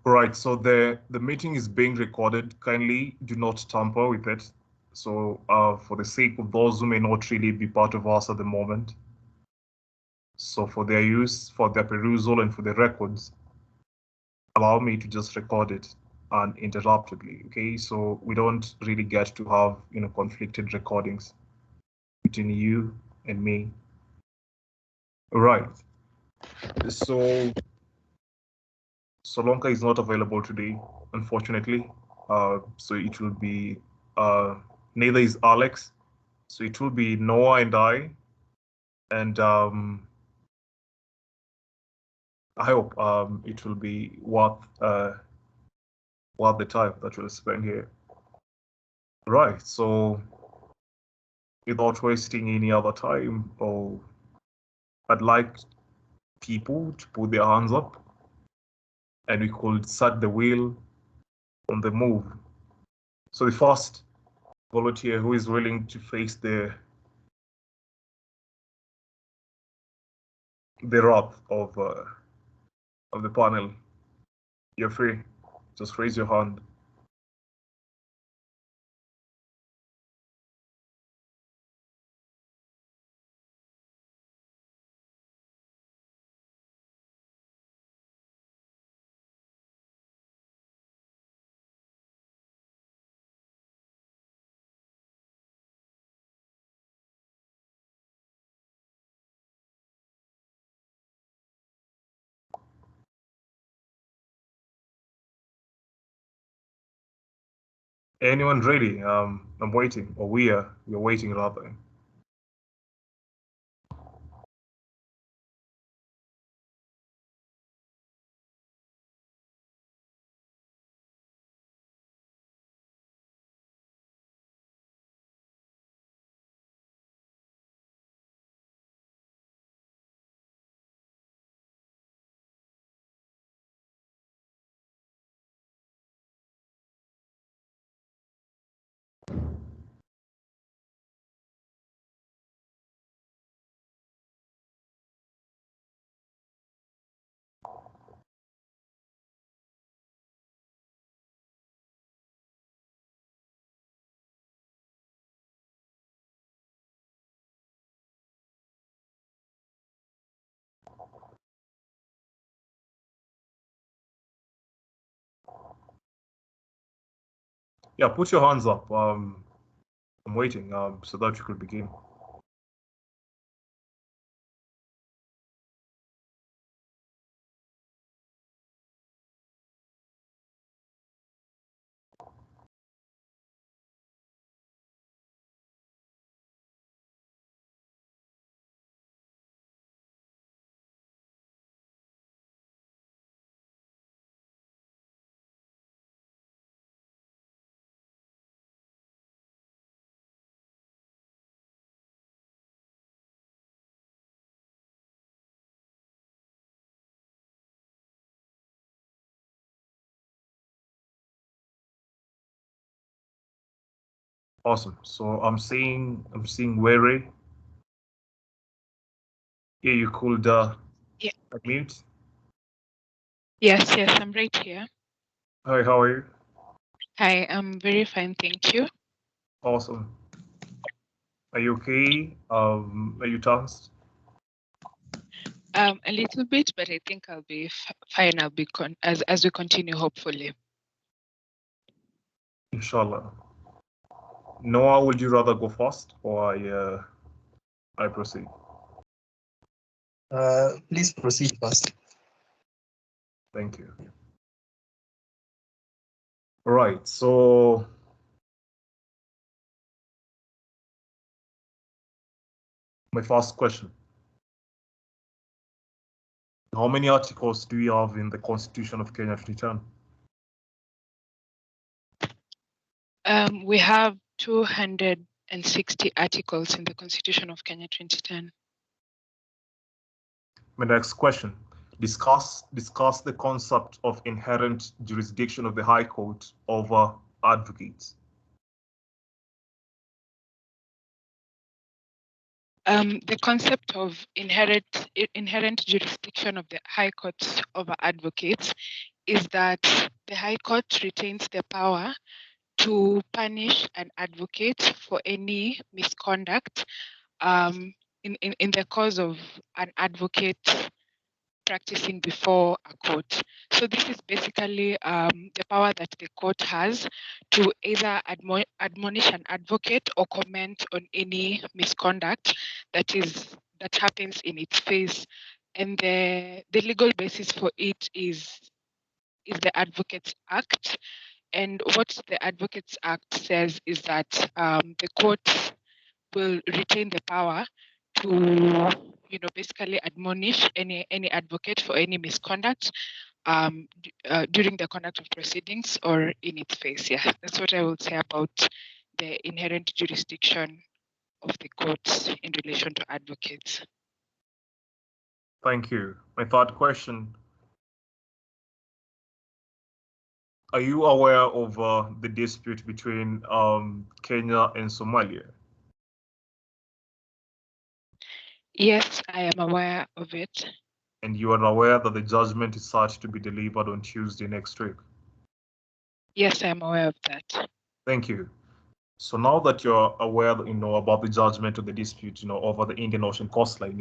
Right, so the meeting is being recorded. Kindly do not tamper with it. So for the sake of those who may not really be part of us at the moment, so for their use, for their perusal, and for the records, allow me to just record it uninterruptedly. Okay, so we don't really get to have conflicted recordings between you and me. All right. So Solonka is not available today, unfortunately. So it will be neither is Alex. So it will be Noah and I. And I hope it will be worth the time that we'll spend here. Right. So without wasting any other time, I'd like people to put their hands up, and we could set the wheel on the move. So the first volunteer who is willing to face the wrath of the panel, you're free. Just raise your hand. Anyone ready? I'm waiting, or we're waiting rather. Yeah, put your hands up. I'm waiting so that you could begin. Awesome. So I'm seeing Were. Yeah, you could Yeah. unmute. Yes, I'm right here. Hi, how are you? Hi, I'm very fine, thank you. Awesome. Are you okay? Are you tasked? A little bit, but I think I'll be fine. I'll be as we continue, hopefully. Inshallah. Noah, would you rather go first, or I proceed? Please proceed first. Thank you. All right, so my first question. How many articles do you have in the Constitution of Kenya 2010? We have 260 articles in the Constitution of Kenya 2010. My next question. Discuss the concept of inherent jurisdiction of the High Court over advocates. The concept of inherent jurisdiction of the High Court over advocates is that the High Court retains the power to punish an advocate for any misconduct in the cause of an advocate practicing before a court. So this is basically the power that the court has to either admonish an advocate or comment on any misconduct that happens in its face. And the legal basis for it is the Advocates Act. And what the Advocates Act says is that the court will retain the power to, basically admonish any advocate for any misconduct during the conduct of proceedings or in its face. Yeah, that's what I would say about the inherent jurisdiction of the courts in relation to advocates. Thank you. My third question. Are you aware of the dispute between Kenya and Somalia? Yes, I am aware of it. And you are aware that the judgment is set to be delivered on Tuesday next week? Yes, I am aware of that. Thank you. So now that you're aware, about the judgment of the dispute, over the Indian Ocean coastline,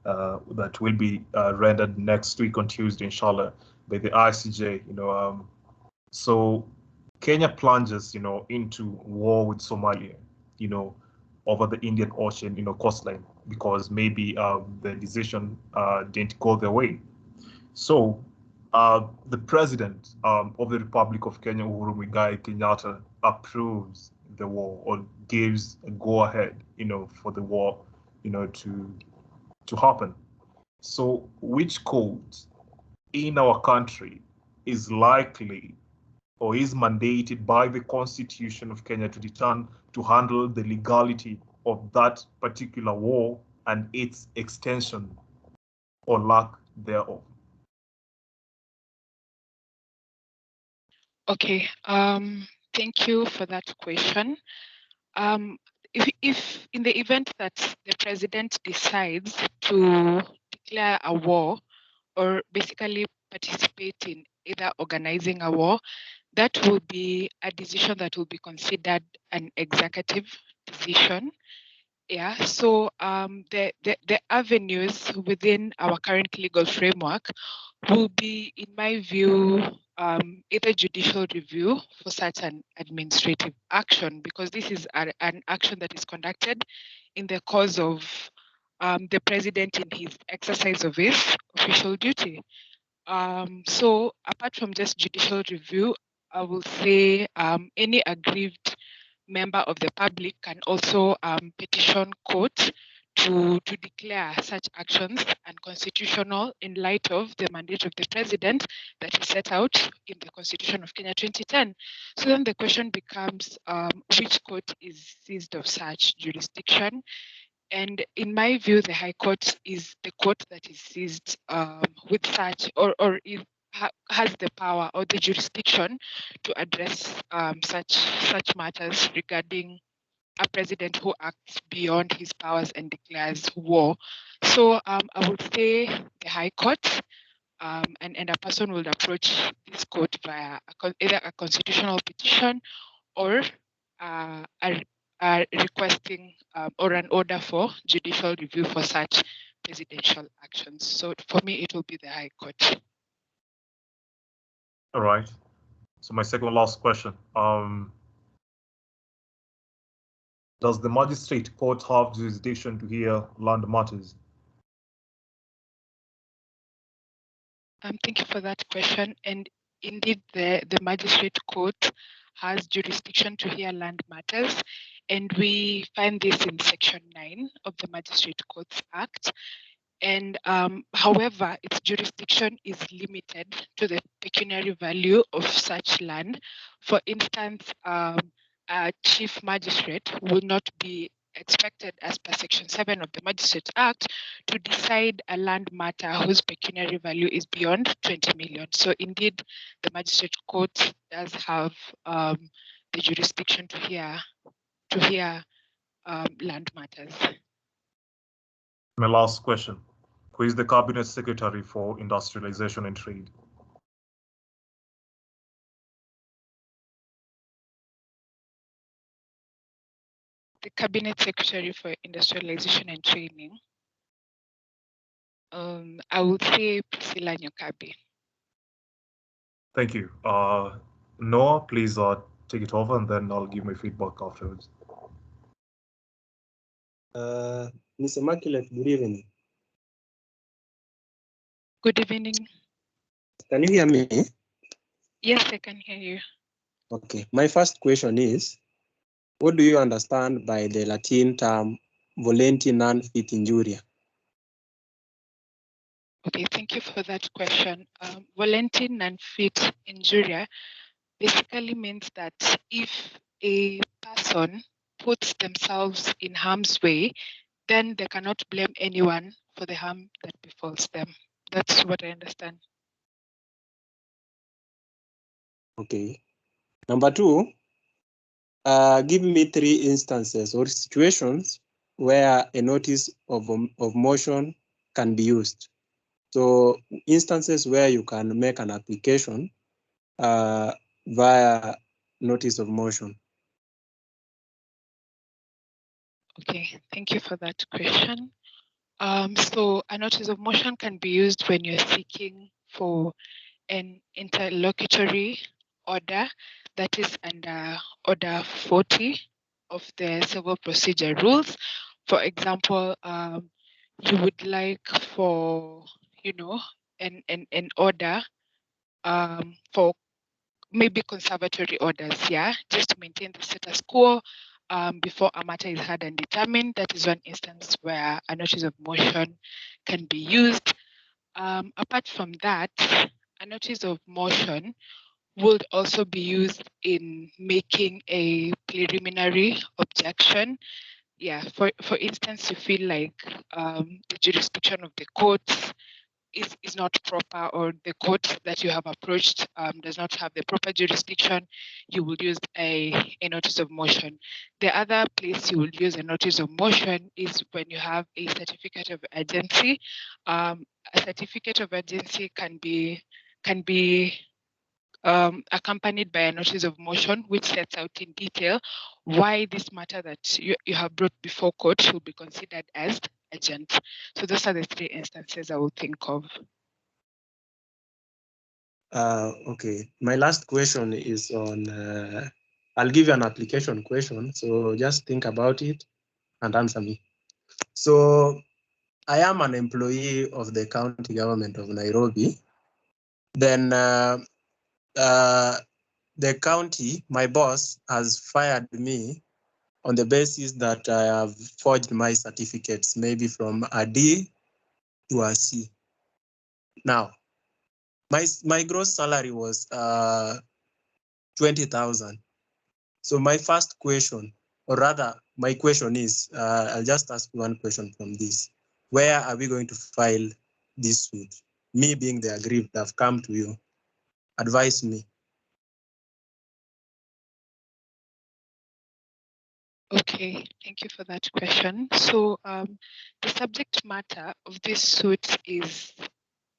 that will be rendered next week on Tuesday, inshallah, by the ICJ, so Kenya plunges, into war with Somalia, over the Indian Ocean, coastline, because maybe the decision didn't go their way. So the president of the Republic of Kenya, Uhuru Muigai Kenyatta, approves the war or gives a go-ahead, for the war, to happen. So which court in our country is likely or is mandated by the Constitution of Kenya to handle the legality of that particular war and its extension or lack thereof? Okay, thank you for that question. If in the event that the president decides to declare a war or basically participate in either organizing a war, that will be a decision that will be considered an executive decision. Yeah, so the avenues within our current legal framework will be, in my view, either judicial review for such an administrative action, because this is an action that is conducted in the cause of the president in his exercise of his official duty. So apart from just judicial review, I will say any aggrieved member of the public can also petition court to declare such actions unconstitutional in light of the mandate of the president that is set out in the Constitution of Kenya 2010. So then the question becomes, which court is seized of such jurisdiction? And in my view, the High Court is the court that is seized with such or has the power or the jurisdiction to address such matters regarding a president who acts beyond his powers and declares war. So I would say the High Court, and a person will approach this court via either a constitutional petition or requesting or an order for judicial review for such presidential actions. So for me, it will be the High Court. All right. So my second last question. Does the Magistrate Court have jurisdiction to hear land matters? Thank you for that question. And indeed, the Magistrate Court has jurisdiction to hear land matters. And we find this in Section 9 of the Magistrate Courts Act. And however, its jurisdiction is limited to the pecuniary value of such land. For instance, a chief magistrate will not be expected, as per Section 7 of the Magistrate Act, to decide a land matter whose pecuniary value is beyond 20 million. So indeed, the Magistrate Court does have the jurisdiction to hear land matters. My last question. Who is the Cabinet Secretary for Industrialization and Trade? the Cabinet Secretary for Industrialization and Training. I would say Priscilla Nyokabi. Thank you. Noah, please take it over, and then I'll give my feedback afterwards. Ms. Immaculate, good evening. Good evening. Can you hear me? Yes, I can hear you. Okay, my first question is, what do you understand by the Latin term volenti non fit injuria? Okay, thank you for that question. Volenti non fit injuria basically means that if a person puts themselves in harm's way, then they cannot blame anyone for the harm that befalls them. That's what I understand. Okay. Number two, give me 3 instances or situations where a notice of motion can be used. So instances where you can make an application via notice of motion. Okay, thank you for that question. So a notice of motion can be used when you're seeking for an interlocutory order that is under Order 40 of the Civil Procedure Rules. For example, you would like for, an order for maybe conservatory orders, yeah, just to maintain the status quo before a matter is heard and determined. That is one instance where a notice of motion can be used. Apart from that, a notice of motion would also be used in making a preliminary objection. Yeah, for instance, you feel like the jurisdiction of the courts is not proper, or the court that you have approached does not have the proper jurisdiction, you will use a notice of motion. The other place you will use a notice of motion is when you have a certificate of urgency. A certificate of urgency can be accompanied by a notice of motion, which sets out in detail why this matter that you have brought before court should be considered as urgent. So those are the 3 instances I would think of. Okay, my last question is on, I'll give you an application question, so just think about it and answer me. So I am an employee of the county government of Nairobi. Then the county, my boss, has fired me on the basis that I have forged my certificates, maybe from a D to a C. Now, my gross salary was 20,000. So my first question, or rather, my question is, I'll just ask one question from this. Where are we going to file this suit? Me being the aggrieved, I've come to you. Advise me. Okay, thank you for that question. So the subject matter of this suit is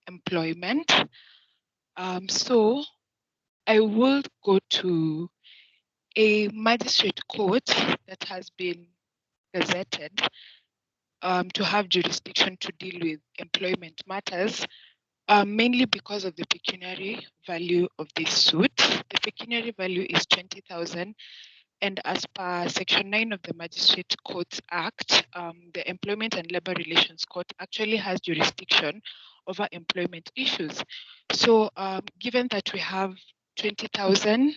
employment. So I will go to a magistrate court that has been gazetted to have jurisdiction to deal with employment matters, mainly because of the pecuniary value of this suit. The pecuniary value is 20,000. And as per Section 9 of the Magistrate Court Act, the Employment and Labor Relations Court actually has jurisdiction over employment issues. So given that we have 20,000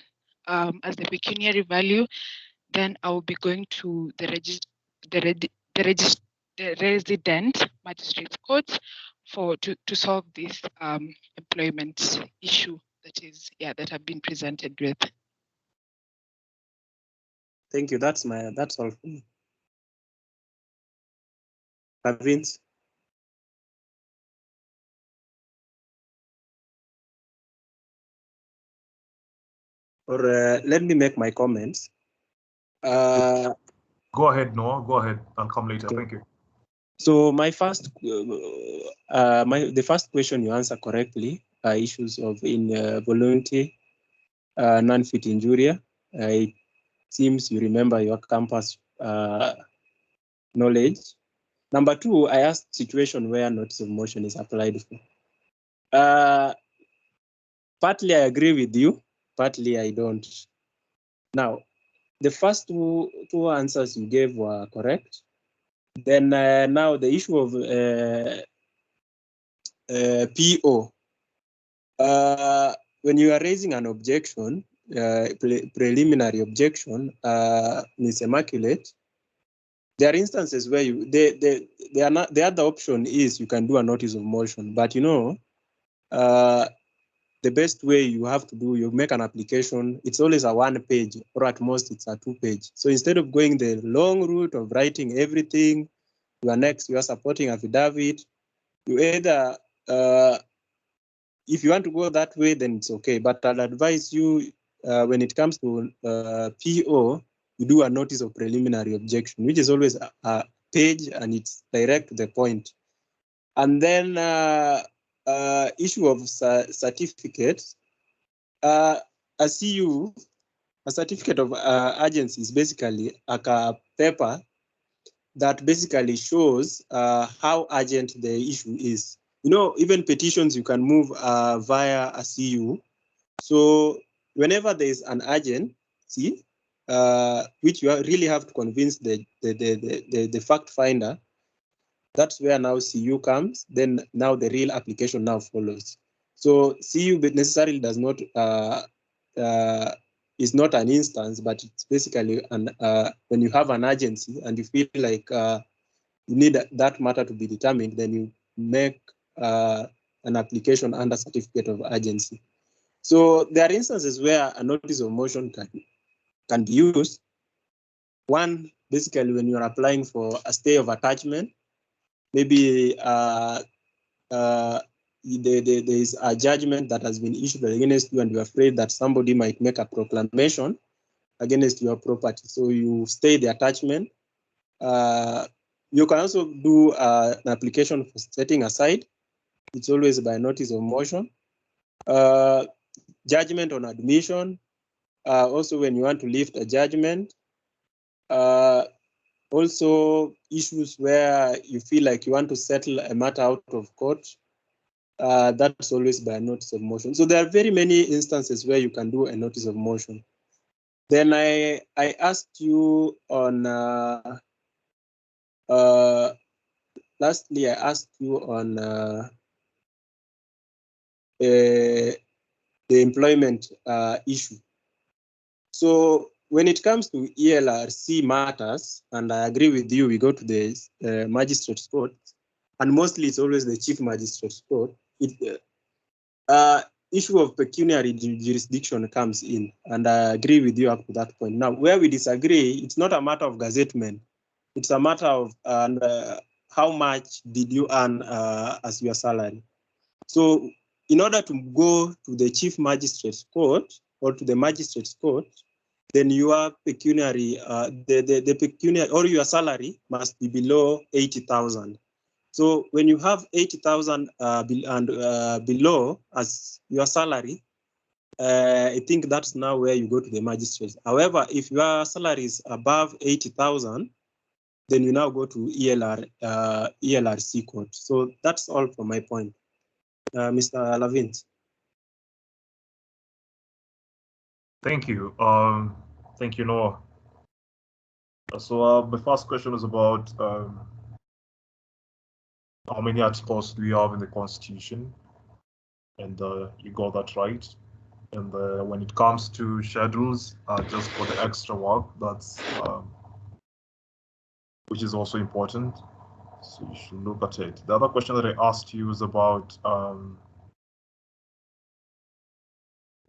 as the pecuniary value, then I will be going to the resident magistrate court to solve this employment issue that I've been presented with. Thank you. That's all for me. Vince. Or let me make my comments. Go ahead, Noah. Go ahead. I'll come later. Okay. Thank you. So my first, the first question you answer correctly are issues of involuntary non-fit injuria. It seems you remember your campus knowledge. Number two, I asked situation where notice of motion is applied for. Partly I agree with you, partly I don't. Now, the first two answers you gave were correct. Then now the issue of PO. When you are raising an objection, preliminary objection, Ms. Immaculate, there are instances where they are not, the other option is you can do a notice of motion, but you know, the best way you have to do, you make an application, it's always a 1 page, or at most it's a 2 page. So instead of going the long route of writing everything, you are supporting affidavit, you either, if you want to go that way, then it's okay. But I'll advise you, when it comes to PO, you do a notice of preliminary objection, which is always a page and it's direct to the point. And then issue of certificates, a CU, a certificate of urgency is basically a paper that basically shows how urgent the issue is. You know, even petitions you can move via a CU. So whenever there is an urgency, which you really have to convince the fact finder, that's where now CU comes. Then now the real application now follows. So CU necessarily does not is not an instance, but it's basically an when you have an urgency and you feel like you need that matter to be determined, then you make an application under certificate of urgency. So there are instances where a notice of motion can be used. One, basically when you are applying for a stay of attachment, maybe there is a judgment that has been issued against you and you're afraid that somebody might make a proclamation against your property. So you stay the attachment. You can also do an application for setting aside. It's always by notice of motion. Judgment on admission. Also, when you want to lift a judgment. Also, issues where you feel like you want to settle a matter out of court. That's always by notice of motion. So there are very many instances where you can do a notice of motion. Then I asked you on, lastly, I asked you on the employment issue. So when it comes to ELRC matters, and I agree with you, we go to the Magistrate Court, and mostly it's always the Chief Magistrate Court. Issue of pecuniary jurisdiction comes in, and I agree with you up to that point. Now, where we disagree, it's not a matter of gazettement. It's a matter of how much did you earn as your salary. So in order to go to the Chief Magistrate Court or to the Magistrate Court, then your pecuniary, the pecuniary or your salary must be below 80,000. So when you have 80,000 and below as your salary, I think that's now where you go to the magistrate. However, if your salary is above 80,000, then you now go to ELRC court. So that's all from my point. Mr. Lavint. Thank you. Thank you, Noah. So the first question was about how many articles do we have in the Constitution? And you got that right. And when it comes to schedules, just for the extra work, that's which is also important. So you should look at it. The other question that I asked you was about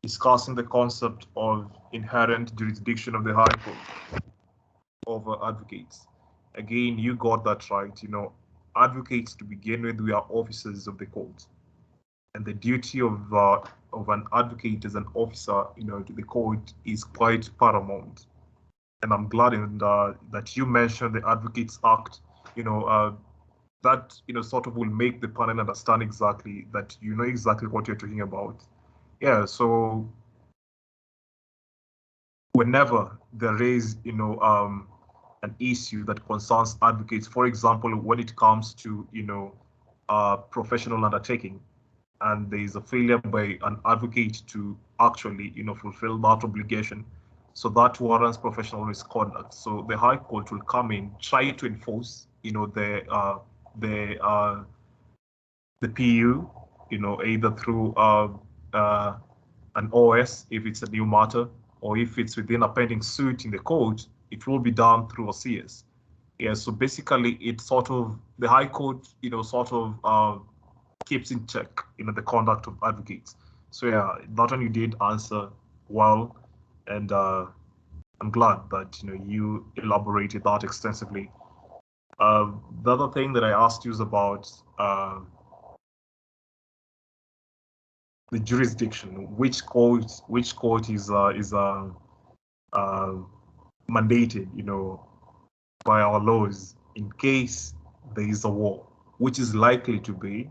discussing the concept of inherent jurisdiction of the High Court over advocates. Again, you got that right. You know, advocates to begin with, we are officers of the court, and the duty of an advocate as an officer, you know, to the court is quite paramount. And I'm glad that you mentioned the Advocates Act. You know, that sort of will make the panel understand exactly that you know exactly what you're talking about. Yeah. So whenever there is an issue that concerns advocates. For example, when it comes to, professional undertaking, and there is a failure by an advocate to actually, fulfill that obligation, so that warrants professional misconduct. So the High Court will come in, try to enforce, the PU, either through an OS if it's a new matter, or if it's within a pending suit in the court, it will be done through a CS. Yeah, so basically it's sort of, the High Court, keeps in check, the conduct of advocates. So yeah, that one you did answer well, and I'm glad that, you elaborated that extensively. The other thing that I asked you is about the jurisdiction, which court is mandated, by our laws in case there is a war, which is likely to be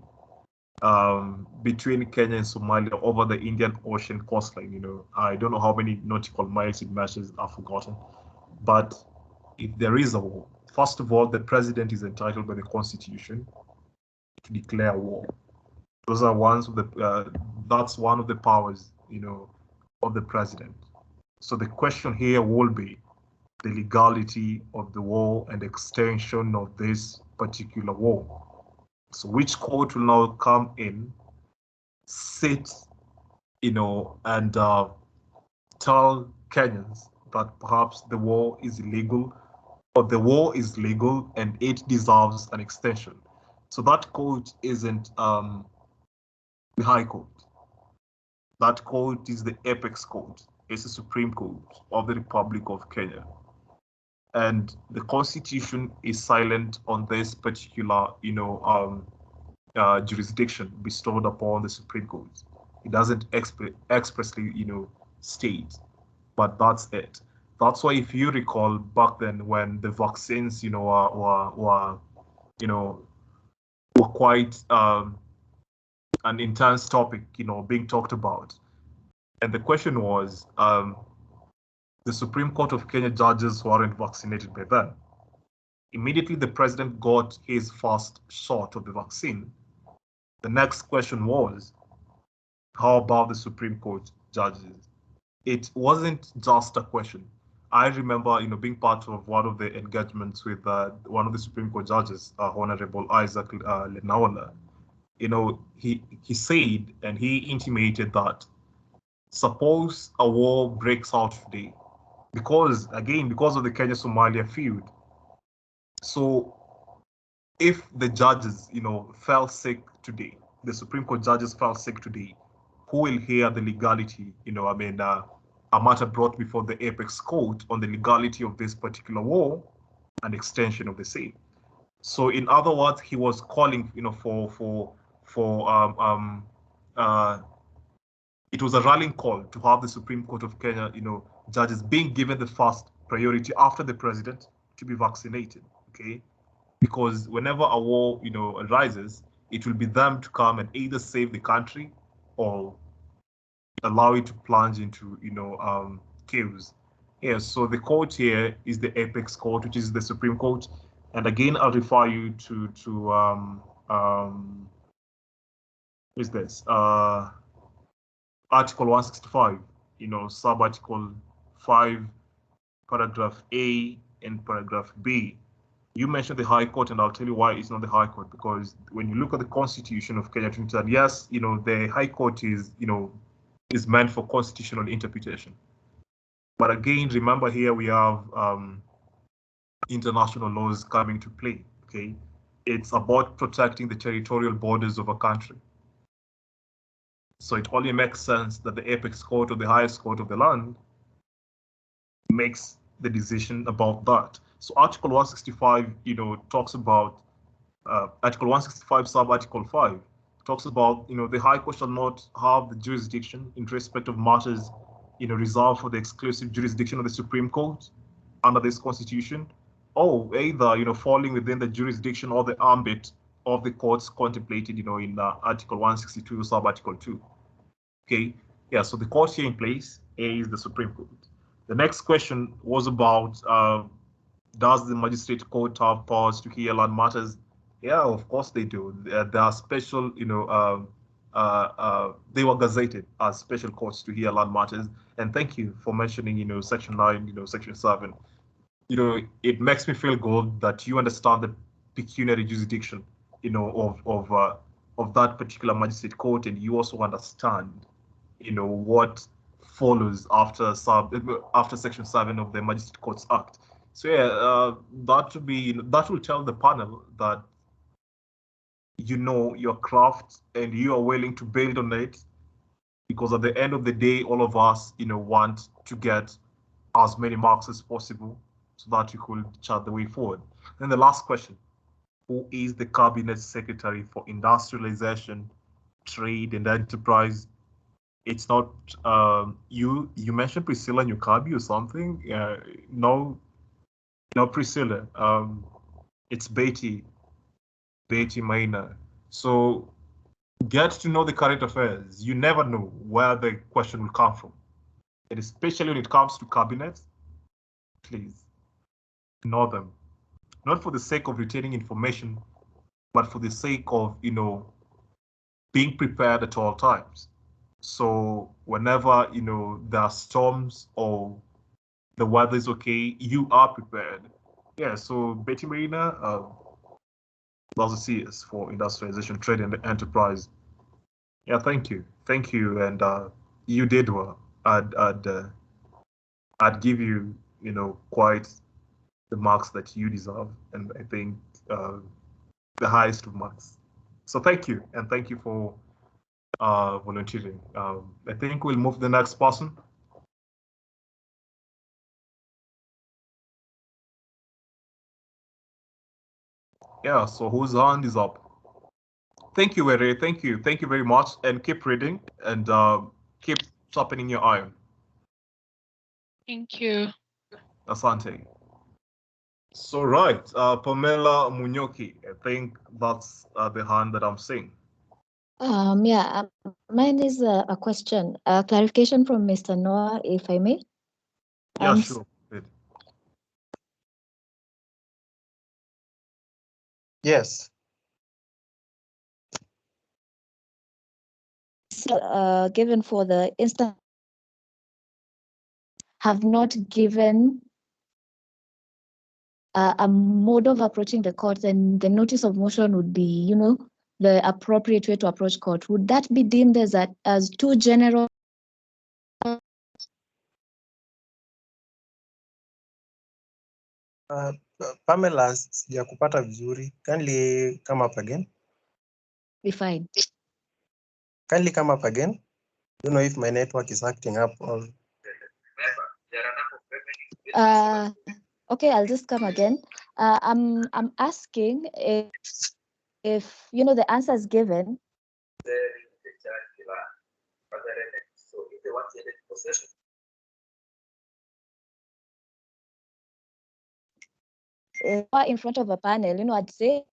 between Kenya and Somalia over the Indian Ocean coastline. I don't know how many nautical miles it measures, I've forgotten. But if there is a war, first of all, the president is entitled by the Constitution to declare war. Those are that's one of the powers, of the president. So the question here will be the legality of the war and extension of this particular war. So which court will now come in, sit, and tell Kenyans that perhaps the war is illegal, or the war is legal and it deserves an extension. So that court isn't the High Court. That court is the apex court. It's the Supreme Court of the Republic of Kenya. And the Constitution is silent on this particular, jurisdiction bestowed upon the Supreme Court. It doesn't expressly, state, but that's it. That's why, if you recall back then, when the vaccines, were quite an intense topic, being talked about, and the question was, the Supreme Court of Kenya judges weren't vaccinated by then. Immediately, the president got his first shot of the vaccine. The next question was, how about the Supreme Court judges? It wasn't just a question. I remember, being part of one of the engagements with one of the Supreme Court judges, Honorable Isaac Lenaola. He said, and he intimated that suppose a war breaks out today, because of the Kenya-Somalia feud. So if the judges, fell sick today, the Supreme Court judges fell sick today, who will hear the legality, a matter brought before the apex court on the legality of this particular war and extension of the same. So in other words, he was calling, it was a rallying call to have the Supreme Court of Kenya, judges being given the first priority after the president to be vaccinated, okay? Because whenever a war, arises, it will be them to come and either save the country or allow it to plunge into, chaos. Yeah, so the court here is the apex court, which is the Supreme Court. And again, I'll refer you to is this Article 165, sub-article 5, paragraph A and paragraph B. You mentioned the High Court, and I'll tell you why it's not the High Court, because when you look at the Constitution of Kenya, yes, the High Court is, is meant for constitutional interpretation. But again, remember here we have international laws coming to play, okay? It's about protecting the territorial borders of a country. So it only makes sense that the apex court, or the highest court of the land, makes the decision about that. So Article 165, talks about Article 165 sub-article 5 talks about, the High Court shall not have the jurisdiction in respect of matters, reserved for the exclusive jurisdiction of the Supreme Court under this Constitution, or either, falling within the jurisdiction or the ambit of the courts contemplated, in Article 162 sub-article 2. Okay, yeah, so the court here in place is the Supreme Court. The next question was about Does the Magistrate Court have powers to hear land matters? Yeah, of course they do. There are special, they were gazetted as special courts to hear land matters. And thank you for mentioning, Section 9, Section 7. It makes me feel good that you understand the pecuniary jurisdiction, of that particular magistrate court, and you also understand, what follows after Section 7 of the Magistrate Courts Act. So yeah, that will tell the panel that you know your craft and you are willing to build on it, because at the end of the day, all of us, want to get as many marks as possible so that you could chart the way forward. Then the last question: who is the Cabinet Secretary for Industrialization, Trade and Enterprise? It's not you. You mentioned Priscilla Nyukabi or something. No, Priscilla. It's Betty Maina. So get to know the current affairs. You never know where the question will come from, and especially when it comes to cabinets. Please know them, not for the sake of retaining information, but for the sake of being prepared at all times. So whenever there are storms or the weather is okay, you are prepared. Yeah. So Betty Marina, that's a CS for Industrialization, Trade and Enterprise. Yeah. Thank you, and you did well. I'd give you quite the marks that you deserve, and I think the highest of marks. So thank you, and thank you for volunteering. I think we'll move to the next person. Yeah, so whose hand is up? Thank you, Ere. Thank you very much, and keep reading and keep sharpening your iron. Thank you. Asante. So right, Pamela Munyoki, I think that's the hand that I'm seeing. Yeah, mine is a question, a clarification from Mr. Noah, if I may. Yeah, sure. Yes. So, given for the instance, have not given a mode of approaching the court, and the notice of motion would be, the appropriate way to approach court. Would that be deemed as too general? Pamela, sijakupata vizuri. Kindly come up again. Be fine. Kindly come up again. Don't know if my network is acting up or. Okay, I'll just come again. I'm asking if the answer is given. In front of a panel, I'd say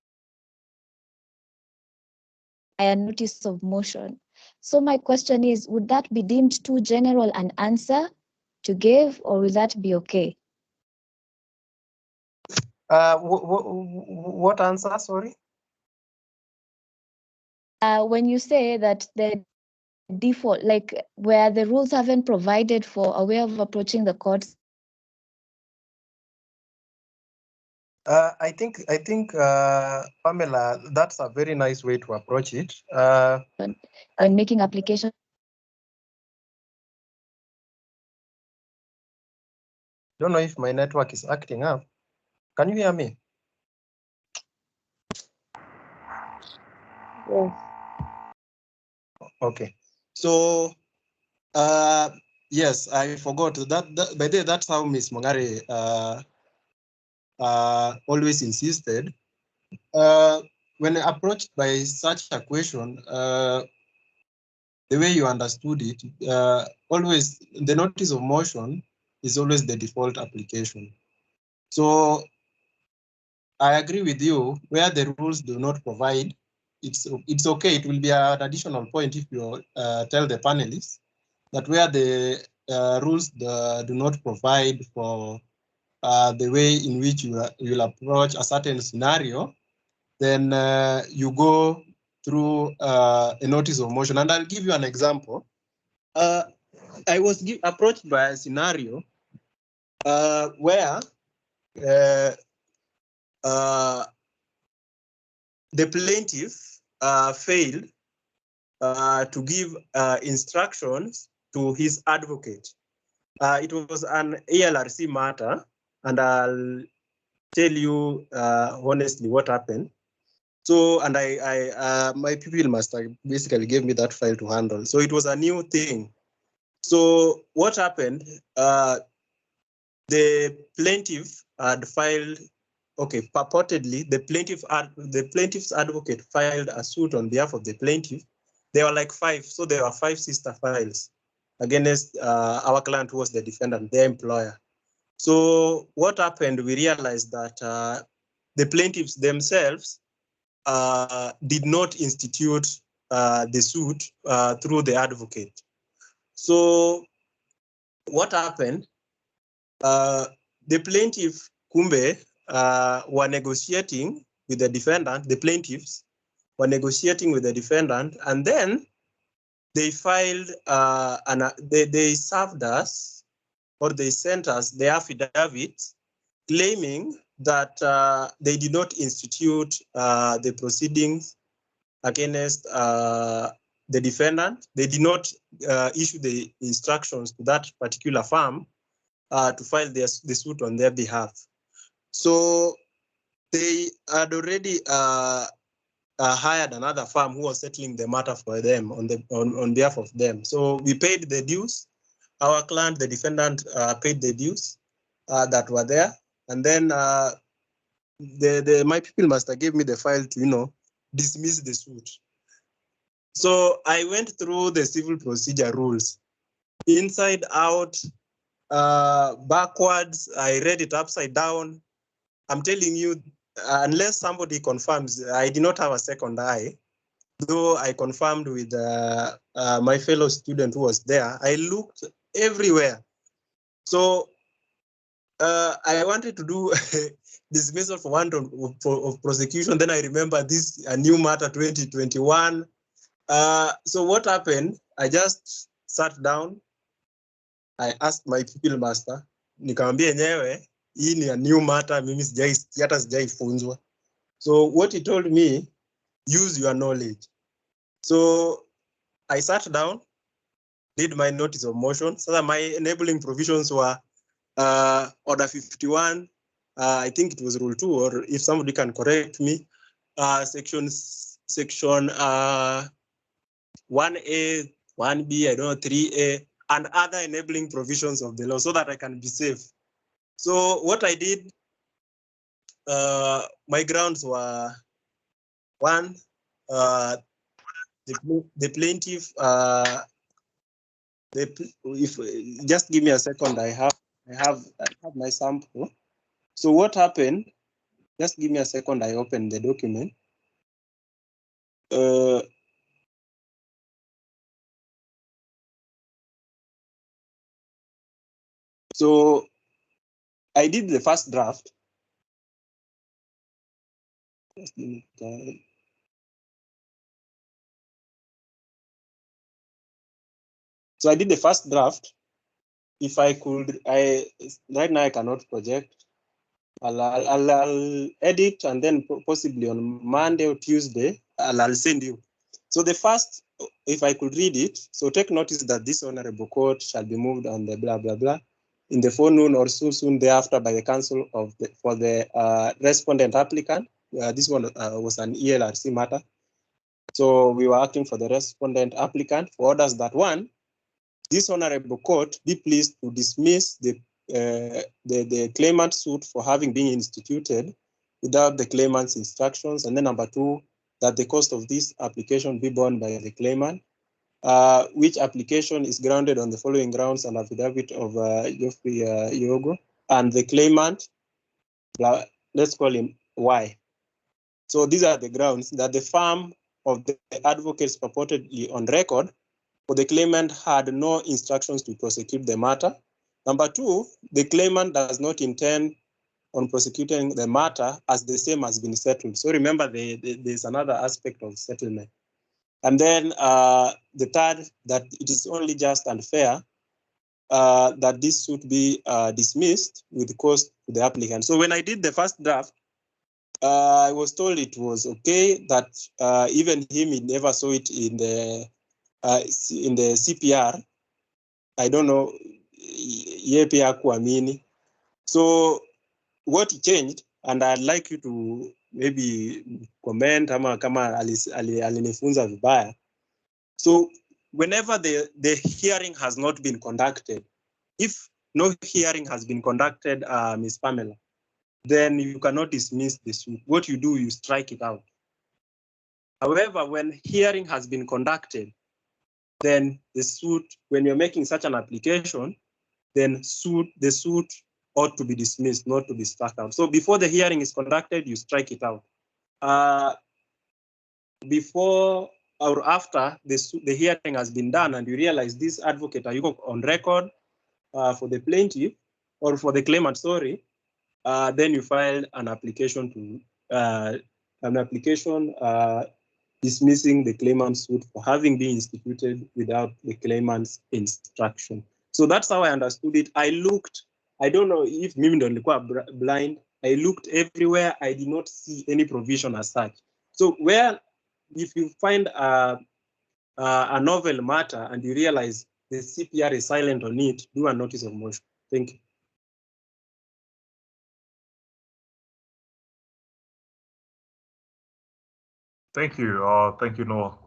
a notice of motion. So my question is, would that be deemed too general an answer to give, or will that be okay? What answer? Sorry. When you say that the default, like where the rules haven't provided for a way of approaching the courts. I think Pamela, that's a very nice way to approach it. When making application. Don't know if my network is acting up. Can you hear me? Yes. Okay. So, yes, I forgot that by the way, that's how Ms. Mongare always insisted. When approached by such a question, the way you understood it, always the notice of motion is always the default application. So I agree with you, where the rules do not provide, it's okay. It will be an additional point if you tell the panelists that where the rules do not provide for the way in which you'll approach a certain scenario, then you go through a notice of motion. And I'll give you an example. I was approached by a scenario where the plaintiff failed to give instructions to his advocate. It was an ALRC matter, and I'll tell you honestly what happened. So, and my pupil master basically gave me that file to handle. So it was a new thing. So what happened? The plaintiff had filed. Okay, purportedly, the plaintiff's advocate filed a suit on behalf of the plaintiff. There were like 5, so there were 5 sister files against our client, who was the defendant, their employer. So what happened? We realized that the plaintiffs themselves did not institute the suit through the advocate. So what happened? The plaintiff, Kumbe, were negotiating with the defendant. The plaintiffs were negotiating with the defendant, and then they filed they served us, or they sent us the affidavit claiming that they did not institute the proceedings against the defendant. They did not issue the instructions to that particular firm to file the suit on their behalf. So they had already hired another firm who was settling the matter for them on behalf of them. So we paid the dues. Our client, the defendant, paid the dues that were there, and then my pupil master gave me the file to dismiss the suit. So I went through the civil procedure rules, inside out, backwards. I read it upside down. I'm telling you, unless somebody confirms, I did not have a second eye, though I confirmed with my fellow student who was there. I looked everywhere. So I wanted to do dismissal for warrant of prosecution. Then I remember this a new matter 2021. So what happened? I just sat down. I asked my pupil master, nikamwambia yenyewe, hii ni a new matter, mimi hata sijaifunzwa. So what he told me, use your knowledge. So I sat down, did my notice of motion. So my enabling provisions were Order 51, I think it was Rule 2, or if somebody can correct me, Section 1A, 1B, I don't know, 3A, and other enabling provisions of the law, so that I can be safe. So what I did, my grounds were 1, the plaintiff, just give me a second, I have my sample. So what happened? Just give me a second, I open the document. So I did the first draft. So I did the first draft. If I could, right now I cannot project. I'll edit, and then possibly on Monday or Tuesday, I'll send you. So the first, if I could read it, so take notice that this honorable court shall be moved on the blah, blah, blah, in the forenoon or so soon thereafter by the counsel for the respondent applicant. This one was an ELRC matter. So we were acting for the respondent applicant for orders that 1, this honorable court be pleased to dismiss the claimant suit for having been instituted without the claimant's instructions. And then number 2, that the cost of this application be borne by the claimant, which application is grounded on the following grounds and affidavit of Geoffrey Yogo, and the claimant, let's call him Y. So these are the grounds that the firm of the advocates purportedly on record for the claimant had no instructions to prosecute the matter, Number two, the claimant does not intend on prosecuting the matter as the same has been settled. So remember, there's another aspect of settlement. And then the third, that it is only just and fair that this should be dismissed with cost to the applicant. So when I did the first draft, I was told it was okay, that even him, he never saw it in the CPR. I don't know, so what changed, and I'd like you to maybe comment kama alinifunza vibaya. So whenever the hearing has not been conducted, if no hearing has been conducted, Ms. Pamela, then you cannot dismiss the suit. What you do, you strike it out. However, when hearing has been conducted, then the suit, when you're making such an application, then the suit ought to be dismissed, not to be struck out. So before the hearing is conducted, you strike it out. Before or after the hearing has been done and you realize this advocate, are you on record for the plaintiff or for the claimant, sorry, then you file an application dismissing the claimant's suit for having been instituted without the claimant's instruction. So that's how I understood it. I looked, I don't know if mimi ndo nilikuwa blind. I looked everywhere. I did not see any provision as such. So if you find a novel matter and you realize the CPR is silent on it, do a notice of motion. Thank you. Thank you, Noah.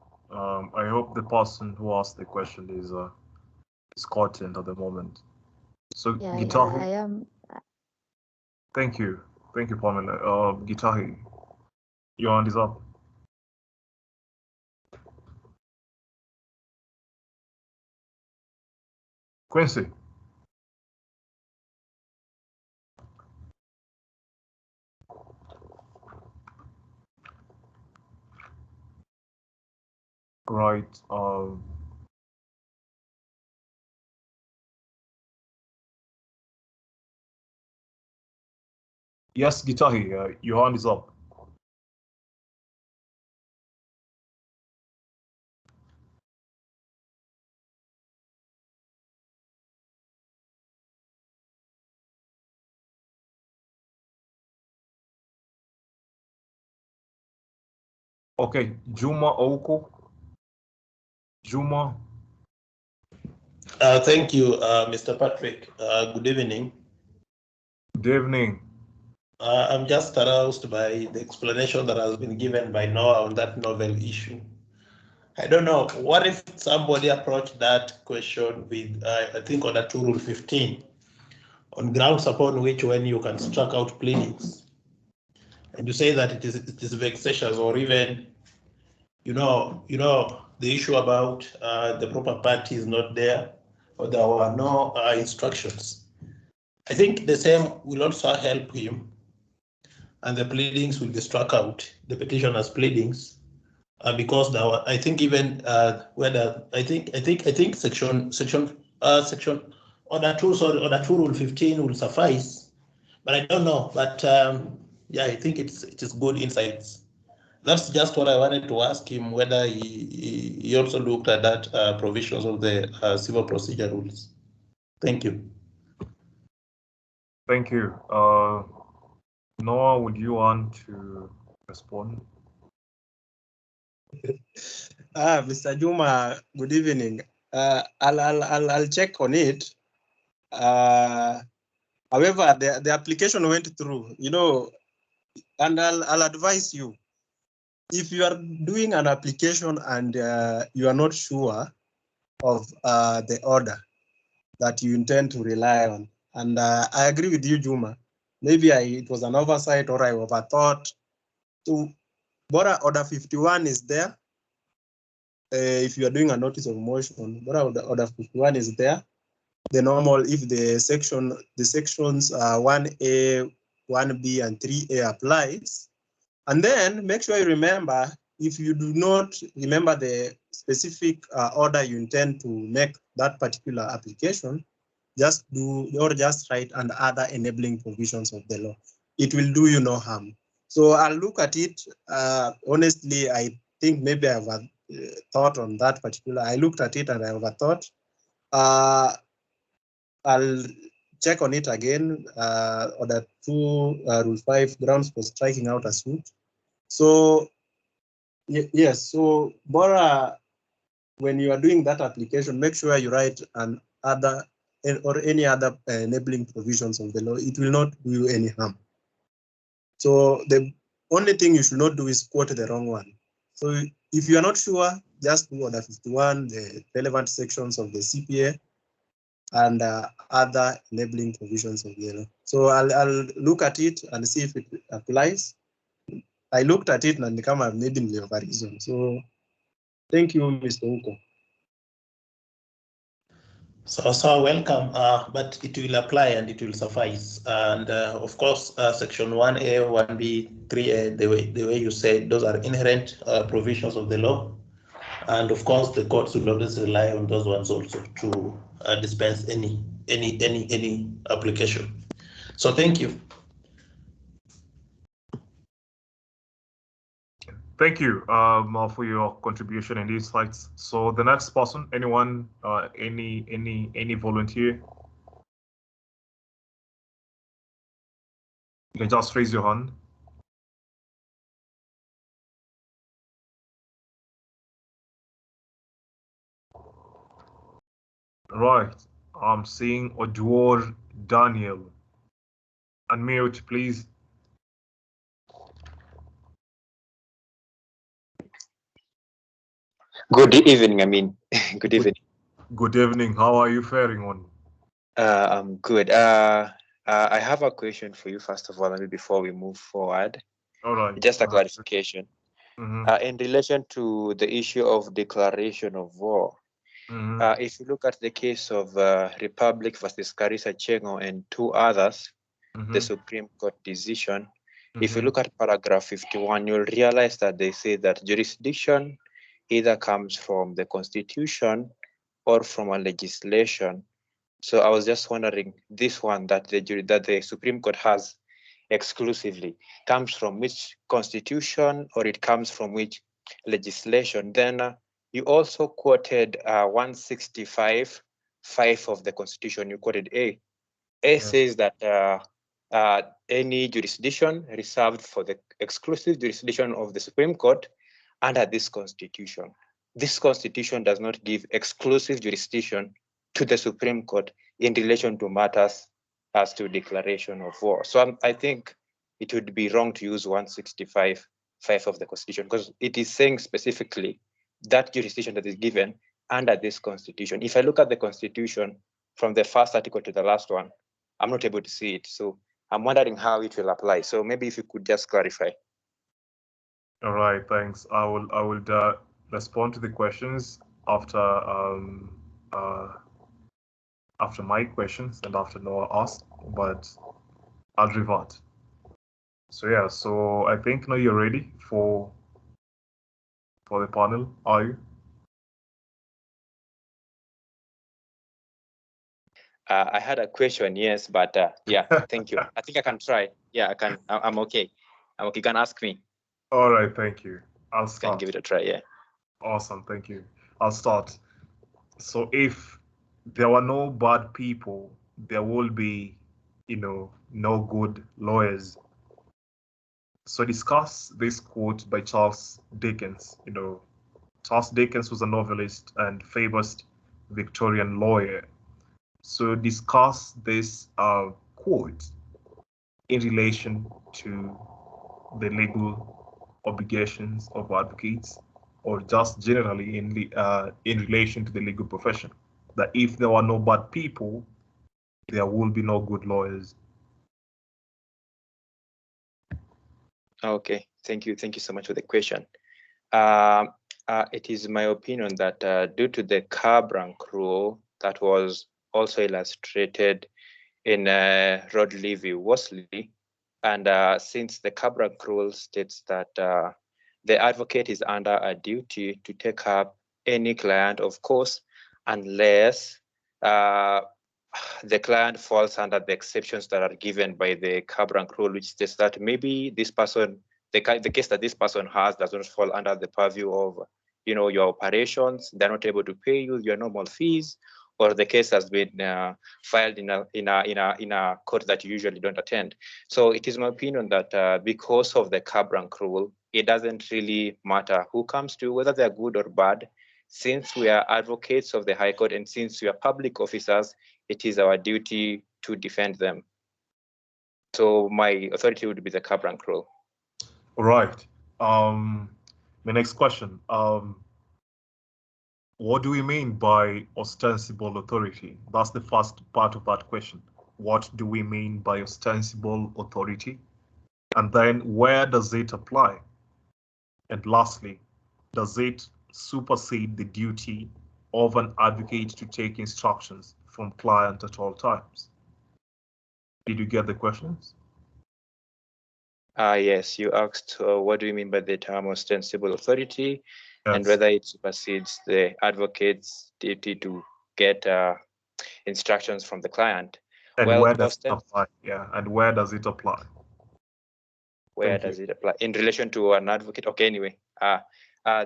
I hope the person who asked the question is content at the moment. So Yeah, Gitahi, I am. thank you, Pamela. Gitahi, your hand is up. Quincy. Right. Yes, Gitahi, your hand is up. Okay, Juma Oko. Juma. Thank you, Mr. Patrick. Good evening. Good evening. I'm just aroused by the explanation that has been given by Noah on that novel issue. I don't know, what if somebody approached that question with, I think, under 2 Rule 15, on grounds upon which when you can strike out pleadings, and you say that it is vexatious, or even, the issue about the proper party is not there, or there were no instructions. I think the same will also help him, and the pleadings will be struck out, the petitioner's pleadings, because there were, I think, even whether I think section order 2 Rule 15 will suffice, but I don't know. But yeah, I think it is good insights. That's just what I wanted to ask him, whether he also looked at that provisions of the civil procedure rules. Thank you. Thank you. Noah, would you want to respond? Mr. Juma, good evening. I'll check on it. However, the application went through, and I'll advise you, if you are doing an application and you are not sure of the order that you intend to rely on, and I agree with you, Juma, maybe it was an oversight or I overthought. So, Bora order 51 is there. If you are doing a notice of motion, Bora order 51 is there. The normal, if the sections 1A, 1B, and 3A applies, and then make sure you remember, if you do not remember the specific order you intend to make that particular application, just do or just write and other enabling provisions of the law. It will do you no harm. So I'll look at it. Honestly, I think maybe I have a thought on that particular. I looked at it and I have a thought. I'll check on it again. Order 2, Rule 5, grounds for striking out a suit. So yes, so Bora, when you are doing that application, make sure you write an other or any other enabling provisions of the law. It will not do you any harm. So the only thing you should not do is quote the wrong one. So if you are not sure, just do Order 51, the relevant sections of the CPA, and other enabling provisions of the law. So I'll look at it and see if it applies. I looked at it and come and made in a reason. So thank you, Mr. Uko. So welcome, but it will apply and it will suffice. And of course, section 1A, 1B, 3A, the way you said, those are inherent provisions of the law. And of course, the courts will always rely on those ones also to dispense any application. So thank you. Thank you for your contribution and insights. So the next person, anyone, any volunteer? You can just raise your hand. Right, I'm seeing Oduor Daniel. Unmute, please. Good evening, I mean, good evening. Good evening, how are you faring on? I'm good. I have a question for you, first of all, maybe before we move forward. All right. Just a clarification. Mm-hmm. In relation to the issue of declaration of war, Mm-hmm. if you look at the case of Republic versus Karisa Chengo and 2 others, Mm-hmm. the Supreme Court decision, Mm-hmm. if you look at paragraph 51, you'll realize that they say that jurisdiction either comes from the Constitution or from a legislation. So I was just wondering, this one that the Supreme Court has exclusively comes from which constitution, or it comes from which legislation? Then you also quoted 165(5) of the Constitution. You quoted A. A says that any jurisdiction reserved for the exclusive jurisdiction of the Supreme Court under this Constitution. This Constitution does not give exclusive jurisdiction to the Supreme Court in relation to matters as to declaration of war. So I think it would be wrong to use 165(5) of the Constitution, because it is saying specifically that jurisdiction that is given under this Constitution. If I look at the Constitution from the first article to the last one, I'm not able to see it. So I'm wondering how it will apply. So maybe if you could just clarify. All right, thanks. I will respond to the questions after my questions and after Noah asked, but I'll revert. So yeah, so I think now you're ready for the panel, are you? I had a question, yes, but yeah, thank you. I think I can try. Yeah, I can. I'm okay. I'm okay. You can ask me. All right, thank you. I'll start. Can give it a try, yeah. Awesome, thank you. I'll start. So if there were no bad people, there will be, no good lawyers. So discuss this quote by Charles Dickens. Charles Dickens was a novelist and famous Victorian lawyer. So discuss this quote in relation to the legal obligations of advocates, or just generally in relation to the legal profession. That if there are no bad people, there will be no good lawyers. Okay, thank you. Thank you so much for the question. It is my opinion that due to the cab rank rule that was also illustrated in Rod Levy Worsley, and since the cab rank rule states that the advocate is under a duty to take up any client, of course, unless the client falls under the exceptions that are given by the cab rank rule, which states that maybe this person, the case that this person has does not fall under the purview of, your operations. They're not able to pay you your normal fees, or the case has been filed in a court that you usually don't attend. So it is my opinion that because of the cab rank rule, it doesn't really matter who comes to, whether they're good or bad. Since we are advocates of the High Court and since we are public officers, it is our duty to defend them. So my authority would be the cab rank rule. All right. The next question. What do we mean by ostensible authority? That's the first part of that question. What do we mean by ostensible authority? And then where does it apply? And lastly, does it supersede the duty of an advocate to take instructions from client at all times? Did you get the questions? Yes, you asked what do you mean by the term ostensible authority, Yes. and whether it supersedes the advocate's duty to get instructions from the client. And well, where does it apply? Yeah, and where does it apply? Where does it apply? In relation to an advocate? Okay, anyway,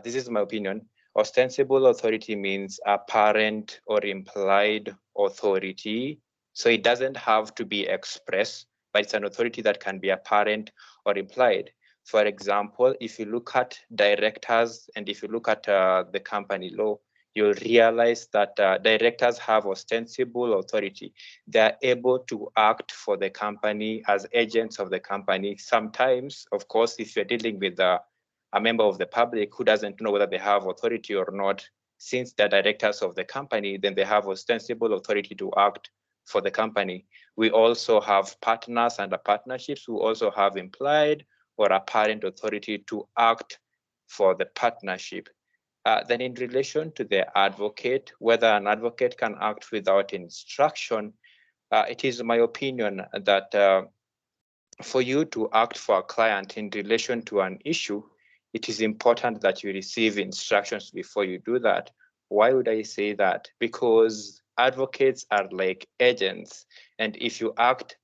this is my opinion. Ostensible authority means apparent or implied authority. So it doesn't have to be express, but it's an authority that can be apparent or implied. For example, if you look at directors and if you look at the company law, you'll realize that directors have ostensible authority. They're able to act for the company as agents of the company. Sometimes, of course, if you're dealing with a member of the public who doesn't know whether they have authority or not, since they're directors of the company, then they have ostensible authority to act for the company. We also have partners under partnerships who also have implied or apparent authority to act for the partnership. Then in relation to the advocate, whether an advocate can act without instruction, it is my opinion that for you to act for a client in relation to an issue, it is important that you receive instructions before you do that. Why would I say that? Because advocates are like agents, and if you act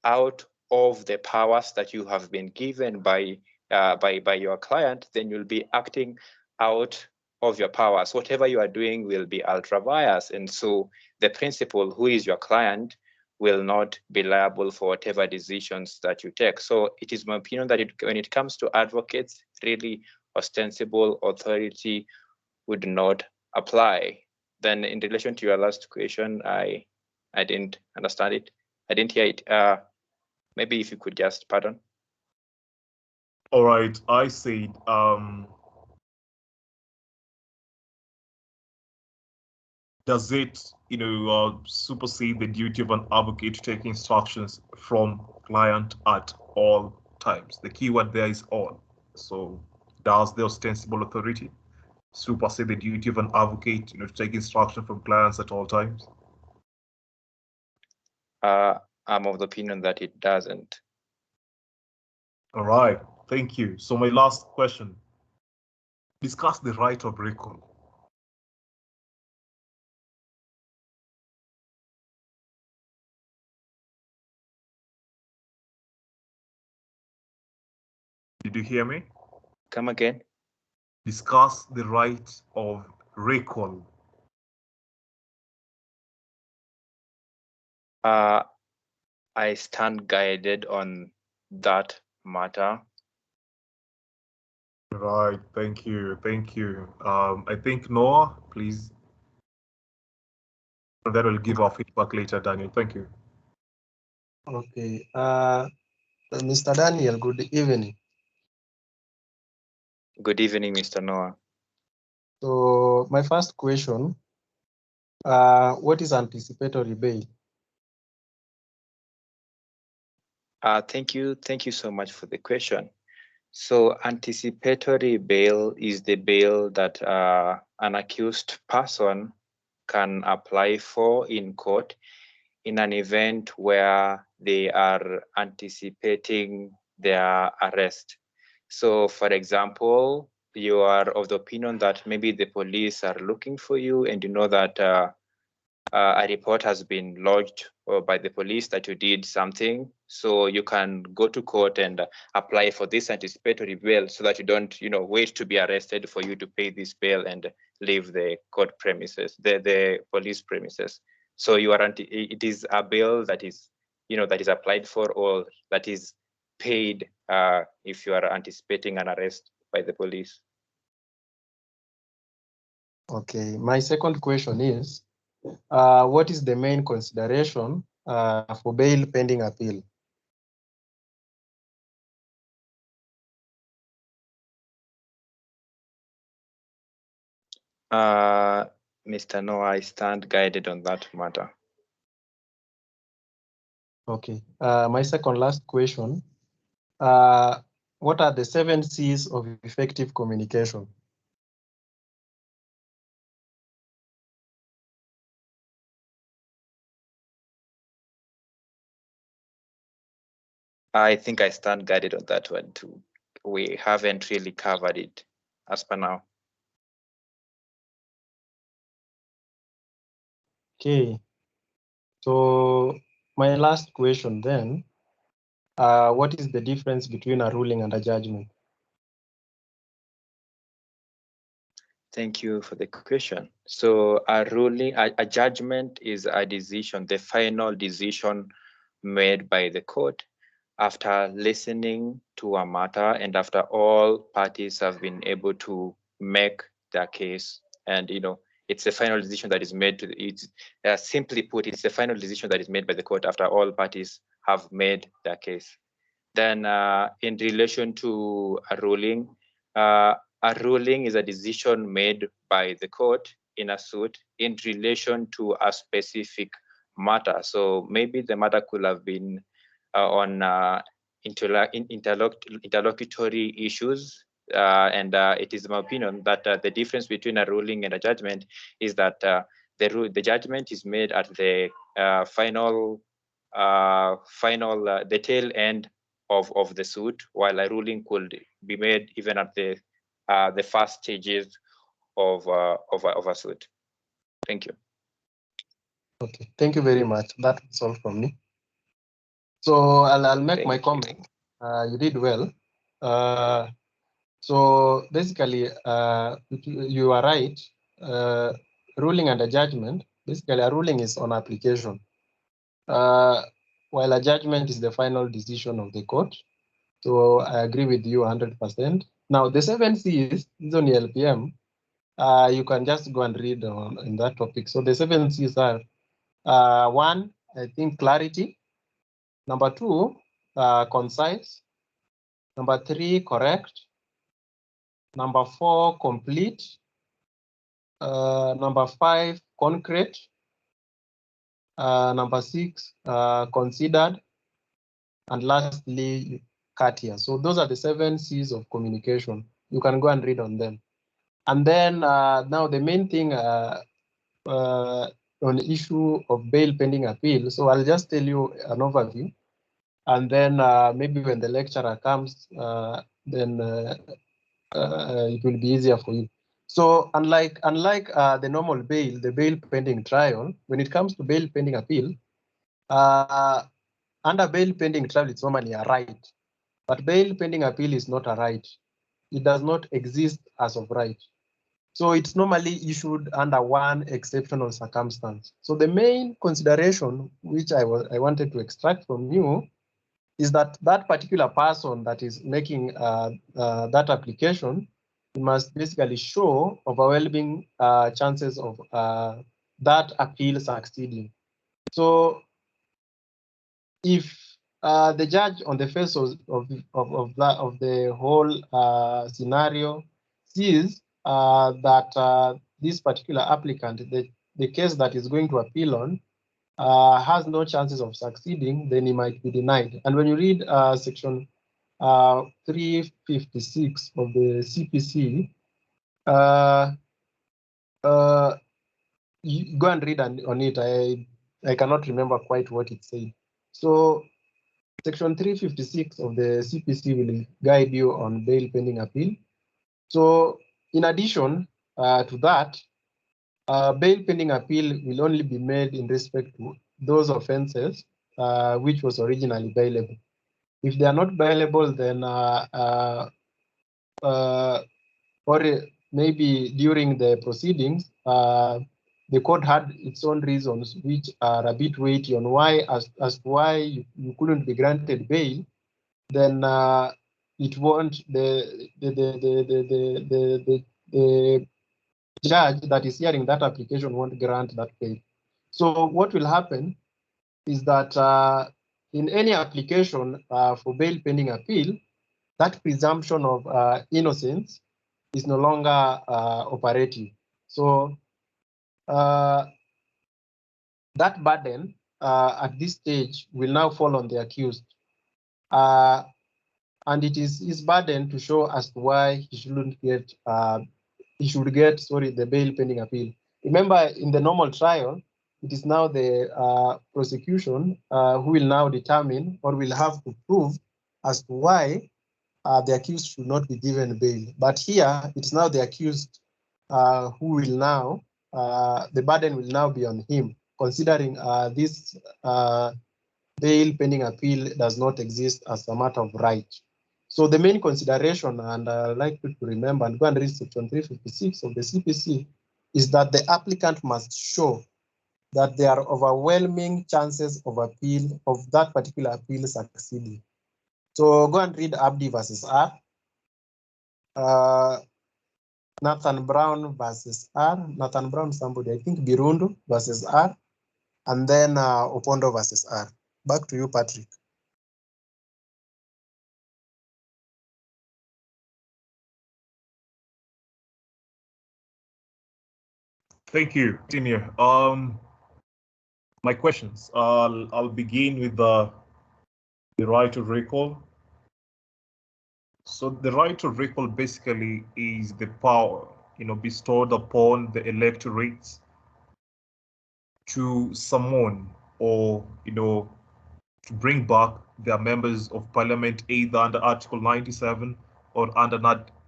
out of the powers that you have been given by your client, then you'll be acting out of your powers. Whatever you are doing will be ultra vires, and so the principal, who is your client, will not be liable for whatever decisions that you take. So it is my opinion that when it comes to advocates, really ostensible authority would not apply. Then in relation to your last question, I didn't understand it. I didn't hear it. Maybe if you could just pardon. All right, I said, does it, supersede the duty of an advocate to take instructions from client at all times? The key word there is all. So does the ostensible authority supersede the duty of an advocate, to take instruction from clients at all times? I'm of the opinion that it doesn't. All right, thank you. So my last question, discuss the right of recall. Did you hear me? Come again. Discuss the right of recall. I stand guided on that matter. Right, thank you, thank you. I think Noah, please. And then we'll give our feedback later, Daniel. Thank you. Okay. Mr. Daniel, good evening. Good evening, Mr. Noah. So my first question, what is anticipatory bail? Thank you so much for the question. So anticipatory bail is the bail that an accused person can apply for in court in an event where they are anticipating their arrest. So for example, you are of the opinion that maybe the police are looking for you and you know that a report has been lodged by the police that you did something, so you can go to court and apply for this anticipatory bail so that you don't, wait to be arrested for you to pay this bail and leave the court premises, the police premises. So it is a bail that is, that is applied for or that is paid if you are anticipating an arrest by the police. Okay, my second question is, what is the main consideration for bail pending appeal? Mr. Noah, I stand guided on that matter. Okay, my second last question, what are the 7 C's of effective communication? I think I stand guided on that one too. We haven't really covered it as per now. Okay, so my last question then, what is the difference between a ruling and a judgment? Thank you for the question. So a ruling, a judgment is a decision, the final decision made by the court after listening to a matter and after all parties have been able to make their case. And it's the final decision that is made to it's simply put, it's the final decision that is made by the court after all parties have made their case. Then in relation to a ruling is a decision made by the court in a suit in relation to a specific matter. So maybe the matter could have been on interlocutory issues. And it is my opinion that the difference between a ruling and a judgment is that the judgment is made at the the tail end of the suit, while a ruling could be made even at the first stages of a suit. Thank you. Okay, thank you very much. That's all from me. So I'll make my comment. You did well. So basically, you are right. Ruling and a judgment. Basically, a ruling is on application, while a judgment is the final decision of the court. So I agree with you 100%. Now the 7 C's is on the LPM. You can just go and read in that topic. So the 7 C's are 1, I think clarity. Number 2, concise. Number 3, correct. Number 4, complete. Number 5, concrete. Number 6, considered. And lastly, courteous. So those are the 7 C's of communication. You can go and read on them. And then now the main thing on the issue of bail pending appeal. So I'll just tell you an overview. And then maybe when the lecturer comes, then it will be easier for you. So unlike the normal bail, the bail pending trial, when it comes to bail pending appeal, under bail pending trial, it's normally a right. But bail pending appeal is not a right. It does not exist as of right. So it's normally issued under one exceptional circumstance. So the main consideration which I wanted to extract from you is that that particular person that is making that application must basically show overwhelming chances of that appeal succeeding. So if the judge on the face of the whole scenario sees that this particular applicant, the case that is going to appeal on, has no chances of succeeding, then he might be denied. And when you read section 356 of the CPC, you go and read on it. I cannot remember quite what it said. So section 356 of the CPC will guide you on bail pending appeal. So in addition to that, bail pending appeal will only be made in respect to those offenses which was originally bailable. If they are not bailable, then or maybe during the proceedings, the court had its own reasons which are a bit weighty on why, as to why you couldn't be granted bail, then it won't, the judge that is hearing that application won't grant that bail. So what will happen is that in any application for bail pending appeal, that presumption of innocence is no longer operative. So that burden at this stage will now fall on the accused. And it is his burden to show as to why he shouldn't get, the bail pending appeal. Remember, in the normal trial, it is now the prosecution who will now determine or will have to prove as to why the accused should not be given bail. But here, it's now the accused who will now, the burden will now be on him, considering this bail pending appeal does not exist as a matter of right. So the main consideration, and I'd like you to remember and go and read section 356 of the CPC, is that the applicant must show that there are overwhelming chances of appeal, of that particular appeal succeeding. So go and read Abdi versus R, Nathan Brown versus R, Nathan Brown somebody, I think Birundu versus R, and then Opondo versus R. Back to you, Patrick. Thank you, Senior. My questions. I'll begin with the right to recall. So the right to recall basically is the power, bestowed upon the electorate to summon or, to bring back their members of parliament either under Article 97 or under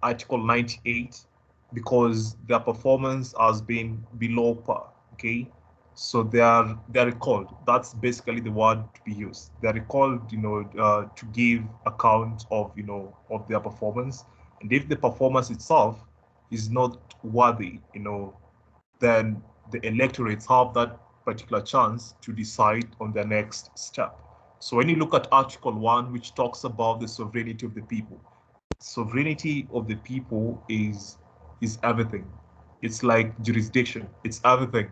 Article 98 because their performance has been below par. Okay, so they're recalled. That's basically the word to be used. They're recalled, to give account of of their performance, and if the performance itself is not worthy, then the electorates have that particular chance to decide on their next step. So when you look at Article 1, which talks about the sovereignty of the people, sovereignty of the people is everything. It's like jurisdiction, it's everything.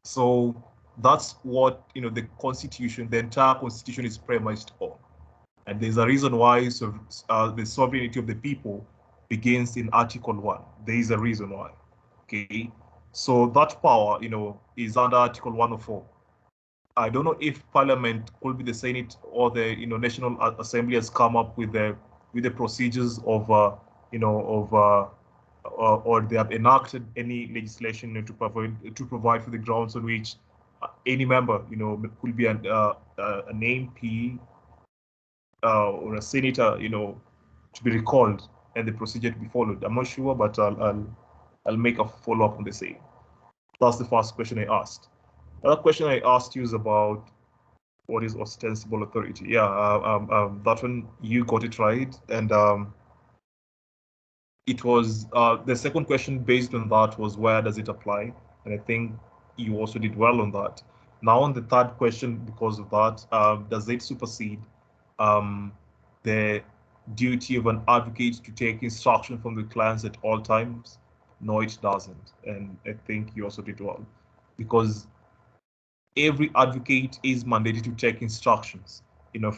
So that's what the Constitution, the entire Constitution is premised on. And there's a reason why the sovereignty of the people begins in Article 1. There is a reason why. Okay. So that power, is under Article 104. I don't know if Parliament could be the Senate or the National Assembly has come up with the procedures of or they have enacted any legislation to provide for the grounds on which any member could be an MP or a senator to be recalled and the procedure to be followed. I'm not sure, but I'll make a follow-up on the same. That's the first question I asked. Another question I asked you is about what is ostensible authority. Yeah, that one you got it right, and it was the second question based on that was where does it apply, and I think you also did well on that. Now on the third question, because of that, does it supersede the duty of an advocate to take instruction from the clients at all times? No, it doesn't, and I think you also did well, because every advocate is mandated to take instructions,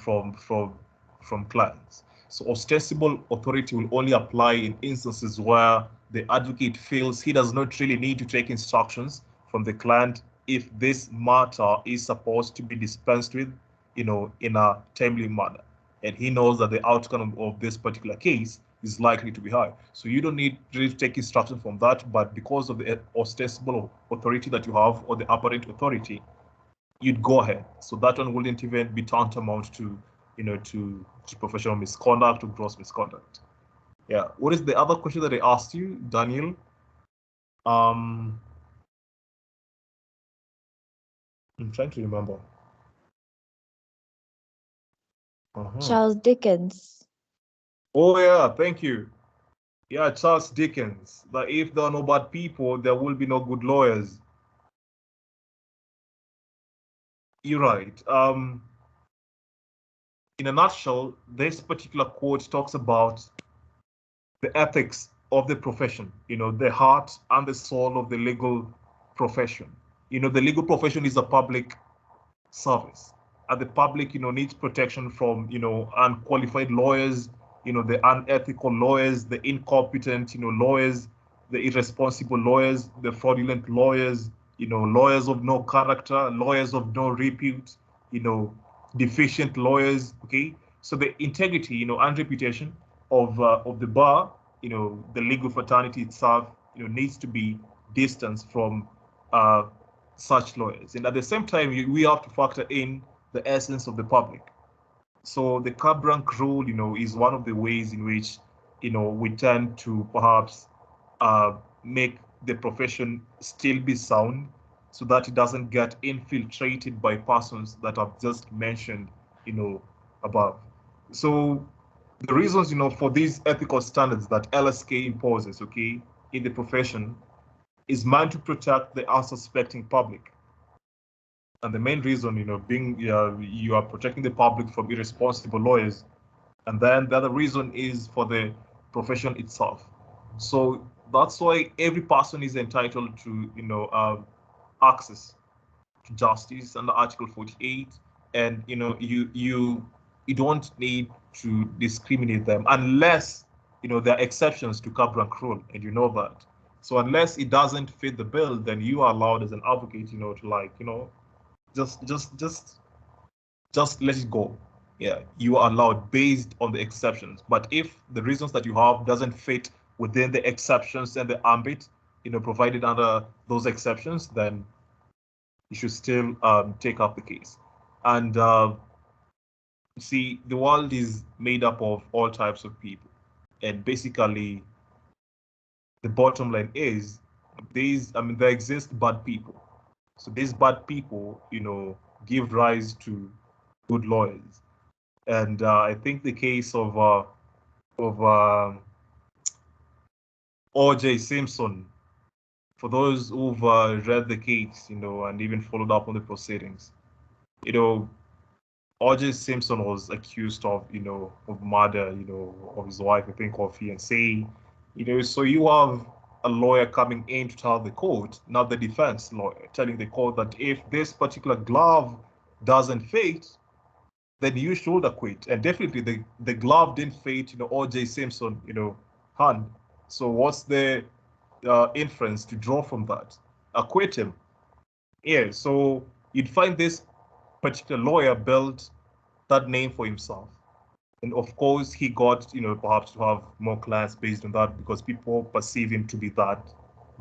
from clients. So ostensible authority will only apply in instances where the advocate feels he does not really need to take instructions from the client if this matter is supposed to be dispensed with, in a timely manner, and he knows that the outcome of this particular case is likely to be high. So you don't need really to take instruction from that, but because of the ostensible authority that you have or the apparent authority, you'd go ahead. So that one wouldn't even be tantamount to, to professional misconduct or gross misconduct. Yeah. What is the other question that I asked you, Daniel? I'm trying to remember. Charles Dickens. Oh yeah, thank you. Yeah, Charles Dickens. That if there are no bad people, there will be no good lawyers. You're right. In a nutshell, this particular quote talks about the ethics of the profession, the heart and the soul of the legal profession. The legal profession is a public service, and the public, needs protection from, unqualified lawyers, the unethical lawyers, the incompetent, lawyers, the irresponsible lawyers, the fraudulent lawyers, lawyers of no character, lawyers of no repute, deficient lawyers. Okay, so the integrity, and reputation of the bar, the legal fraternity itself, needs to be distanced from such lawyers. And at the same time, we have to factor in the essence of the public. So the cab rank rule, is one of the ways in which, we tend to perhaps make the profession still be sound, so that it doesn't get infiltrated by persons that I've just mentioned, above. So the reasons, for these ethical standards that LSK imposes, okay, in the profession is meant to protect the unsuspecting public. And the main reason, being you are protecting the public from irresponsible lawyers. And then the other reason is for the profession itself. So that's why every person is entitled to, access to justice under Article 48. And, you don't need to discriminate them unless, there are exceptions to cab rank rule, and you know that. So unless it doesn't fit the bill, then you are allowed as an advocate, to just let it go. Yeah, you are allowed based on the exceptions. But if the reasons that you have doesn't fit within the exceptions and the ambit, provided under those exceptions, then you should still take up the case. And see, the world is made up of all types of people, and basically, the bottom line is there exist bad people. So these bad people, give rise to good lawyers. And I think the case of O.J. Simpson, for those who've read the case, and even followed up on the proceedings, O.J. Simpson was accused of, of murder, of his wife, I think, or fiancée. So you have a lawyer coming in to tell the court, not the defense lawyer, telling the court that if this particular glove doesn't fit, then you should acquit. And definitely the glove didn't fit, O.J. Simpson, hand. So what's the inference to draw from that? Acquit him. Yeah, so you'd find this particular lawyer built that name for himself. And of course, he got, perhaps to have more clients based on that because people perceive him to be that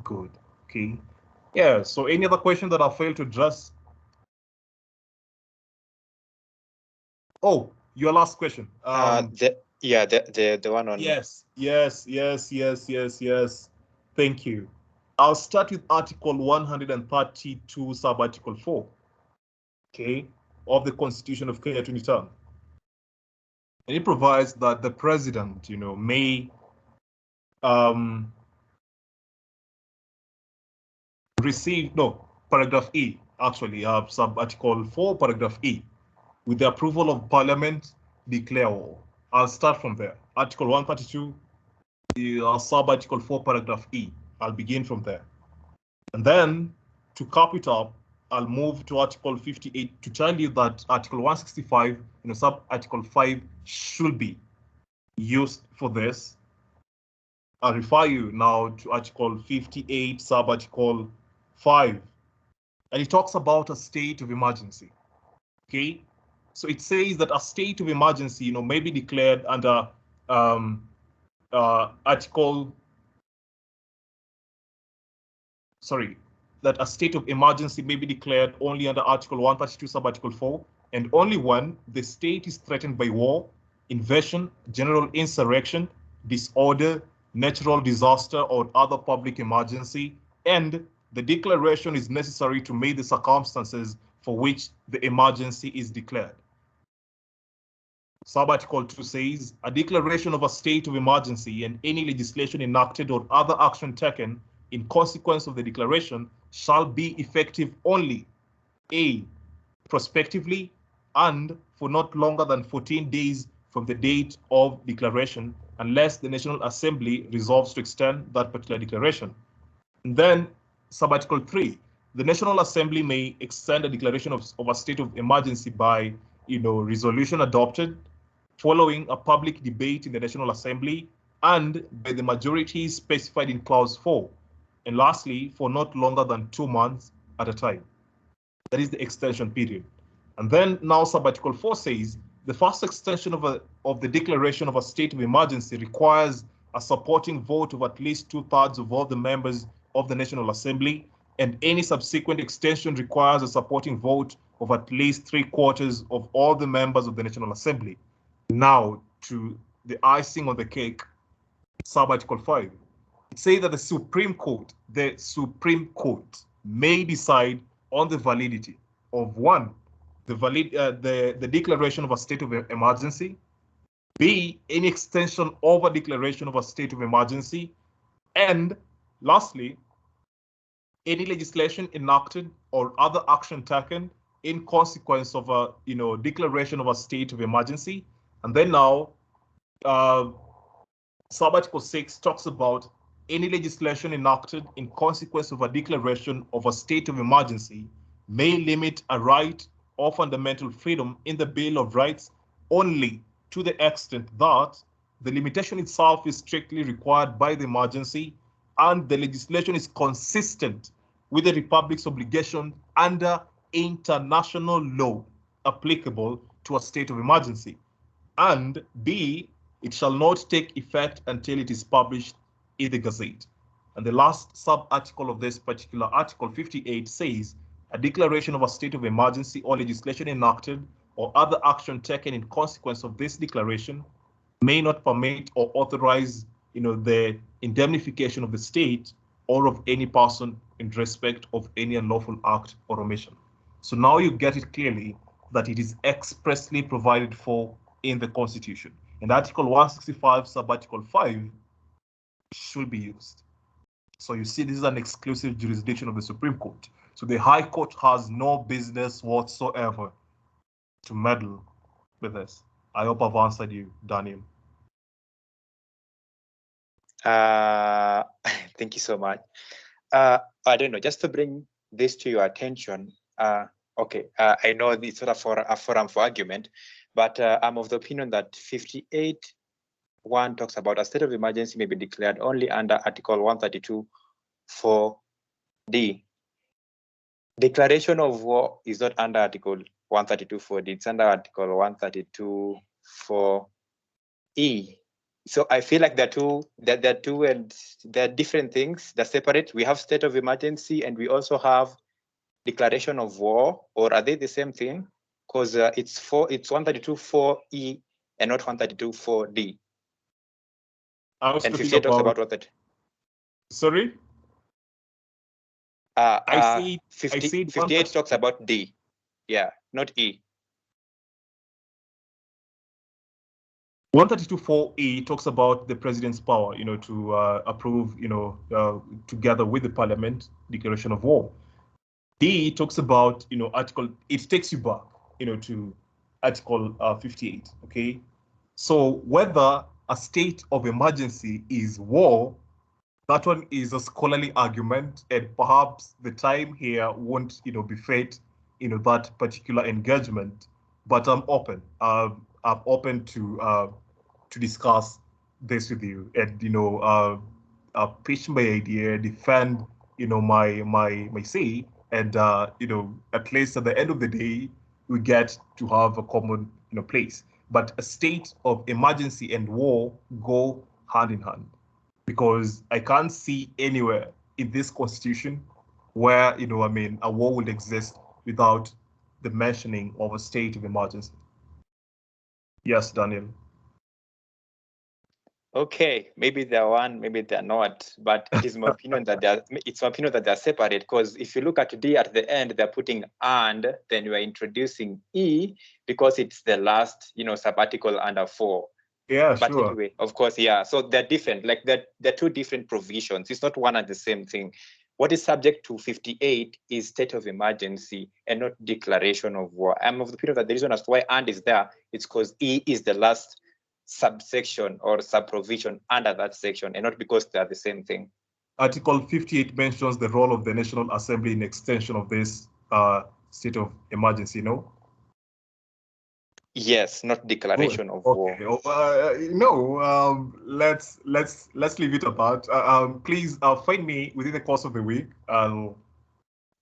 good. Okay. Yeah. So any other question that I failed to address? Oh, your last question. The one on. Yes. Thank you. I'll start with Article 132, sub-Article 4, okay, of the Constitution of Kenya 2010. And it provides that the president, may paragraph E, actually, sub-Article 4, paragraph E, with the approval of Parliament, declare war. I'll start from there. Article 132, sub-Article 4, paragraph E. I'll begin from there. And then, to cap it up, I'll move to Article 58 to tell you that Article 165, sub-Article 5 should be used for this. I'll refer you now to Article 58, sub-Article 5. And it talks about a state of emergency. Okay? So it says that a state of emergency, may be declared under that a state of emergency may be declared only under Article 132, sub-Article 4, and only when the state is threatened by war, invasion, general insurrection, disorder, natural disaster, or other public emergency, and the declaration is necessary to meet the circumstances for which the emergency is declared. Sub-Article 2 says, a declaration of a state of emergency and any legislation enacted or other action taken in consequence of the declaration shall be effective only, A, prospectively, and for not longer than 14 days from the date of declaration, unless the National Assembly resolves to extend that particular declaration. And then Sub-Article 3, the National Assembly may extend a declaration of a state of emergency by, resolution adopted following a public debate in the National Assembly and by the majority specified in Clause 4. And lastly, for not longer than 2 months at a time. That is the extension period. And then now Sub-Article 4 says, the first extension of the declaration of a state of emergency requires a supporting vote of at least 2/3 of all the members of the National Assembly, and any subsequent extension requires a supporting vote of at least 3/4 of all the members of the National Assembly. Now to the icing on the cake, Sub-Article 5. It says that the Supreme Court may decide on the validity of one, the declaration of a state of emergency, B, any extension of a declaration of a state of emergency, and lastly, any legislation enacted or other action taken in consequence of a declaration of a state of emergency. And then now Sub-Article 6 talks about any legislation enacted in consequence of a declaration of a state of emergency may limit a right or fundamental freedom in the Bill of Rights only to the extent that the limitation itself is strictly required by the emergency and the legislation is consistent with the Republic's obligation under international law applicable to a state of emergency. And B, it shall not take effect until it is published in the Gazette. And the last sub-article of this particular article 58 says, a declaration of a state of emergency or legislation enacted or other action taken in consequence of this declaration may not permit or authorize the indemnification of the state or of any person in respect of any unlawful act or omission. So now you get it clearly that it is expressly provided for in the Constitution. And Article 165, sub-article 5 should be used. So you see, this is an exclusive jurisdiction of the Supreme Court. So the High Court has no business whatsoever to meddle with this. I hope I've answered you, Daniel. Thank you so much. I don't know, just to bring this to your attention. Okay, I know it's sort of a forum for argument, but I'm of the opinion that 58(1) talks about a state of emergency may be declared only under Article 132 4D. Declaration of war is not under Article 132 4D, it's under Article 132 4E. So I feel like they're two and they're different things. They're separate. We have state of emergency and we also have declaration of war, or are they the same thing? Because it's 132 4E and not 132 4D. And 58 talks about what that. Sorry? I see 58 talks about D. Yeah, not E. 132 4E talks about the president's power, to approve, together with the parliament, declaration of war. D talks about, it takes you back, to Article 58, okay? So whether a state of emergency is war, that one is a scholarly argument, and perhaps the time here won't, befit, that particular engagement. But I'm open. I'm open to discuss this with you, and pitch my idea, defend, my say, and at least at the end of the day, we get to have a common, place. But a state of emergency and war go hand in hand, because I can't see anywhere in this Constitution where, a war would exist without the mentioning of a state of emergency. Yes, Daniel. Okay, maybe they're one, maybe they're not, but it is my opinion that they're separate, because if you look at D at the end, they're putting and, then you are introducing E because it's the last, sabbatical under 4. Yeah, But sure. anyway, of course, yeah. So they're different, like they're two different provisions. It's not one and the same thing. What is subject to 58 is state of emergency and not declaration of war. I'm of the opinion that the reason as to why and is there, it's because E is the last subsection or sub-provision under that section, and not because they are the same thing. Article 58 mentions the role of the National Assembly in extension of this state of emergency, no? Yes, not declaration of war. Let's leave it apart. Please find me within the course of the week. I'll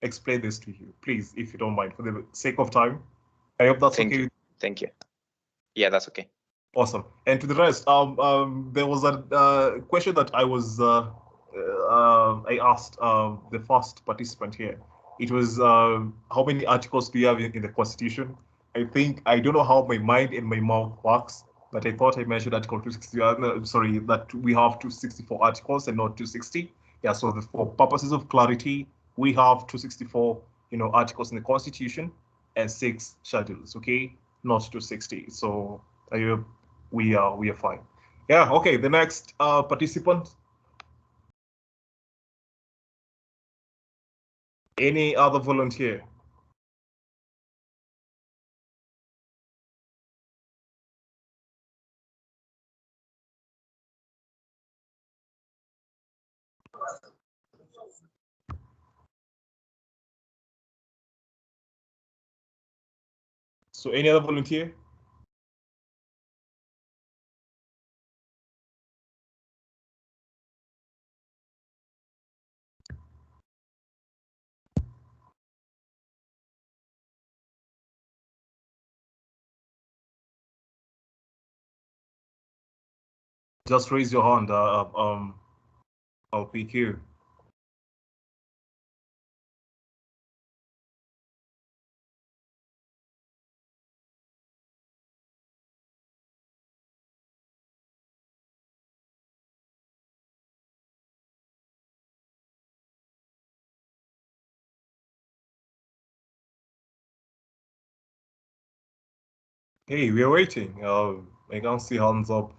explain this to you, please, if you don't mind, for the sake of time. I hope that's okay. Thank you. Yeah, that's okay. Awesome. And to the rest, there was a question that I was I asked the first participant here. It was how many articles do you have in the Constitution? I don't know how my mind and my mouth works, but I thought I mentioned Article 260. Sorry, that we have 264 articles and not 260. Yeah, so for purposes of clarity, we have 264, articles in the Constitution and 6 schedules. Okay, not 260. So we are fine. Yeah. Okay. The next participant. Any other volunteer? So any other volunteer? Just raise your hand. I'll pick you. Hey, we're waiting. I can't see hands up.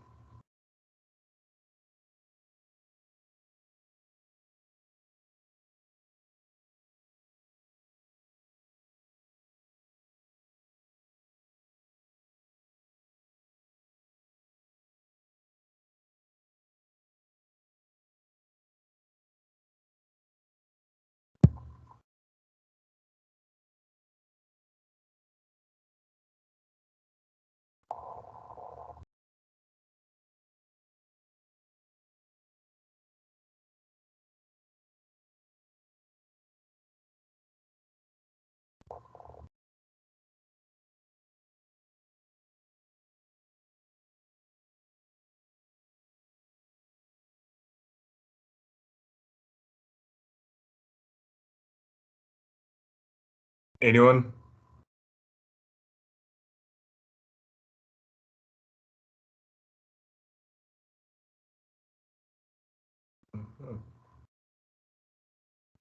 Anyone?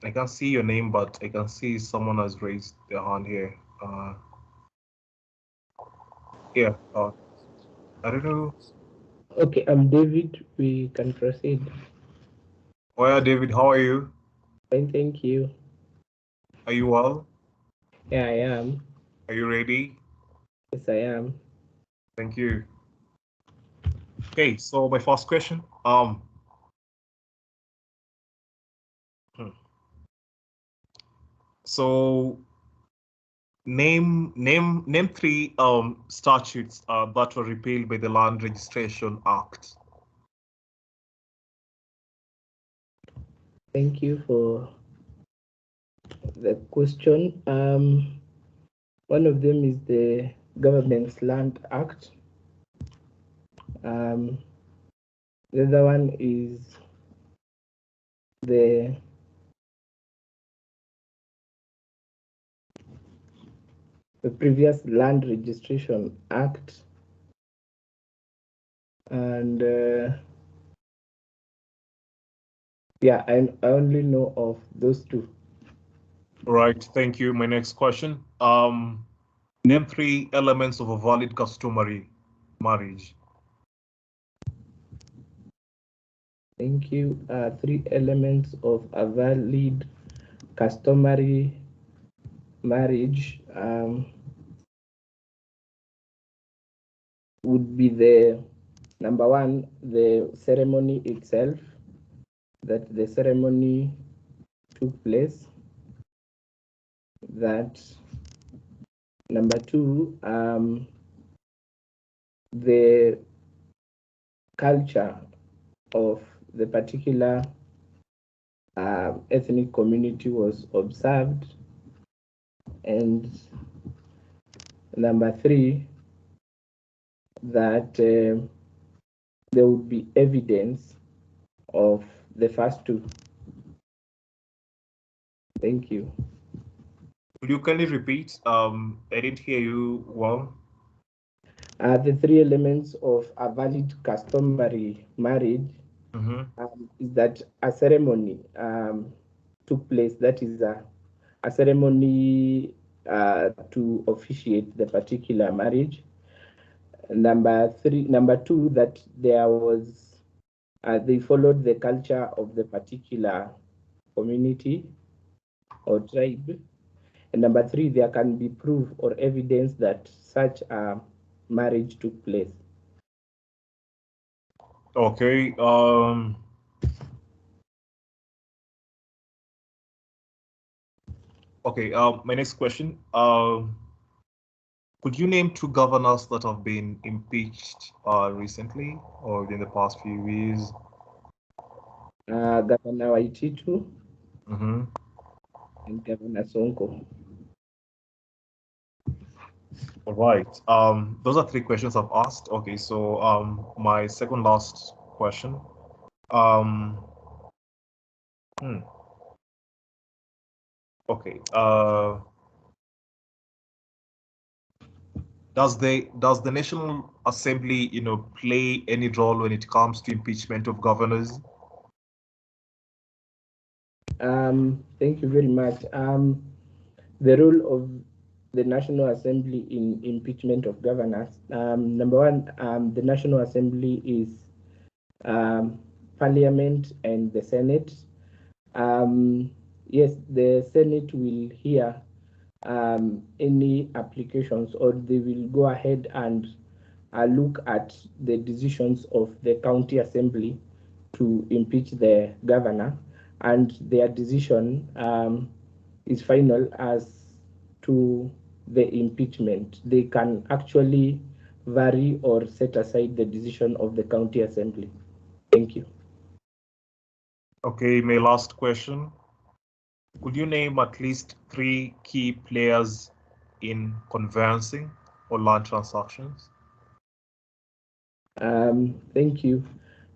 I can't see your name, but I can see someone has raised their hand here. Yeah. I don't know. Okay, I'm David. We can proceed. Oh yeah, David, how are you? Fine, thank you. Are you well? Yeah, I am. Are you ready? Yes, I am. Thank you. Okay, so my first question. So name 3 statutes that were repealed by the Land Registration Act. Thank you for the question. One of them is the Government's Land Act. The other one is the previous Land Registration Act, and Yeah, I only know of those two. Right, thank you. My next question. Name 3 elements of a valid customary marriage. Thank you. 3 elements of a valid customary marriage would be the number 1, the ceremony itself, that the ceremony took place. That number 2, the culture of the particular ethnic community was observed, and number 3, that there would be evidence of the first 2. Thank you. Could you kindly repeat? I didn't hear you well. The 3 elements of a valid customary marriage is that a ceremony took place, that is a ceremony to officiate the particular marriage. Number 2, that there was they followed the culture of the particular community or tribe. And number 3, there can be proof or evidence that such a marriage took place. Okay. Okay. My next question. Could you name 2 governors that have been impeached recently or in the past few years? Governor Waititu Mm-hmm. and Governor Sonko. All right. Those are 3 questions I've asked. Okay, so my second last question. Okay. Does the National Assembly, play any role when it comes to impeachment of governors? Thank you very much. The role of the National Assembly in impeachment of governors. Number 1, the National Assembly is Parliament and the Senate. Yes, the Senate will hear any applications, or they will go ahead and look at the decisions of the county assembly to impeach the governor, and their decision is final as to the impeachment. They can actually vary or set aside the decision of the county assembly. Thank you. Okay, my last question. Could you name at least 3 key players in conveyancing or land transactions? Thank you.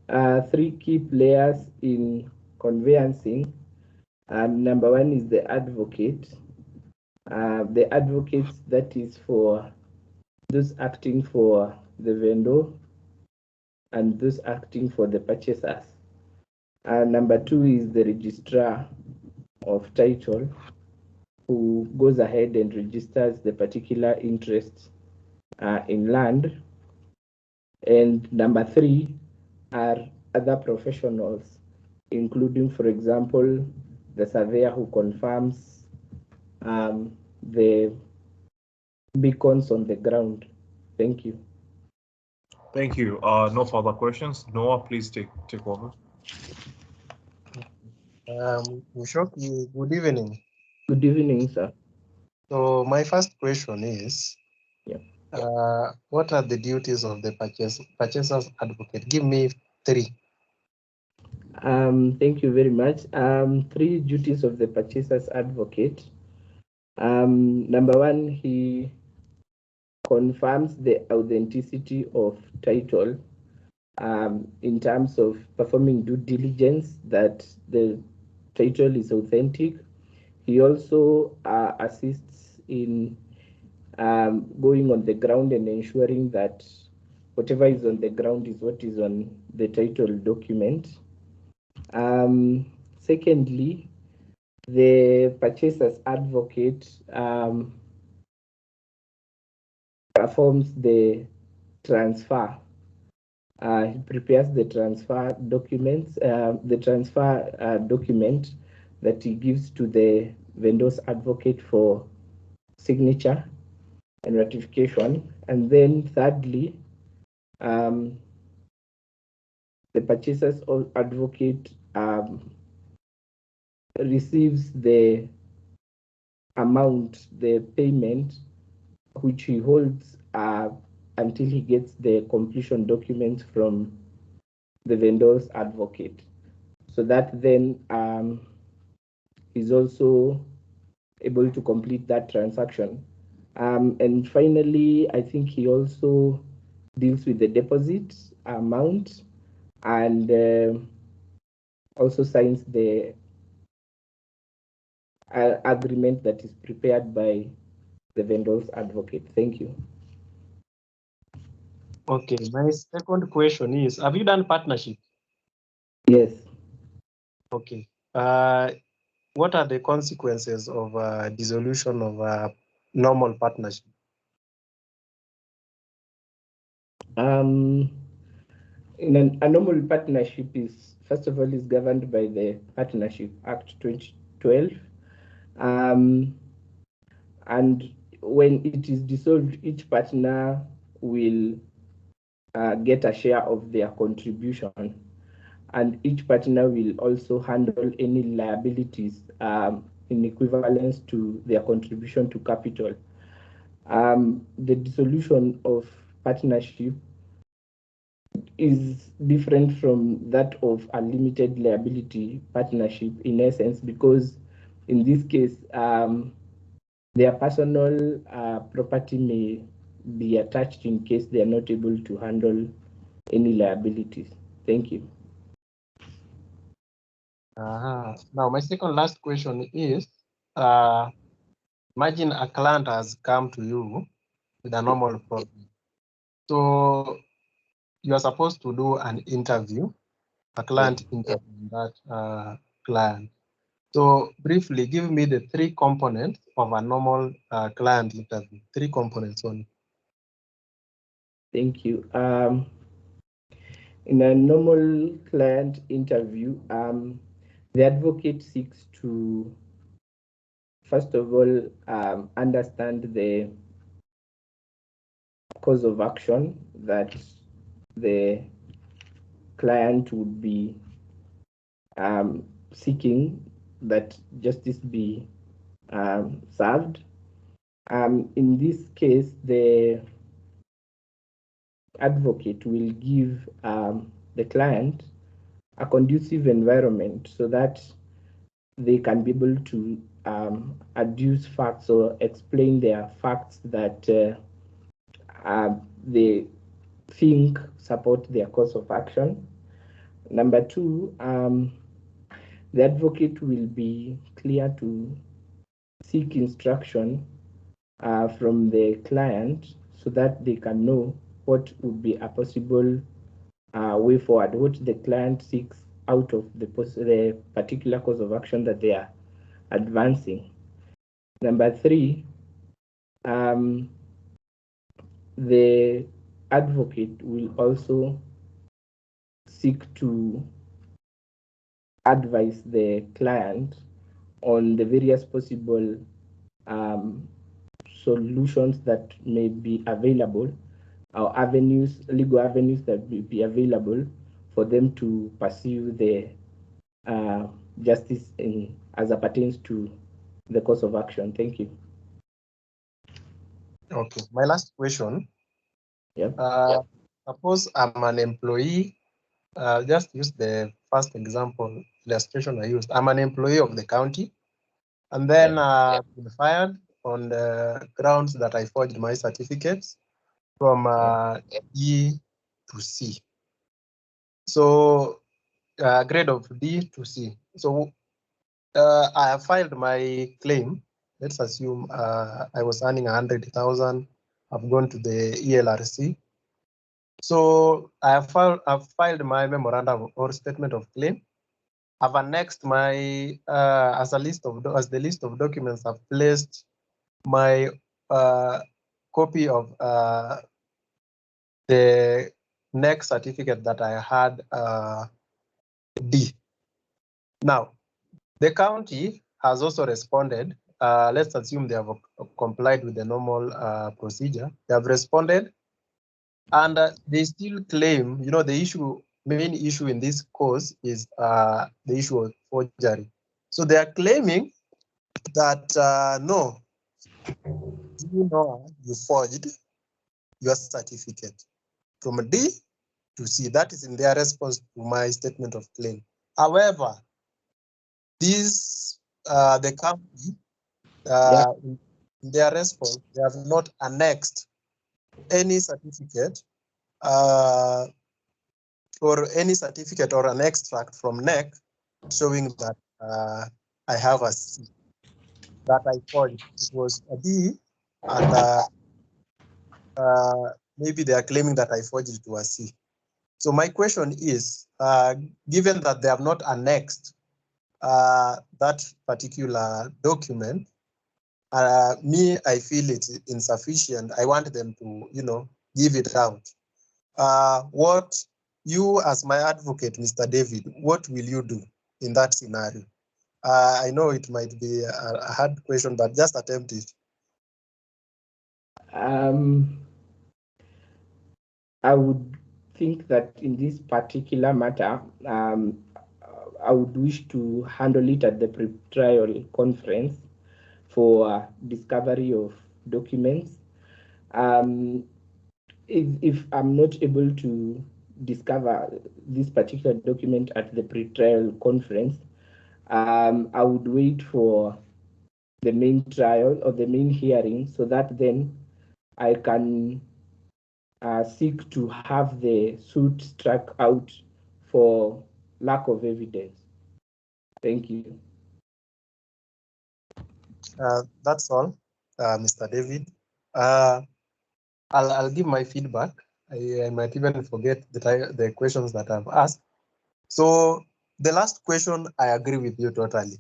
3 key players in conveyancing. Number 1 is the advocate. The advocates, that is for those acting for the vendor and those acting for the purchasers. Number 2 is the registrar of title, who goes ahead and registers the particular interest in land. And number 3 are other professionals, including, for example, the surveyor who confirms the beacons on the ground. Thank you. Thank you. No further questions. Noah, please take over. Mushoki, good evening. Good evening, sir. So my first question is, Yeah. What are the duties of the purchaser's advocate? Give me 3. Thank you very much. 3 duties of the purchaser's advocate. Number 1, he confirms the authenticity of title in terms of performing due diligence that the title is authentic. He also assists in going on the ground and ensuring that whatever is on the ground is what is on the title document. Secondly, the purchaser's advocate performs the transfer. He prepares the transfer documents, document that he gives to the vendor's advocate for signature and ratification. And then thirdly, the purchaser's advocate receives the amount, the payment, which he holds until he gets the completion documents from the vendor's advocate. So that then is also able to complete that transaction. And finally, I think he also deals with the deposit amount and also signs the agreement that is prepared by the vendor's advocate. Thank you. Okay, my second question is, have you done partnership? Yes. Okay. What are the consequences of dissolution of a normal partnership? In a normal partnership is, first of all, is governed by the Partnership Act 2012. And when it is dissolved, each partner will get a share of their contribution, and each partner will also handle any liabilities in equivalence to their contribution to capital. The dissolution of partnership is different from that of a limited liability partnership in essence, because in this case, their personal property may be attached in case they are not able to handle any liabilities. Thank you. Now, my second last question is, imagine a client has come to you with a normal problem. So you are supposed to do an interview, a client interview that client. So briefly, give me the 3 components of a normal client interview, 3 components only. Thank you. In a normal client interview, the advocate seeks to, first of all, understand the cause of action that the client would be seeking that justice be served. In this case, the advocate will give the client a conducive environment so that they can be able to adduce facts or explain their facts that they think support their course of action. Number 2, the advocate will be clear to seek instruction from the client so that they can know what would be a possible way forward, what the client seeks out of the particular course of action that they are advancing. Number 3, the advocate will also seek to advise the client on the various possible solutions that may be available, or avenues, legal avenues that may be available for them to pursue the justice as it pertains to the course of action. Thank you. Okay, my last question. Yep. Suppose I'm an employee, just use the first example illustration I used. I'm an employee of the county, and then I've been fired on the grounds that I forged my certificates from D to C. So grade of D to C. So I have filed my claim. Let's assume I was earning 100,000. I've gone to the ELRC. So I've filed my memorandum or statement of claim. I've annexed my as the list of documents. I've placed my copy of the next certificate that I had D. Now, the county has also responded. Let's assume they have complied with the normal procedure. They have responded, and they still claim, you know, the main issue in this cause is the issue of forgery. So they are claiming that no, you forged your certificate from D to C. That is in their response to my statement of claim. However, the company, in their response, they have not annexed any certificate or an extract from NEC showing that I have a C, that I forged. It was a D, and maybe they are claiming that I forged it to a C. So my question is, given that they have not annexed that particular document, I feel it's insufficient. I want them to, you know, give it out. What you, as my advocate, Mr. David, what will you do in that scenario? I know it might be a hard question, but just attempt it. I would think that in this particular matter, I would wish to handle it at the pre-trial conference for discovery of documents. If I'm not able to discover this particular document at the pre-trial conference, I would wait for the main trial or the main hearing so that then I can seek to have the suit struck out for lack of evidence. Thank you. That's all, Mr. David. I'll give my feedback. I might even forget the questions that I've asked. So the last question, I agree with you totally.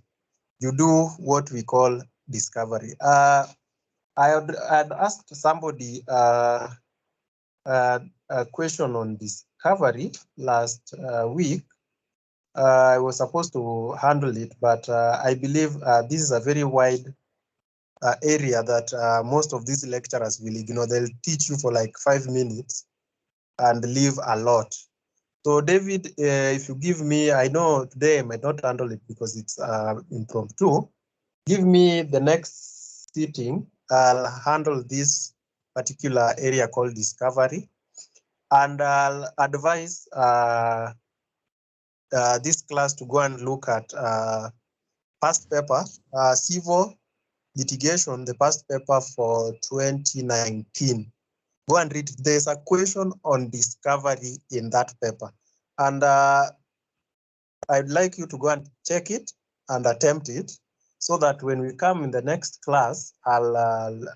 You do what we call discovery. I had asked somebody a question on discovery last week. I was supposed to handle it, but I believe this is a very wide area that most of these lecturers will ignore. They'll teach you for like 5 minutes and leave a lot. So David, if you give me, I know today I might not handle it because it's impromptu. Give me the next sitting, I'll handle this particular area called discovery, and I'll advise this class to go and look at past paper, civil litigation, the past paper for 2019. Go and read. There's a question on discovery in that paper, and I'd like you to go and check it and attempt it, so that when we come in the next class, I'll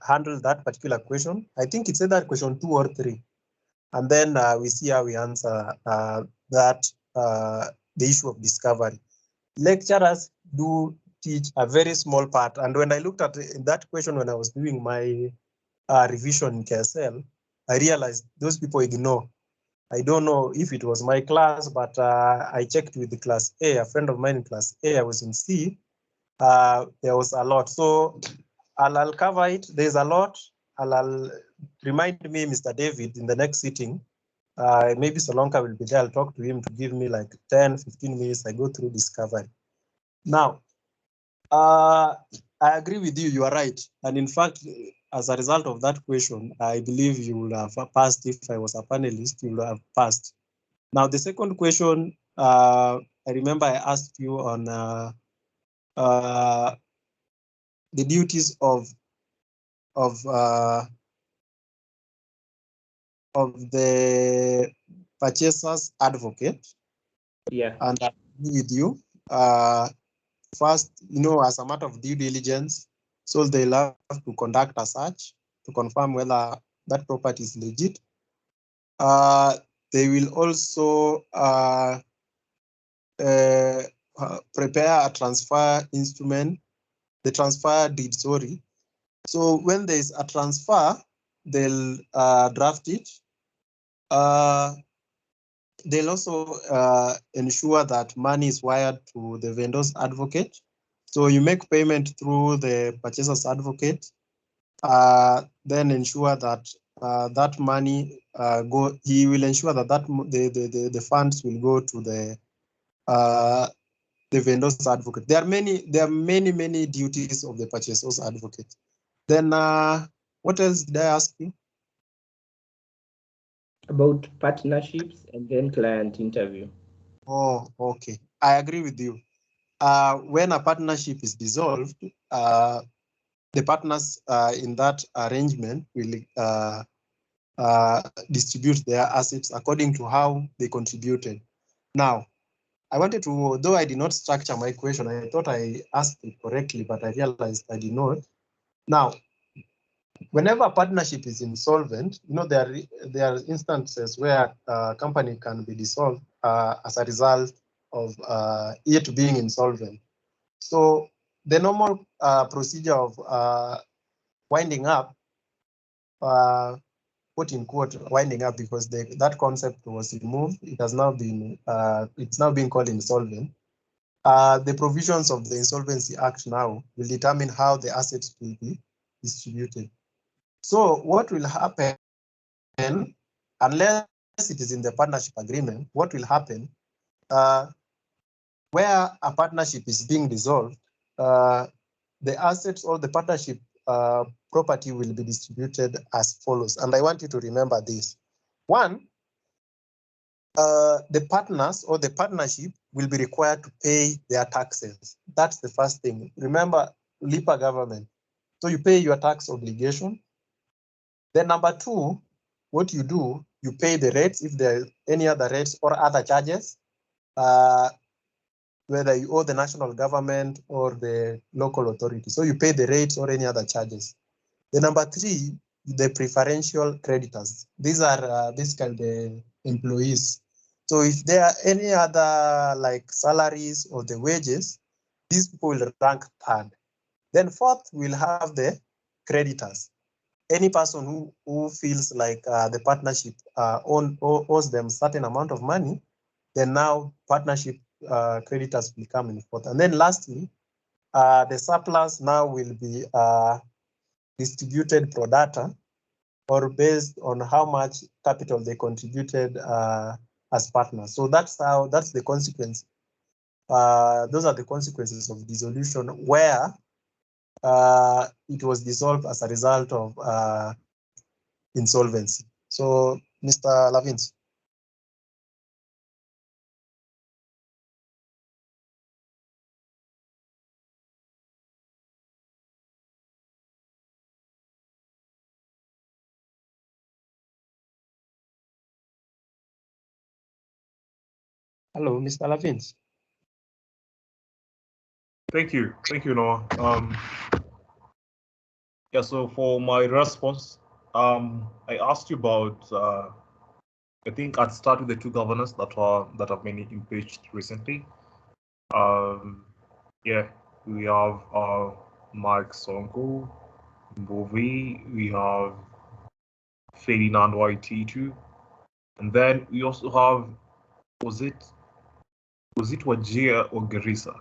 handle that particular question. I think it's either question 2 or 3, and then we see how we answer the issue of discovery. Lecturers do teach a very small part, and when I looked at that question when I was doing my revision in KSL, I realized those people ignore. I don't know if it was my class, but I checked with the class A, a friend of mine in class A, I was in C. There was a lot. So I'll cover it. There's a lot. I'll remind me, Mr. David, in the next sitting. Maybe Solonka will be there. I'll talk to him to give me like 10, 15 minutes. I go through discovery. Now, I agree with you. You are right. And in fact, as a result of that question, I believe you will have passed. If I was a panelist, you will have passed. Now, the second question, I remember I asked you on the duties of the purchaser's advocate. Yeah. And I agree with you. First, as a matter of due diligence, so they'll have to conduct a search to confirm whether that property is legit. They will also prepare a transfer instrument, the transfer deed, sorry. So when there's a transfer, they'll draft it. They'll also ensure that money is wired to the vendor's advocate. So you make payment through the purchaser's advocate, then ensure that that money he will ensure that the funds will go to the vendor's advocate. There are many duties of the purchaser's advocate. Then what else did I ask you? About partnerships and then client interview. Oh, okay. I agree with you. When a partnership is dissolved, the partners in that arrangement will distribute their assets according to how they contributed. Now, I wanted to, though I did not structure my question, I thought I asked it correctly, but I realized I did not. Now, whenever a partnership is insolvent, you know, there are instances where a company can be dissolved as a result of it being insolvent. So the normal procedure of winding up, quote in quote, winding up, because that concept was removed. It has now been, it's now being called insolvent. The provisions of the Insolvency Act now will determine how the assets will be distributed. So what will happen, unless it is in the partnership agreement, what will happen where a partnership is being dissolved, the assets or the partnership property will be distributed as follows. And I want you to remember this. One, the partners or the partnership will be required to pay their taxes. That's the first thing. Remember, LIPA government. So you pay your tax obligation. Then number two, what you do, you pay the rates if there are any other rates or other charges, whether you owe the national government or the local authority. So you pay the rates or any other charges. The number three, the preferential creditors. These are basically the employees. So if there are any other like salaries or the wages, these people will rank third. Then fourth, we'll have the creditors. Any person who feels like the partnership owes them certain amount of money, then now partnership creditors will come in fourth. And then lastly, the surplus now will be distributed pro rata or based on how much capital they contributed as partners. So that's the consequence. Those are the consequences of dissolution where it was dissolved as a result of insolvency. So, Mr. Lavins. Hello, Mr. Lavins. Thank you, Noah. Yeah, so for my response, I asked you about, I think I'd start with the two governors that have been impeached recently. Yeah, we have Mike Sonko, Mbovi, we have Ferdinand Waititu, and then we also have, was it Wajir or Garissa?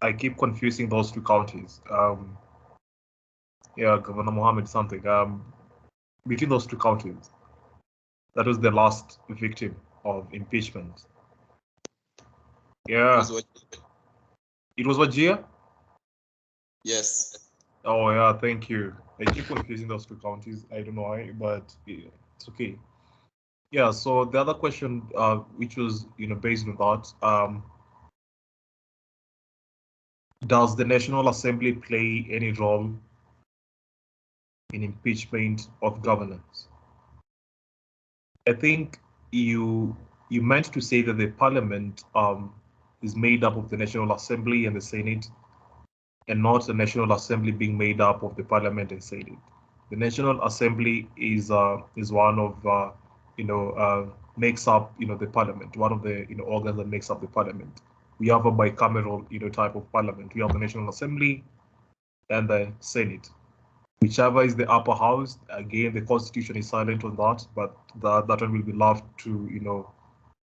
I keep confusing those two counties. Yeah, Governor Mohammed something. Between those two counties, that was the last victim of impeachment. Yeah. It was Wajir? Yes. Oh yeah, thank you. I keep confusing those two counties. I don't know why, but it's okay. Yeah, so the other question, which was based on that, does the National Assembly play any role in impeachment of governors? I think you meant to say that the Parliament is made up of the National Assembly and the Senate, and not the National Assembly being made up of the Parliament and Senate. The National Assembly is one of makes up the Parliament, one of the organs that makes up the Parliament. we have a bicameral, type of parliament. We have the National Assembly and the Senate. Whichever is the upper house, again, the Constitution is silent on that, but that one will be left to,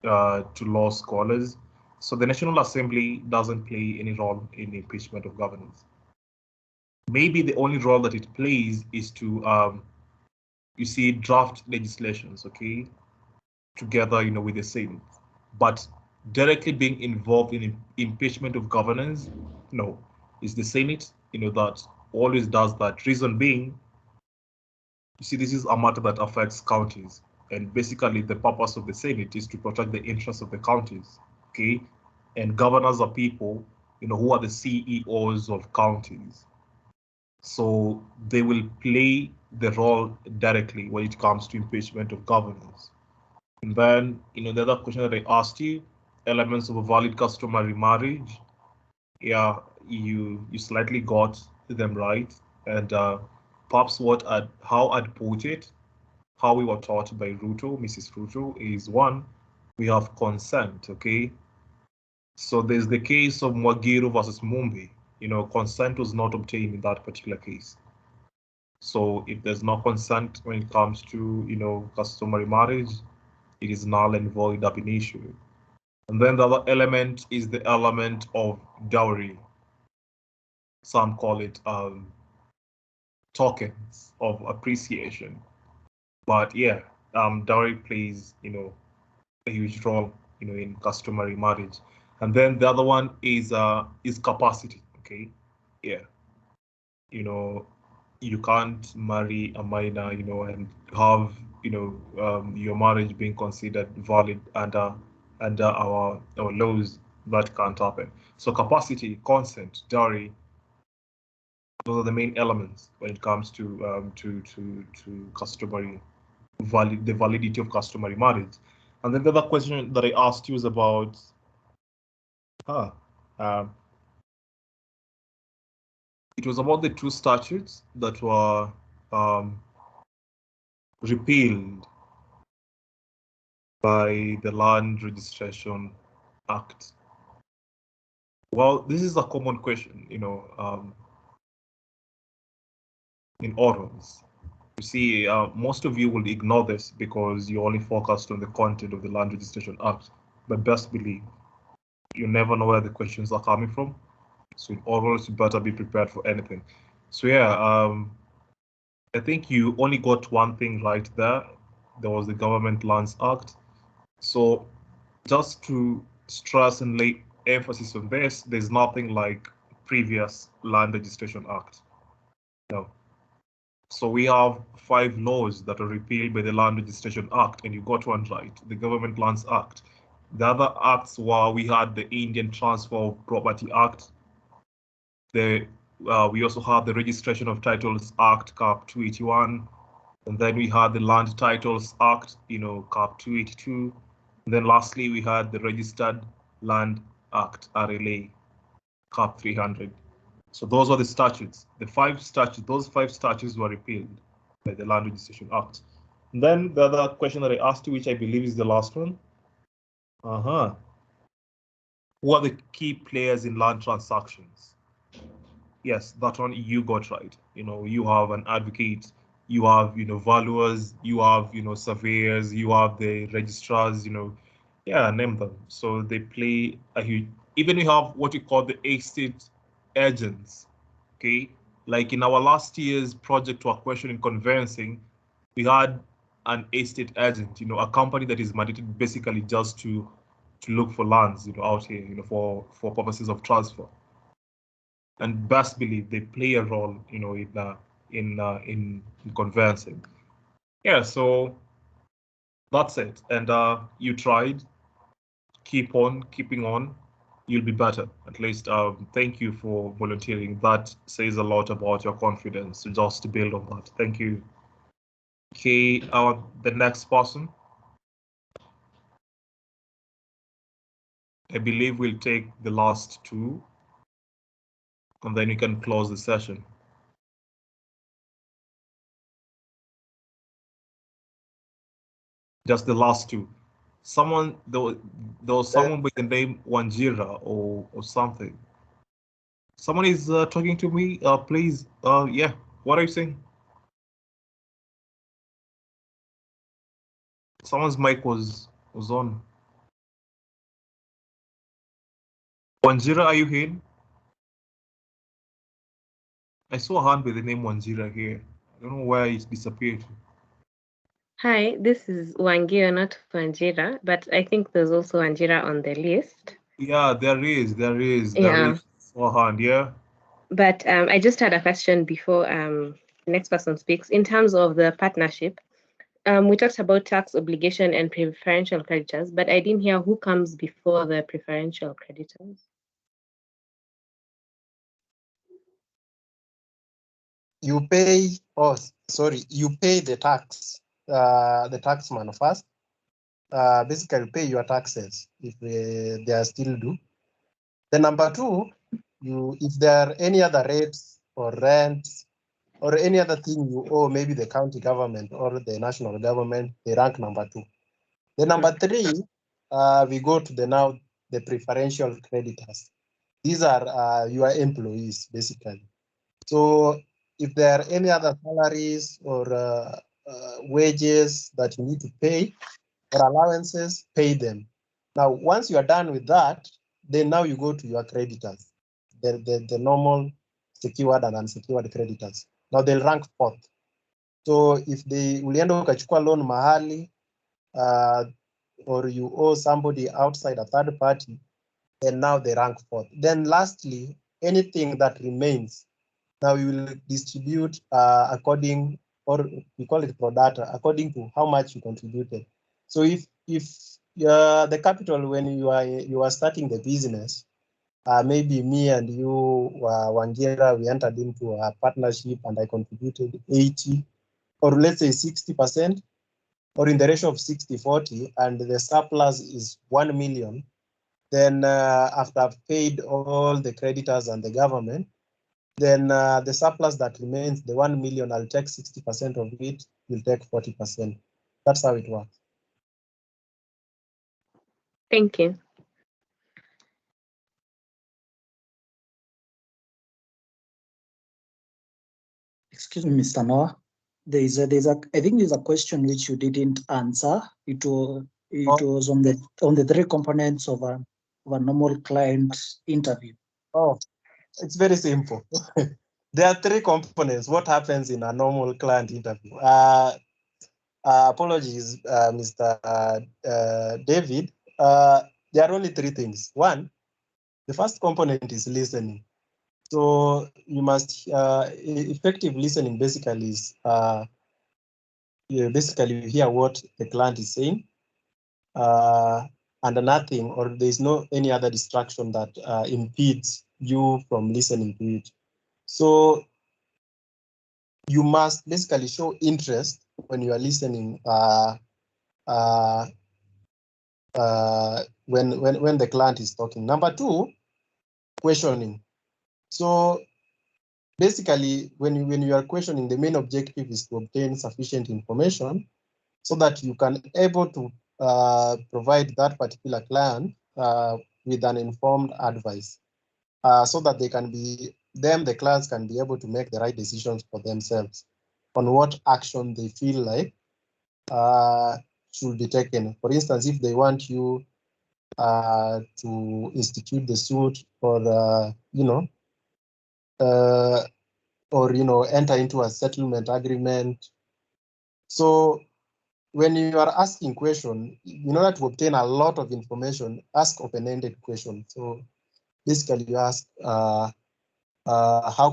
to law scholars. So the National Assembly doesn't play any role in impeachment of governors. Maybe the only role that it plays is to, draft legislations, okay, together, with the Senate. But directly being involved in impeachment of governors, no, it's the Senate, that always does that. Reason being, you see, this is a matter that affects counties, and basically the purpose of the Senate is to protect the interests of the counties, okay? And governors are people, who are the CEOs of counties. So they will play the role directly when it comes to impeachment of governors. And then, the other question that I asked you, elements of a valid customary marriage. Yeah, you slightly got them right. And perhaps how I'd put it, how we were taught by Mrs. Ruto, is one, we have consent, okay? So there's the case of Mwagiru versus Mumbi. Consent was not obtained in that particular case. So if there's no consent when it comes to, customary marriage, it is null and void ab initio. And then the other element is the element of dowry. Some call it tokens of appreciation. But yeah, dowry plays, a huge role, in customary marriage. And then the other one is capacity. Okay, yeah, you can't marry a minor, and have your marriage being considered valid under our laws. That can't happen. So capacity, consent, dowry, those are the main elements when it comes to customary the validity of customary marriage. And then the other question that I asked you is about it was about the two statutes that were repealed by the Land Registration Act. Well, this is a common question, in orals. You see, most of you will ignore this because you're only focused on the content of the Land Registration Act, but best believe you never know where the questions are coming from. So in orals, you better be prepared for anything. So yeah, I think you only got one thing right there. There was the Government Lands Act. So just to stress and lay emphasis on this, there's nothing like previous Land Registration Act. No. So we have 5 laws that are repealed by the Land Registration Act, and you got one right, the Government Lands Act. The other acts were, we had the Indian Transfer of Property Act. We also have the Registration of Titles Act, Cap 281. And then we had the Land Titles Act, Cap 282. And then lastly, we had the Registered Land Act, RLA, Cap 300. So those are the statutes. Those 5 statutes were repealed by the Land Registration Act. And then the other question that I asked you, which I believe is the last one. Who are the key players in land transactions? Yes, that one you got right. You have an advocate, you have, valuers, you have, surveyors, you have the registrars, yeah, name them. So they play a huge, even we have what we call the estate agents, okay? Like in our last year's project to a question in conveyancing, we had an estate agent, a company that is mandated basically just to look for lands, out here, for purposes of transfer. And best believe they play a role, in conveyancing. Yeah, so that's it. And you tried. Keep on keeping on. You'll be better. At least thank you for volunteering. That says a lot about your confidence. So just to build on that. Thank you. Okay, the next person. I believe we'll take the last 2. And then we can close the session. Just the last 2. Someone there was someone by the name Wanjira or something. Someone is talking to me. Please. Yeah. What are you saying? Someone's mic was on. Wanjira, are you here? I saw a hand with the name Wanjira here. I don't know where it disappeared. Hi, this is Wangio, not Wanjira, but I think there's also Wanjira on the list. Yeah, there is. Yeah. Saw a hand, yeah. But I just had a question before the next person speaks. In terms of the partnership, we talked about tax obligation and preferential creditors, but I didn't hear who comes before the preferential creditors. You pay, oh, sorry, you pay the taxman first. Basically pay your taxes if they are still due. The number two, if there are any other rates or rents or any other thing you owe, maybe the county government or the national government, they rank number two. The number three, we go to the preferential creditors. These are your employees, basically. So if there are any other salaries or wages that you need to pay or allowances, pay them. Now, once you are done with that, then now you go to your creditors, the normal secured and unsecured creditors. Now they'll rank fourth. So if they ulienda ukachukua loan mahali or you owe somebody outside a third party, then now they rank fourth. Then lastly, anything that remains, now we will distribute according, or we call it pro rata, according to how much you contributed. So if the capital, when you are starting the business, maybe me and you, Wangira, we entered into a partnership and I contributed 80, or let's say 60%, or in the ratio of 60-40, and the surplus is 1 million. Then after I've paid all the creditors and the government, then the surplus that remains, the 1 million, I'll take 60% of it, you'll take 40%. That's how it works. Thank you. Excuse me, Mr. Noah. I think there's a question which you didn't answer. It was on the three components of a normal client interview. Oh, it's very simple. There are three components. What happens in a normal client interview? Apologies, Mr. David. There are only three things. One, the first component is listening. So you must effective listening basically is basically you hear what the client is saying, and nothing, or there's no any other distraction that impedes you from listening to it. So you must basically show interest when you are listening when the client is talking. Number two, questioning. So basically, when you are questioning, the main objective is to obtain sufficient information so that you can able to provide that particular client with an informed advice, so that they can be, the clients can be able to make the right decisions for themselves on what action they feel like should be taken. For instance, if they want you to institute the suit, or enter into a settlement agreement. So when you are asking question, in order to obtain a lot of information, ask open-ended questions. So basically you ask, how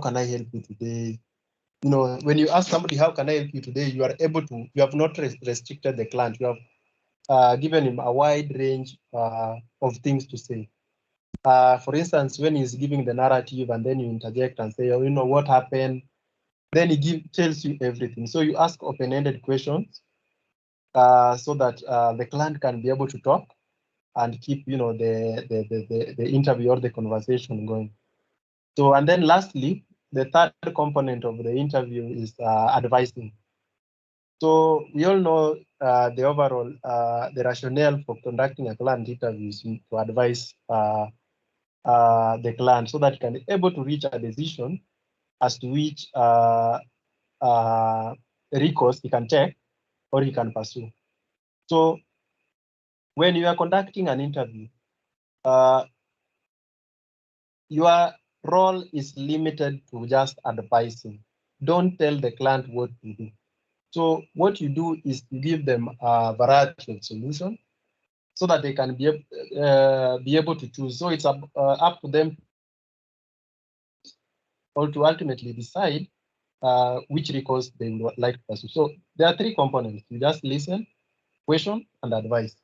can I help you today? When you ask somebody, how can I help you today, you are able to, you have not restricted the client. You have given him a wide range of things to say. For instance, when he's giving the narrative and then you interject and say, what happened? Then he tells you everything. So you ask open-ended questions so that the client can be able to talk and keep, the interview or the conversation going. So, and then lastly, the third component of the interview is advising. So we all know the overall, the rationale for conducting a client interview is to advise the client so that can be able to reach a decision as to which recourse he can take or he can pursue. So when you are conducting an interview, your role is limited to just advising. Don't tell the client what to do. So what you do is to give them a variety of solutions so that they can be able to choose. So it's up to them or to ultimately decide which recourse they would like to pursue. So there are three components. You just listen, question, and advise.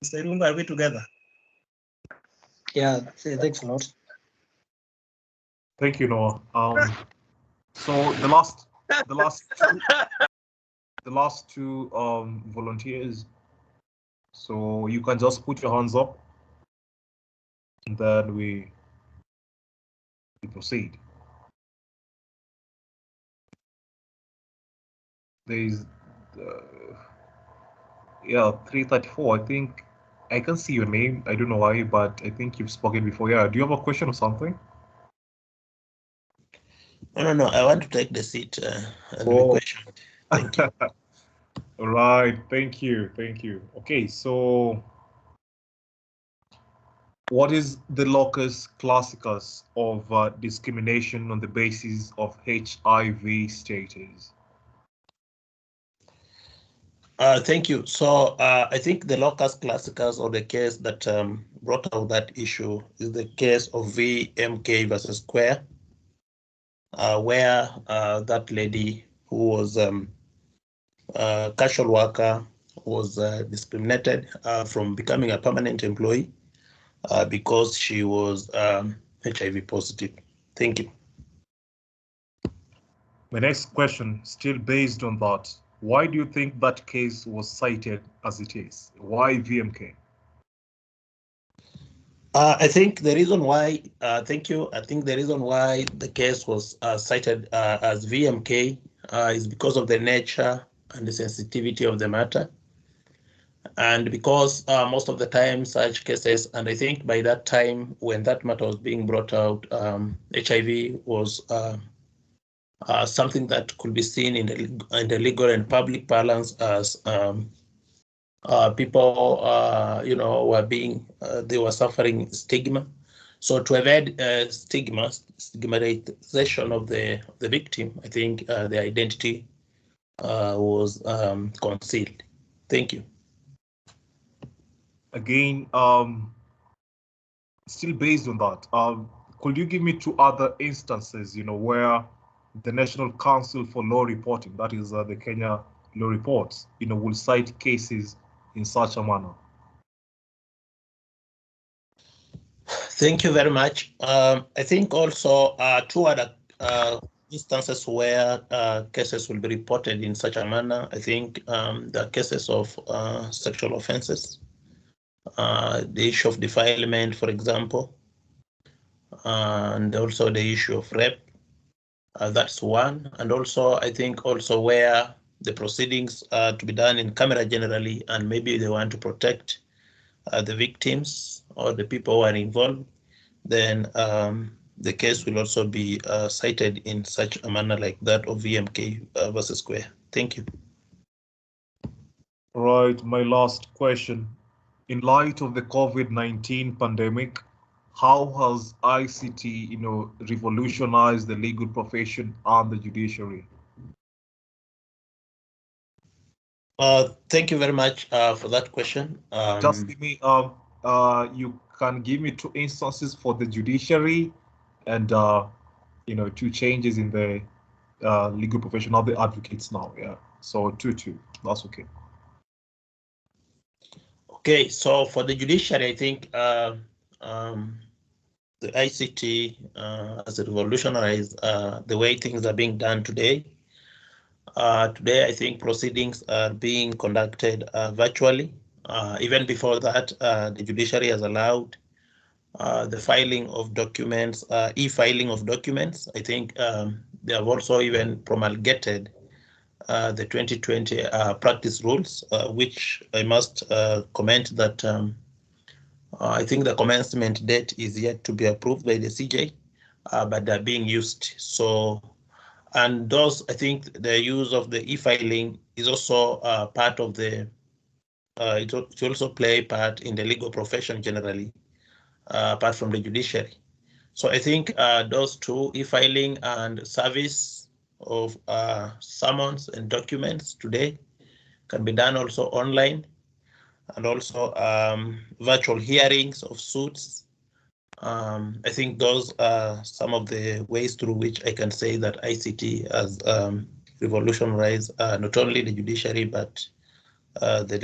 Mr. Irungu, are we together? Yeah, thanks a lot. Thank you, Noah. So the last two volunteers. So you can just put your hands up, and then we proceed. There's yeah, 334. I think I can see your name. I don't know why, but I think you've spoken before. Yeah. Do you have a question or something? No. I want to take the seat and the question. Thank you. All right. Thank you. Okay. So, what is the locus classicus of discrimination on the basis of HIV status? Thank you. So I think the locus classicus, or the case that brought out that issue, is the case of VMK versus Square, where that lady who was a casual worker was discriminated from becoming a permanent employee because she was HIV positive. Thank you. My next question, still based on that, why do you think that case was cited as it is? Why VMK? I think the reason why, thank you. I think the reason why the case was cited as VMK is because of the nature and the sensitivity of the matter. And because most of the time such cases, and I think by that time when that matter was being brought out, HIV was something that could be seen in the legal and public parlance as people, were being, they were suffering stigma. So to avoid stigmatization of the victim, I think the identity was concealed. Thank you. Again, still based on that, could you give me two other instances, where the National Council for Law Reporting, that is the Kenya Law Reports, will cite cases in such a manner? Thank you very much. I think also two other instances where cases will be reported in such a manner. I think the cases of sexual offenses, the issue of defilement, for example, and also the issue of rape. That's one. And also, I think also where the proceedings are to be done in camera generally, and maybe they want to protect the victims or the people who are involved, then the case will also be cited in such a manner like that of VMK versus Square. Thank you. Right, my last question. In light of the COVID-19 pandemic, how has ICT, revolutionized the legal profession and the judiciary? Thank you very much for that question. Just give me, you can give me two instances for the judiciary and, two changes in the legal profession of the advocates now. Yeah, so two, that's okay. Okay, so for the judiciary, I think the ICT has revolutionized the way things are being done today. Today, I think proceedings are being conducted virtually. Even before that, the judiciary has allowed the filing of documents, e-filing of documents. I think they have also even promulgated the 2020 practice rules, which I must comment that I think the commencement date is yet to be approved by the CJ, but they're being used. So, and those, I think the use of the e-filing is also part of the, it also play a part in the legal profession generally, apart from the judiciary. So I think those two, e-filing and service of summons and documents today can be done also online, and also virtual hearings of suits. I think those are some of the ways through which I can say that ICT has revolutionized not only the judiciary but the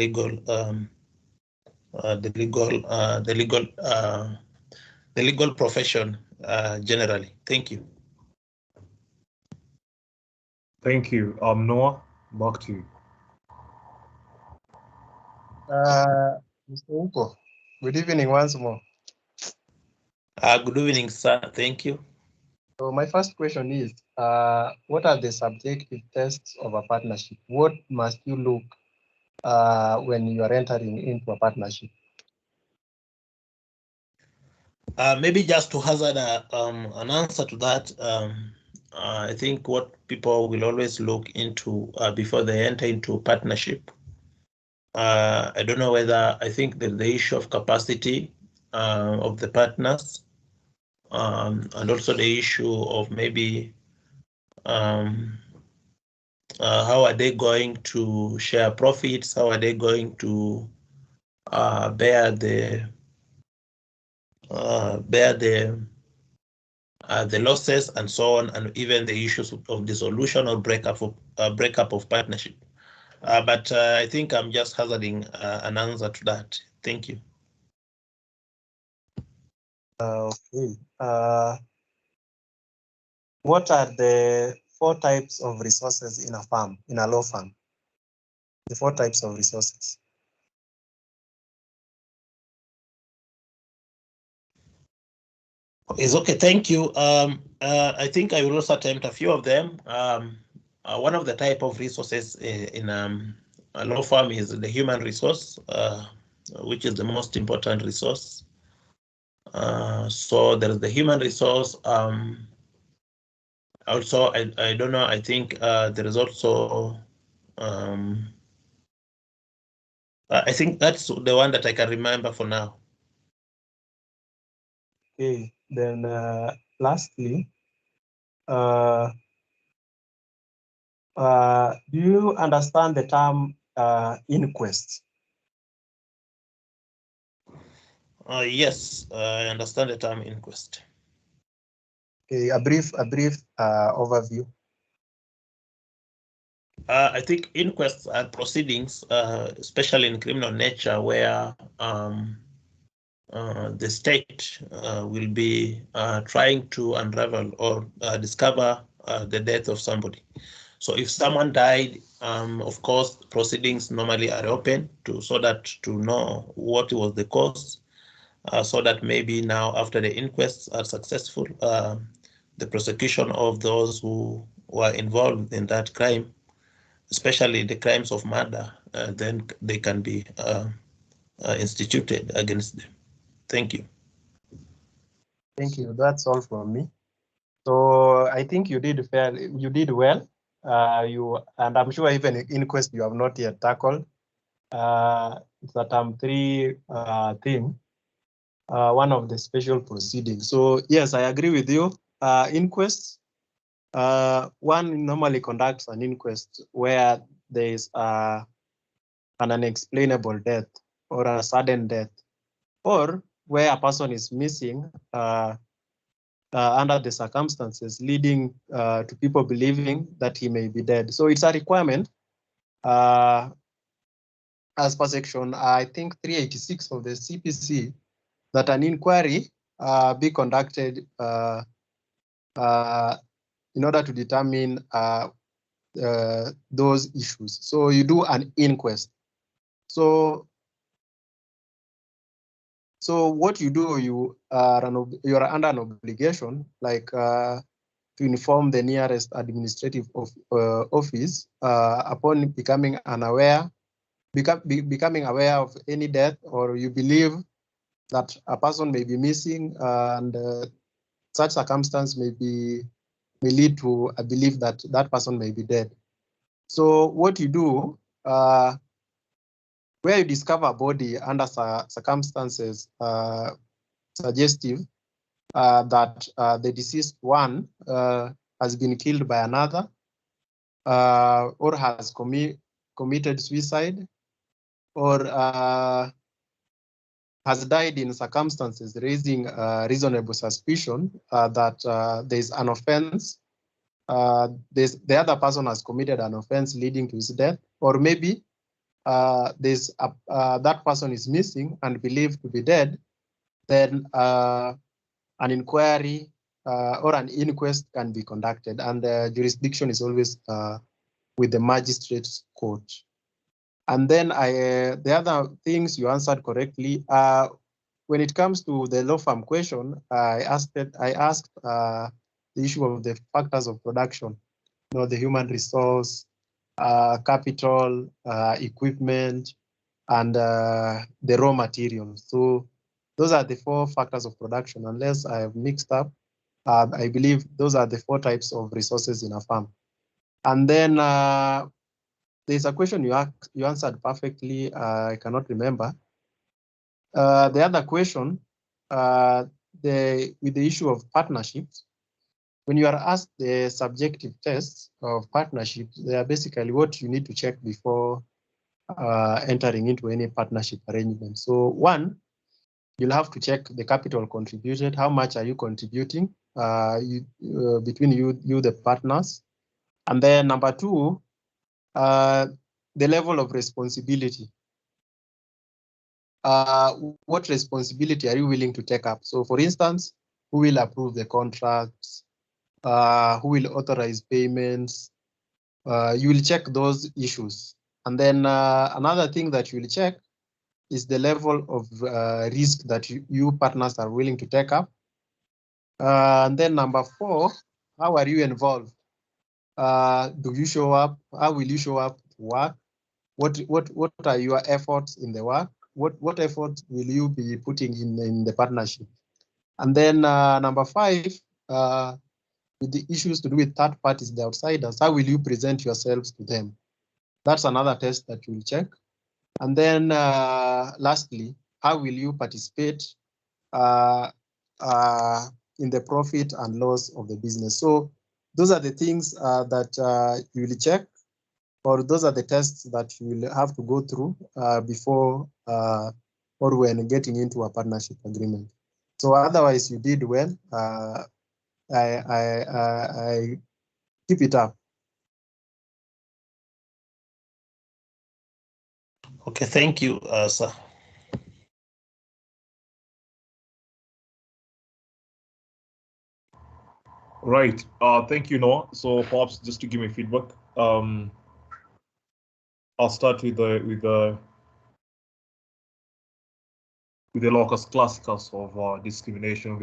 legal profession generally. Thank you. Thank you. Noah, back to you. Mr. Uko, good evening once more. Good evening, sir. Thank you. So my first question is, what are the subjective tests of a partnership? What must you look when you are entering into a partnership? Maybe just to hazard an answer to that, I think what people will always look into before they enter into a partnership, I don't know whether, I think that the issue of capacity of the partners, and also the issue of maybe how are they going to share profits, how are they going to bear the losses and so on, and even the issues of dissolution or breakup of partnership. But I think I'm just hazarding an answer to that. Thank you. Okay. What are the 4 types of resources in a firm, in a law firm? The 4 types of resources. It's okay. Thank you. I think I will also attempt a few of them. One of the type of resources in a law firm is the human resource, which is the most important resource. So there is the human resource. Also, I don't know, I think there is also, I think that's the one that I can remember for now. Okay, then lastly, do you understand the term inquest? Yes, I understand the term inquest. Okay, a brief overview. I think inquests are proceedings, especially in criminal nature, where the state will be trying to unravel or discover the death of somebody. So if someone died, of course, proceedings normally are open so that to know what was the cause, so that maybe now after the inquests are successful, the prosecution of those who were involved in that crime, especially the crimes of murder, then they can be instituted against them. Thank you. Thank you. That's all from me. So I think you did fair. You did well. And I'm sure even inquest you have not yet tackled. It's a term 3 theme. One of the special proceedings. So yes, I agree with you. Inquest. One normally conducts an inquest where there is an unexplainable death or a sudden death, or where a person is missing under the circumstances leading to people believing that he may be dead. So it's a requirement as per section, I think 386 of the CPC, that an inquiry be conducted in order to determine those issues. So you do an inquest. So, So what you do, you are under an obligation, like to inform the nearest administrative office upon becoming unaware, becoming aware of any death, or you believe that a person may be missing, and such circumstance may lead to a belief that that person may be dead. So what you do, where you discover a body under circumstances suggestive that the deceased one has been killed by another, or has committed suicide, or has died in circumstances raising reasonable suspicion that there's an offense, the other person has committed an offense leading to his death, or maybe that person is missing and believed to be dead, then an inquiry or an inquest can be conducted, and the jurisdiction is always with the magistrate court. And then the other things you answered correctly. When it comes to the law firm question, I asked the issue of the factors of production, the human resource, capital, equipment, and the raw materials. So those are the 4 factors of production. Unless I have mixed up, I believe those are the 4 types of resources in a farm. And then there's a question you answered perfectly. I cannot remember. The other question, with the issue of partnerships, when you are asked the subjective tests of partnerships, they are basically what you need to check before entering into any partnership arrangement. So 1, you'll have to check the capital contributed. How much are you contributing between you the partners? And then number 2, the level of responsibility. What responsibility are you willing to take up? So for instance, who will approve the contracts? Who will authorize payments? You will check those issues. And then another thing that you will check is the level of risk that you partners are willing to take up. And then number 4, how are you involved? Do you show up? How will you show up to work? What are your efforts in the work? What effort will you be putting in the partnership? And then number 5, with the issues to do with third parties, the outsiders, how will you present yourselves to them? That's another test that you'll check. And then lastly, how will you participate in the profit and loss of the business? So those are the things that you will check, or those are the tests that you will have to go through before or when getting into a partnership agreement. So otherwise, you did well. I keep it up. Okay, thank you, sir. Right. Thank you, Noah. So perhaps just to give me feedback, I'll start with the locus classicus of discrimination on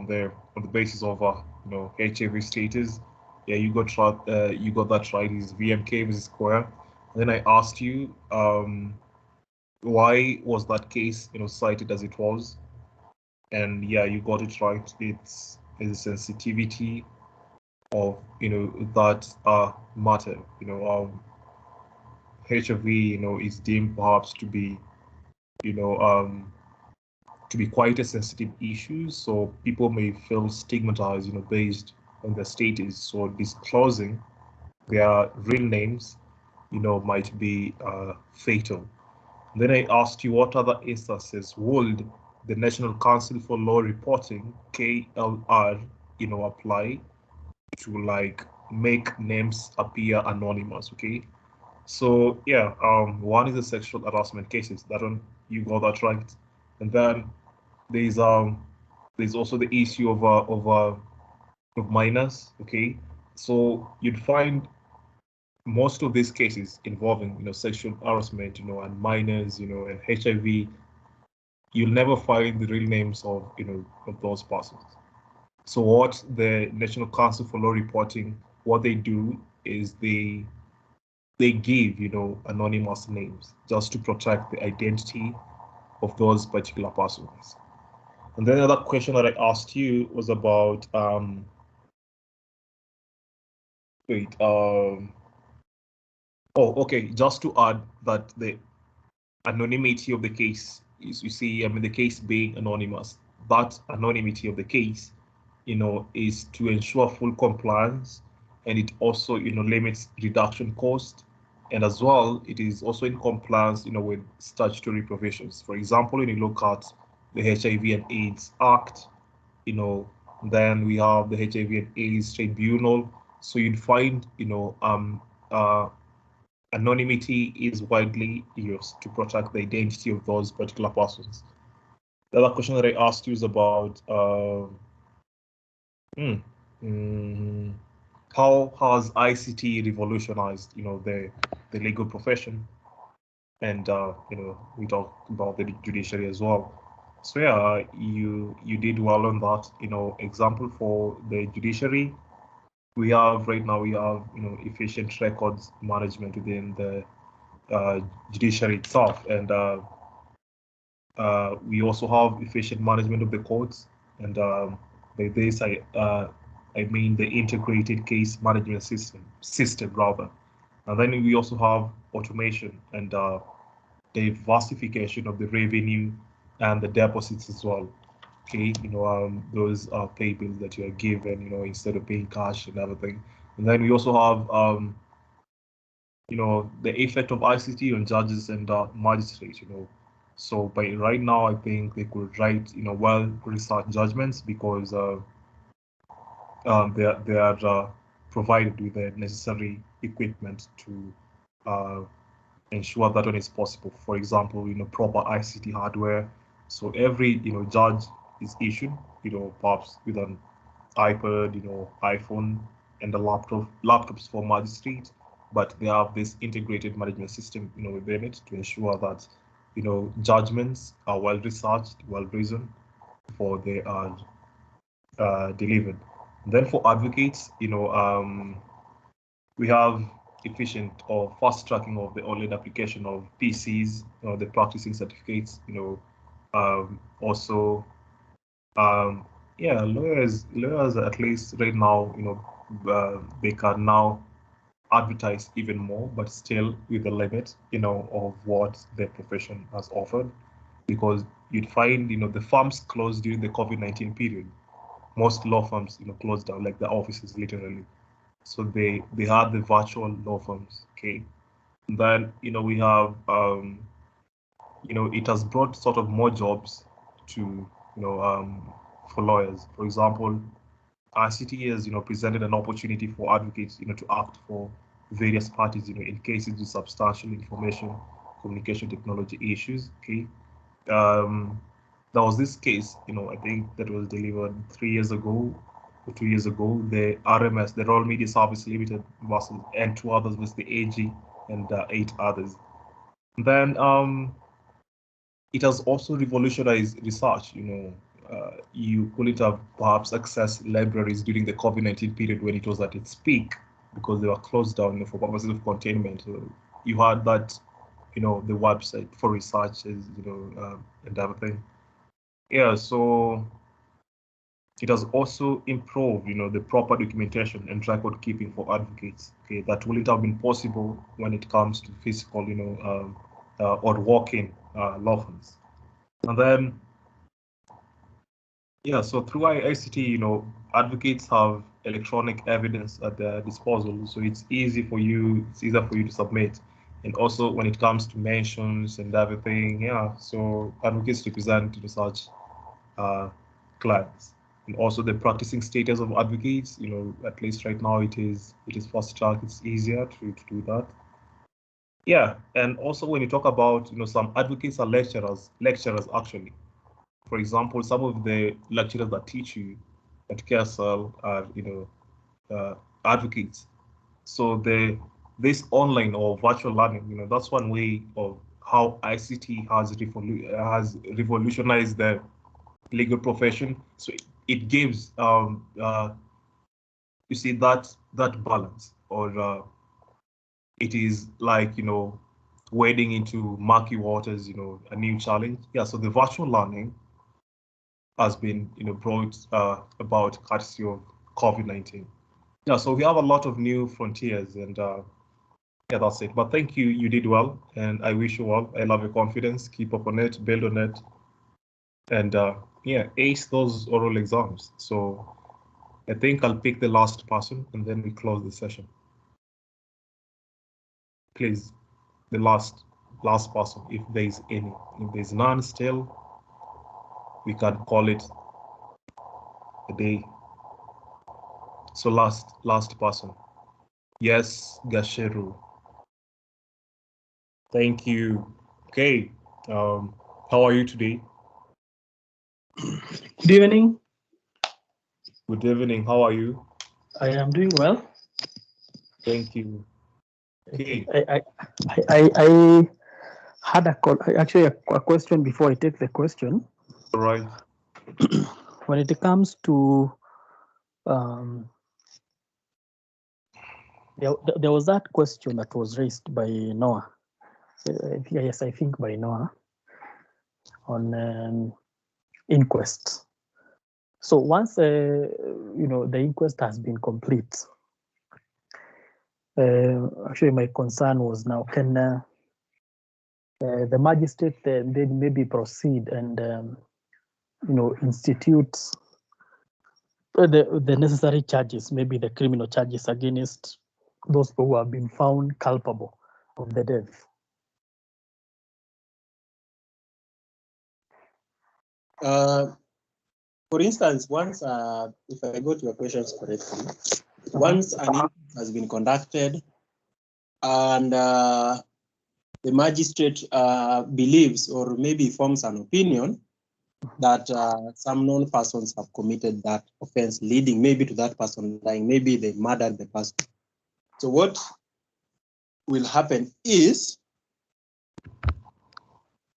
the basis of HIV status. Yeah, you got that right. Is VMK versus Square. Then I asked you why was that case cited as it was, and yeah, you got it right. It's a sensitivity of that matter. HIV is deemed perhaps to be quite a sensitive issue, so people may feel stigmatized based on their status. So disclosing their real names might be fatal. Then I asked you what other instances would the National Council for Law Reporting, KLR, apply to make names appear anonymous. Okay, so yeah, one is the sexual harassment cases. That one you got that right. And then there's also the issue of minors. Okay, so you'd find most of these cases involving sexual harassment and minors and HIV, you'll never find the real names of, of those persons. So what the National Council for Law Reporting, what they do is they give, anonymous names just to protect the identity of those particular persons. And then another question that I asked you was about, just to add that the anonymity of the case is, you see, the case being anonymous, that anonymity of the case, is to ensure full compliance, and it also, limits reduction cost, and as well, it is also in compliance, with statutory provisions. For example, when you look at the HIV and AIDS Act, then we have the HIV and AIDS Tribunal. So you'd find, anonymity is widely used to protect the identity of those particular persons. The other question that I asked you is about how has ICT revolutionized, the legal profession, and we talked about the judiciary as well. So yeah, you did well on that. Example for the judiciary, we have right now efficient records management within the judiciary itself, and we also have efficient management of the courts, and by this I mean the integrated case management system rather. And then we also have automation and diversification of the revenue and the deposits as well. Okay, those are pay bills that you are given, instead of paying cash and everything. And then we also have the effect of ICT on judges and magistrates. So by right now, I think they could write well-researched judgments because they are provided with the necessary equipment to ensure that one is possible. For example, proper ICT hardware. So every judge is issued, perhaps with an iPad, iPhone, and a laptops for magistrates. But they have this integrated management system, within it to ensure that judgments are well researched, well reasoned before they are delivered. And then for advocates, we have efficient or fast tracking of the online application of PCs, the practicing certificates, also, lawyers at least right now, they can now advertise even more, but still with the limit, of what their profession has offered, because you'd find, the firms closed during the COVID-19 period. Most law firms, closed down, like the offices literally. So they had the virtual law firms, okay? And then, we have, it has brought sort of more jobs to, for lawyers. For example, ICT has, presented an opportunity for advocates, to act for various parties, in cases with substantial information communication technology issues, okay? There was this case, I think that was delivered 3 years ago or 2 years ago, the RMS, the Royal Media Service Limited versus, and 2 others with the AG and 8 others. And then it has also revolutionized research, you couldn't have perhaps accessed libraries during the COVID-19 period when it was at its peak because they were closed down for purposes of containment. So you had that, the website for researches, and everything. Yeah, so it has also improved, the proper documentation and record keeping for advocates. Okay, that wouldn't have been possible when it comes to physical, or walk-in law firms. And then, yeah, so through ICT, advocates have electronic evidence at their disposal, so it's easier for you to submit. And also when it comes to mentions and everything, yeah, so advocates represent such clients. And also the practicing status of advocates, at least right now it is fast track, it's easier to do that. Yeah, and also when you talk about, some advocates are lecturers actually. For example, some of the lecturers that teach you at KSL are, advocates. So this online or virtual learning, that's one way of how ICT has revolutionized the legal profession. So it gives you see that balance, or it is like, wading into murky waters, a new challenge. Yeah, so the virtual learning has been brought about courtesy of COVID-19. Yeah, so we have a lot of new frontiers, and yeah, that's it. But thank you, you did well, and I wish you well. I love your confidence. Keep up on it, build on it, and yeah, ace those oral exams. So I think I'll pick the last person, and then we close the session. Please, the last person, if there's any. If there's none still, we can call it a day. So last person. Yes, Gasheru. Thank you. Okay. How are you today? Good evening. Good evening. How are you? I am doing well. Thank you. Okay. I had a question before I take the question. All right. When it comes to there was that question that was raised by Noah. Yes, I think by Noah on inquest. So once the inquest has been complete, actually my concern was, now can the magistrate then maybe proceed and institute the necessary charges, maybe the criminal charges against those people who have been found culpable of the death. For instance, once, if I got your questions correctly, once an inquest has been conducted and the magistrate believes or maybe forms an opinion that some known persons have committed that offense, leading maybe to that person dying, maybe they murdered the person. So what will happen is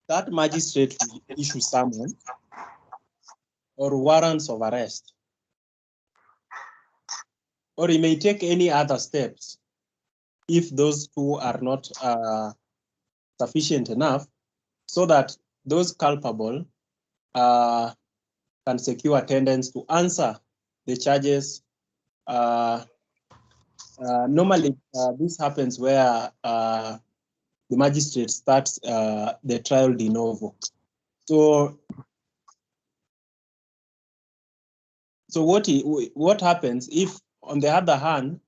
that magistrate will issue summons or warrants of arrest, or he may take any other steps if those two are not sufficient enough, so that those culpable can secure attendance to answer the charges. Normally, this happens where the magistrate starts the trial de novo. So what happens if, on the other hand,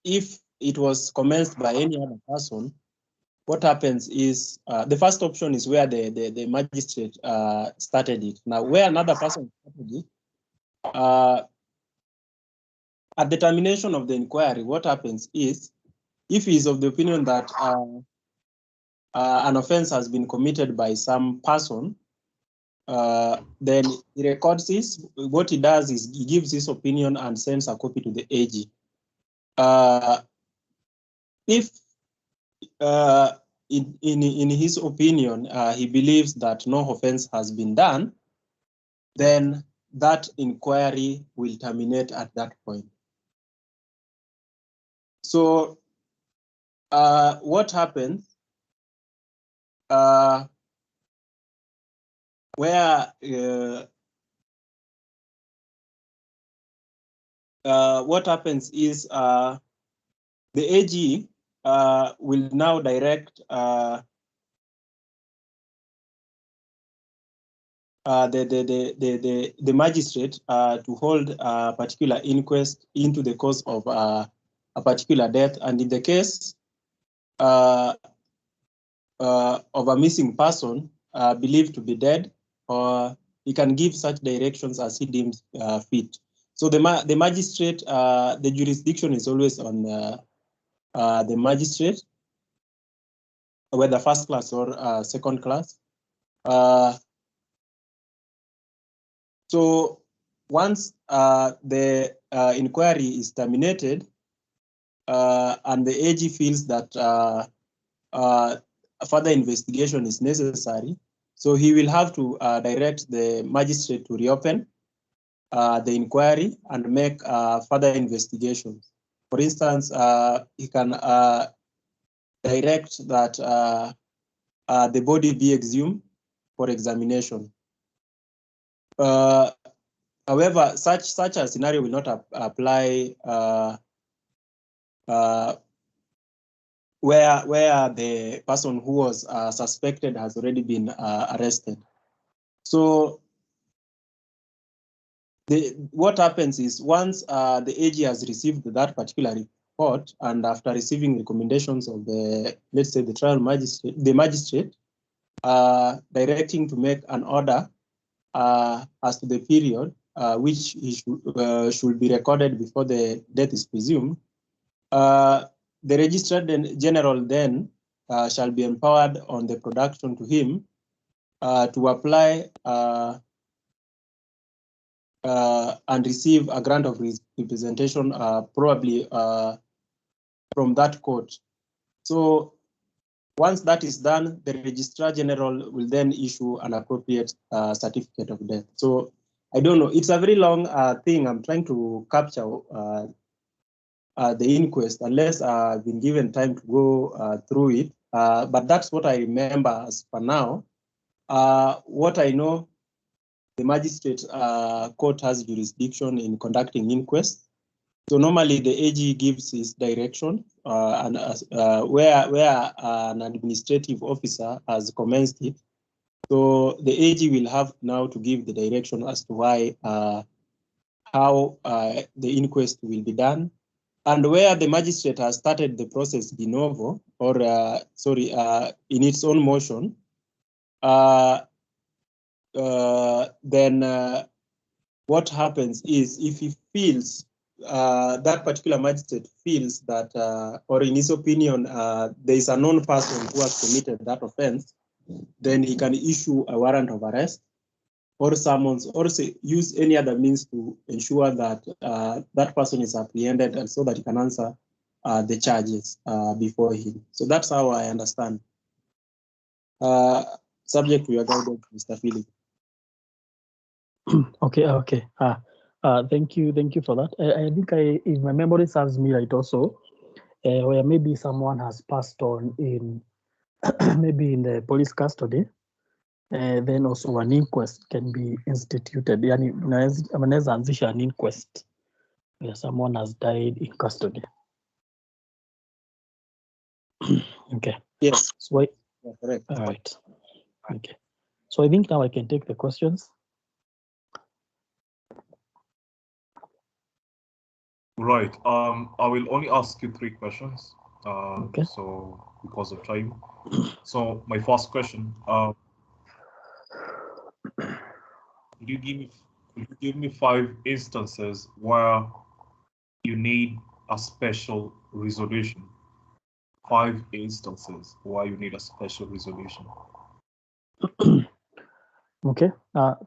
if it was commenced by any other person, what happens is the first option is where the magistrate started it. Now, where another person started it, at the termination of the inquiry, what happens is, if he is of the opinion that an offense has been committed by some person, then he records this. What he does is he gives his opinion and sends a copy to the AG. If in his opinion he believes that no offense has been done, then that inquiry will terminate at that point. So what happens where what happens is the AG will now direct the magistrate to hold a particular inquest into the cause of a particular death, and in the case of a missing person believed to be dead, or he can give such directions as he deems fit. So the magistrate, the jurisdiction is always on the magistrate, whether first class or second class. So once the inquiry is terminated and the AG feels that further investigation is necessary. So he will have to direct the magistrate to reopen the inquiry and make further investigations. For instance, he can direct that the body be exhumed for examination. However, such a scenario will not apply where the person who was suspected has already been arrested. So what happens is once the AG has received that particular report, and after receiving recommendations of the, let's say, the trial magistrate, the magistrate directing to make an order as to the period which he should be recorded before the death is presumed, the Registrar General then shall be empowered on the production to him to apply and receive a grant of representation, probably from that court. So once that is done, the Registrar General will then issue an appropriate certificate of death. So I don't know, it's a very long thing. I'm trying to capture the inquest, unless I've been given time to go through it. But that's what I remember as for now. What I know, the magistrate court has jurisdiction in conducting inquest. So normally the AG gives his direction, and where an administrative officer has commenced it. So the AG will have now to give the direction as to why, how the inquest will be done, and where the magistrate has started the process de novo, or in its own motion, then what happens is, if he feels that particular magistrate feels that, or in his opinion, there is a known person who has committed that offense, then he can issue a warrant of arrest or summons, or use any other means to ensure that that person is apprehended, and so that he can answer the charges before him. So that's how I understand. Subject to your guidance, Mr. Philip. Okay. Thank you for that. I think if my memory serves me right, also, where maybe someone has passed on in maybe in the police custody, then also an inquest can be instituted. Yani unaweza anzisha an inquest where someone has died in custody. Okay. Yes. So yeah, correct. All right. Okay. So I think now I can take the questions. Right. I will only ask you 3 questions. Okay. So because of time. So my first question, could you give me 5 instances where you need a special resolution? 5 instances where you need a special resolution. Okay.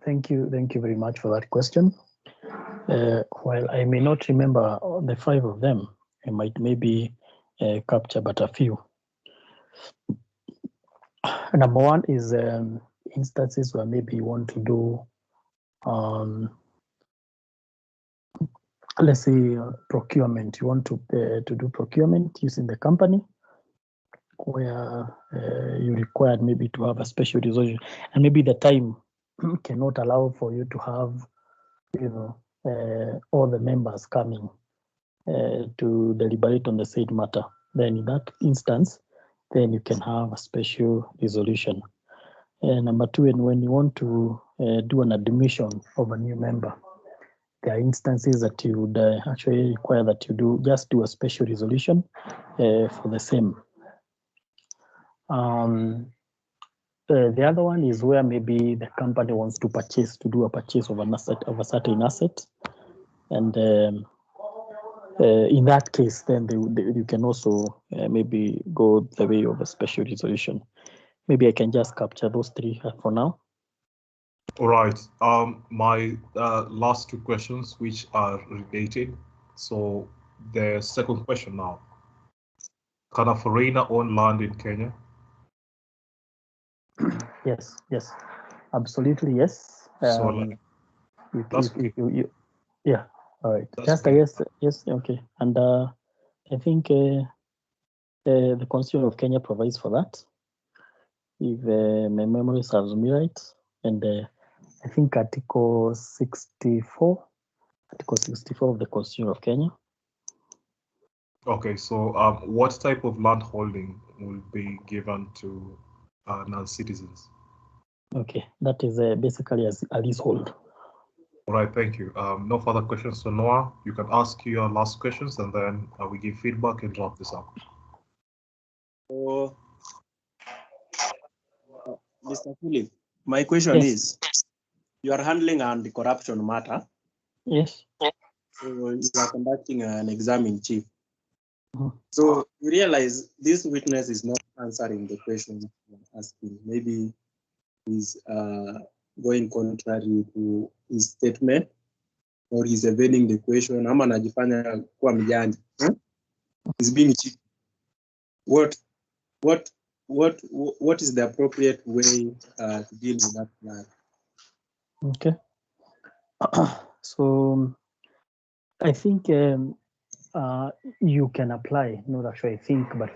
Thank you very much for that question. While I may not remember the 5 of them, I might maybe capture but a few. Number 1 is instances where maybe you want to do, let's say, procurement. You want to do procurement using the company, where you required maybe to have a special resolution, and maybe the time cannot allow for you to have, all the members coming to deliberate on the said matter. Then in that instance, then you can have a special resolution. Number 2, and when you want to do an admission of a new member, there are instances that you would actually require that you just do a special resolution for the same. The other one is where maybe the company wants to do a purchase of a certain asset, and in that case, then you can also maybe go the way of a special resolution. Maybe I can just capture those 3 for now. All right. My last 2 questions, which are related. So the second question now. Can a foreigner own land in Kenya? Yes, yes, absolutely, yes. So like, that's okay. Yeah, all right. That's Just okay. yes, okay. And I think the Constitution of Kenya provides for that, if my memory serves me right. And I think Article 64 of the Constitution of Kenya. Okay, so what type of land holding will be given to non-citizens? Okay, that is basically as a leasehold. All right, thank you. No further questions. So Noah, you can ask your last questions and then we give feedback and wrap this up. So, Mr. Philip, my question is, you are handling anti-corruption matter. Yes. So you are conducting an exam in chief. Mhm. So you realize this witness is not answering the question you're asking. Maybe he's going contrary to his statement, or he's evading the question. Ama anajifanya kuwa mjanja. He's being cheated. What is the appropriate way to deal with that plan? Okay. So I think you can apply, not actually I think, but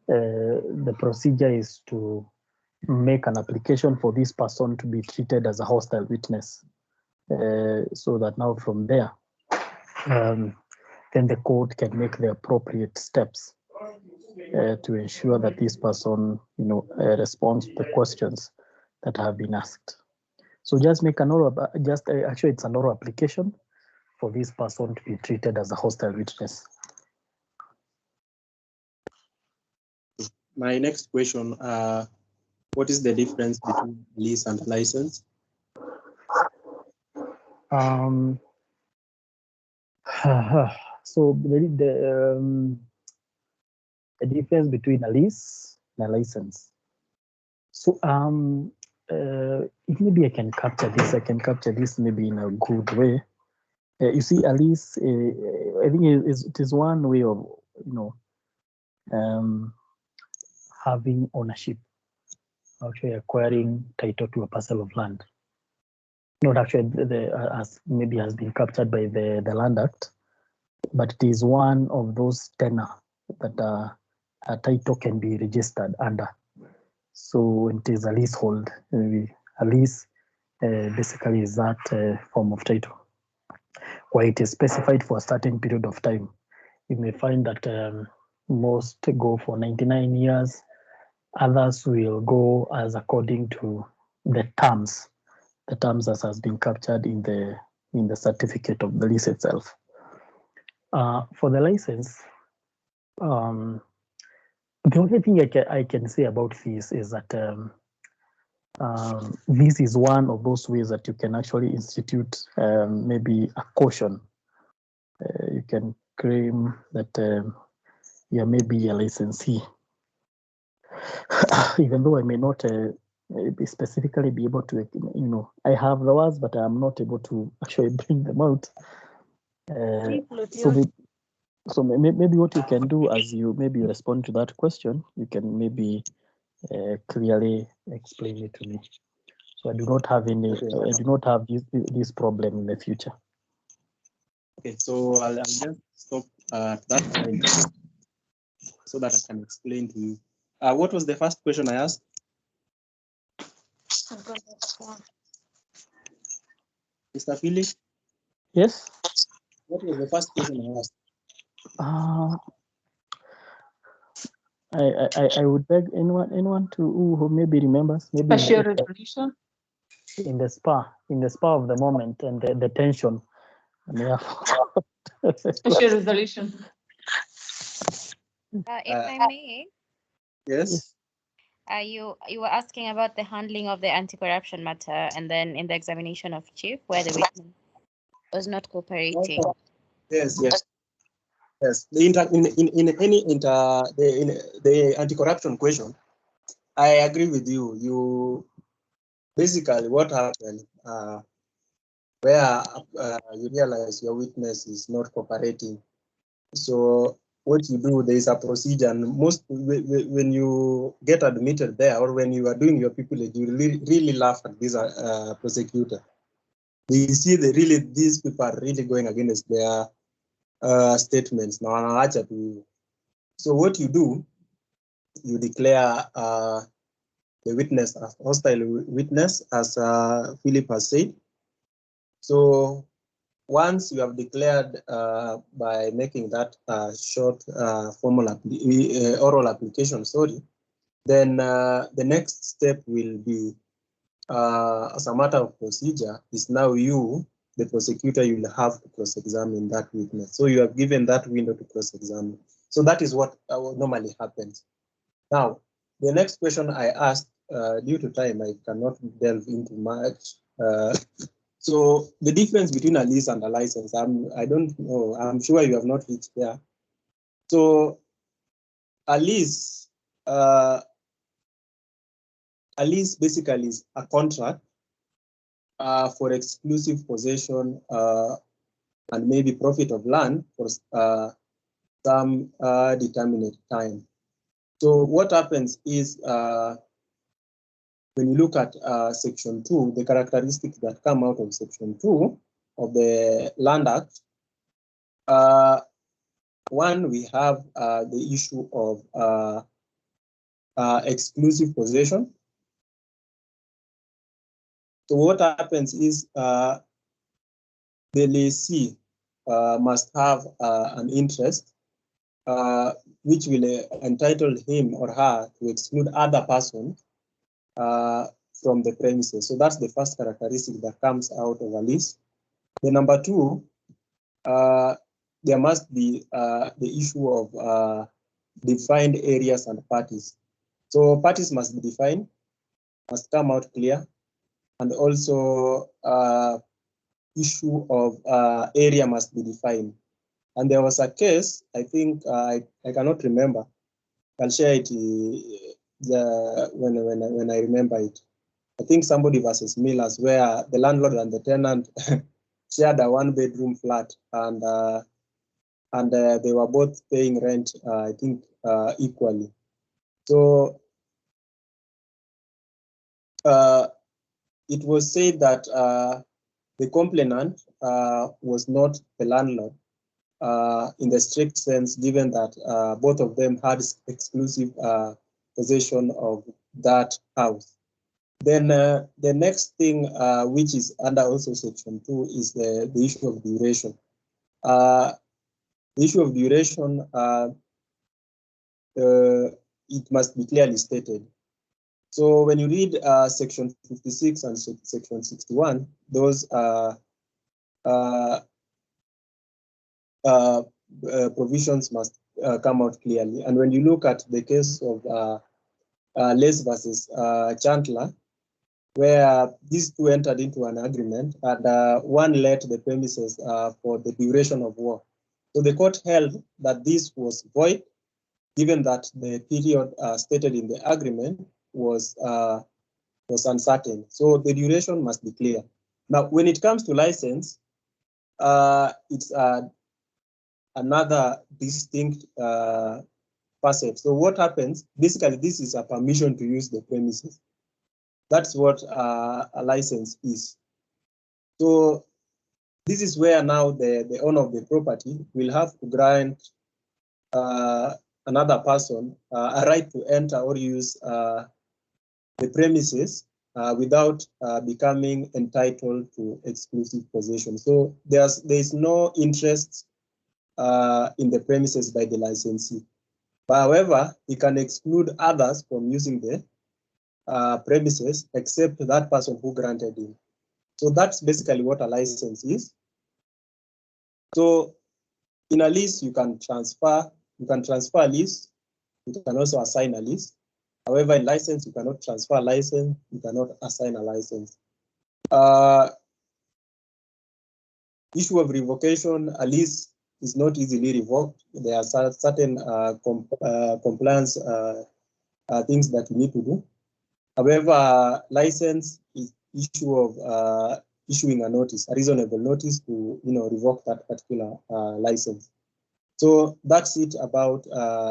the procedure is to make an application for this person to be treated as a hostile witness. So that now from there, then the court can make the appropriate steps to ensure that this person, responds to the questions that have been asked. So just make an oral, actually it's an oral application for this person to be treated as a hostile witness. My next question, what is the difference between lease and license? So the difference between a lease and a license. So if maybe I can capture this maybe in a good way. You see, a lease, I think it is one way of having ownership, actually acquiring title to a parcel of land. Not actually as maybe has been captured by the Land Act, but it is one of those tenure that a title can be registered under. So it is a leasehold. A lease basically is that form of title, where it is specified for a certain period of time. You may find that most go for 99 years. Others will go as according to the terms as has been captured in the certificate of the lease itself. For the license, the only thing I can say about this is that this is one of those ways that you can actually institute maybe a caution. You can claim that you may be a licensee, even though I may not specifically be able to, I have the words, but I'm not able to actually bring them out. So maybe what you can do as you maybe respond to that question, you can maybe clearly explain it to me. So I do not have this problem in the future. Okay, so I'll just stop at that point so that I can explain to you. What was the first question I asked? Mr. Philip? Yes? What was the first question I asked? I would beg anyone to who maybe remembers, maybe in the spur of the moment and the tension. Special resolution. If I may. Yes. You were asking about the handling of the anti-corruption matter, and then in the examination of chief, where the witness was not cooperating. Yes. The anti-corruption question, I agree with you. You basically what happened where you realize your witness is not cooperating. So what you do, there is a procedure, and when you get admitted there or when you are doing your pupillage, you really laugh at this prosecutor. You see, these people are really going against their statements. Now, so what you do, you declare the witness as hostile witness, as Philip has said. So once you have declared by making that short formal oral application, then the next step will be, as a matter of procedure, is now you, the prosecutor, you will have to cross-examine that witness. So you have given that window to cross-examine. So that is what normally happens. Now, the next question I asked, due to time, I cannot delve into much. So the difference between a lease and a license, I don't know. I'm sure you have not reached there. So a lease basically is a contract for exclusive possession and maybe profit of land for some determinate time. So what happens is, when you look at Section 2, the characteristics that come out of Section 2 of the Land Act, one, we have the issue of exclusive possession. So what happens is the lessee must have an interest which will entitle him or her to exclude other persons from the premises. So that's the first characteristic that comes out of a lease. The number two, there must be the issue of defined areas and parties. So parties must be defined, must come out clear, and also issue of area must be defined. And there was a case, I think, I cannot remember. I'll share it when I remember it. I think somebody versus Millers, where the landlord and the tenant shared a one-bedroom flat, and they were both paying rent, I think, equally. So it was said that the complainant was not the landlord in the strict sense, given that both of them had exclusive possession of that house. Then the next thing, which is under also Section 2, is the issue of duration. The issue of duration, it must be clearly stated. So when you read Section 56 and Section 61, those provisions must come out clearly. And when you look at the case of Les versus Chandler, where these two entered into an agreement, and one let the premises for the duration of war. So the court held that this was void, given that the period stated in the agreement was uncertain. So the duration must be clear. Now, when it comes to license, it's another distinct facet. So what happens? Basically, this is a permission to use the premises. That's what a license is. So this is where now the owner of the property will have to grant another person a right to enter or use the premises without becoming entitled to exclusive possession. So there is no interest in the premises by the licensee. But however, he can exclude others from using the premises except that person who granted him. So that's basically what a license is. So in a lease, you can transfer a lease, you can also assign a lease. However, in license, you cannot transfer a license, you cannot assign a license. Issue of revocation, a lease is not easily revoked. There are certain compliance things that you need to do. However, license is issue of issuing a notice, a reasonable notice to revoke that particular license. So that's it about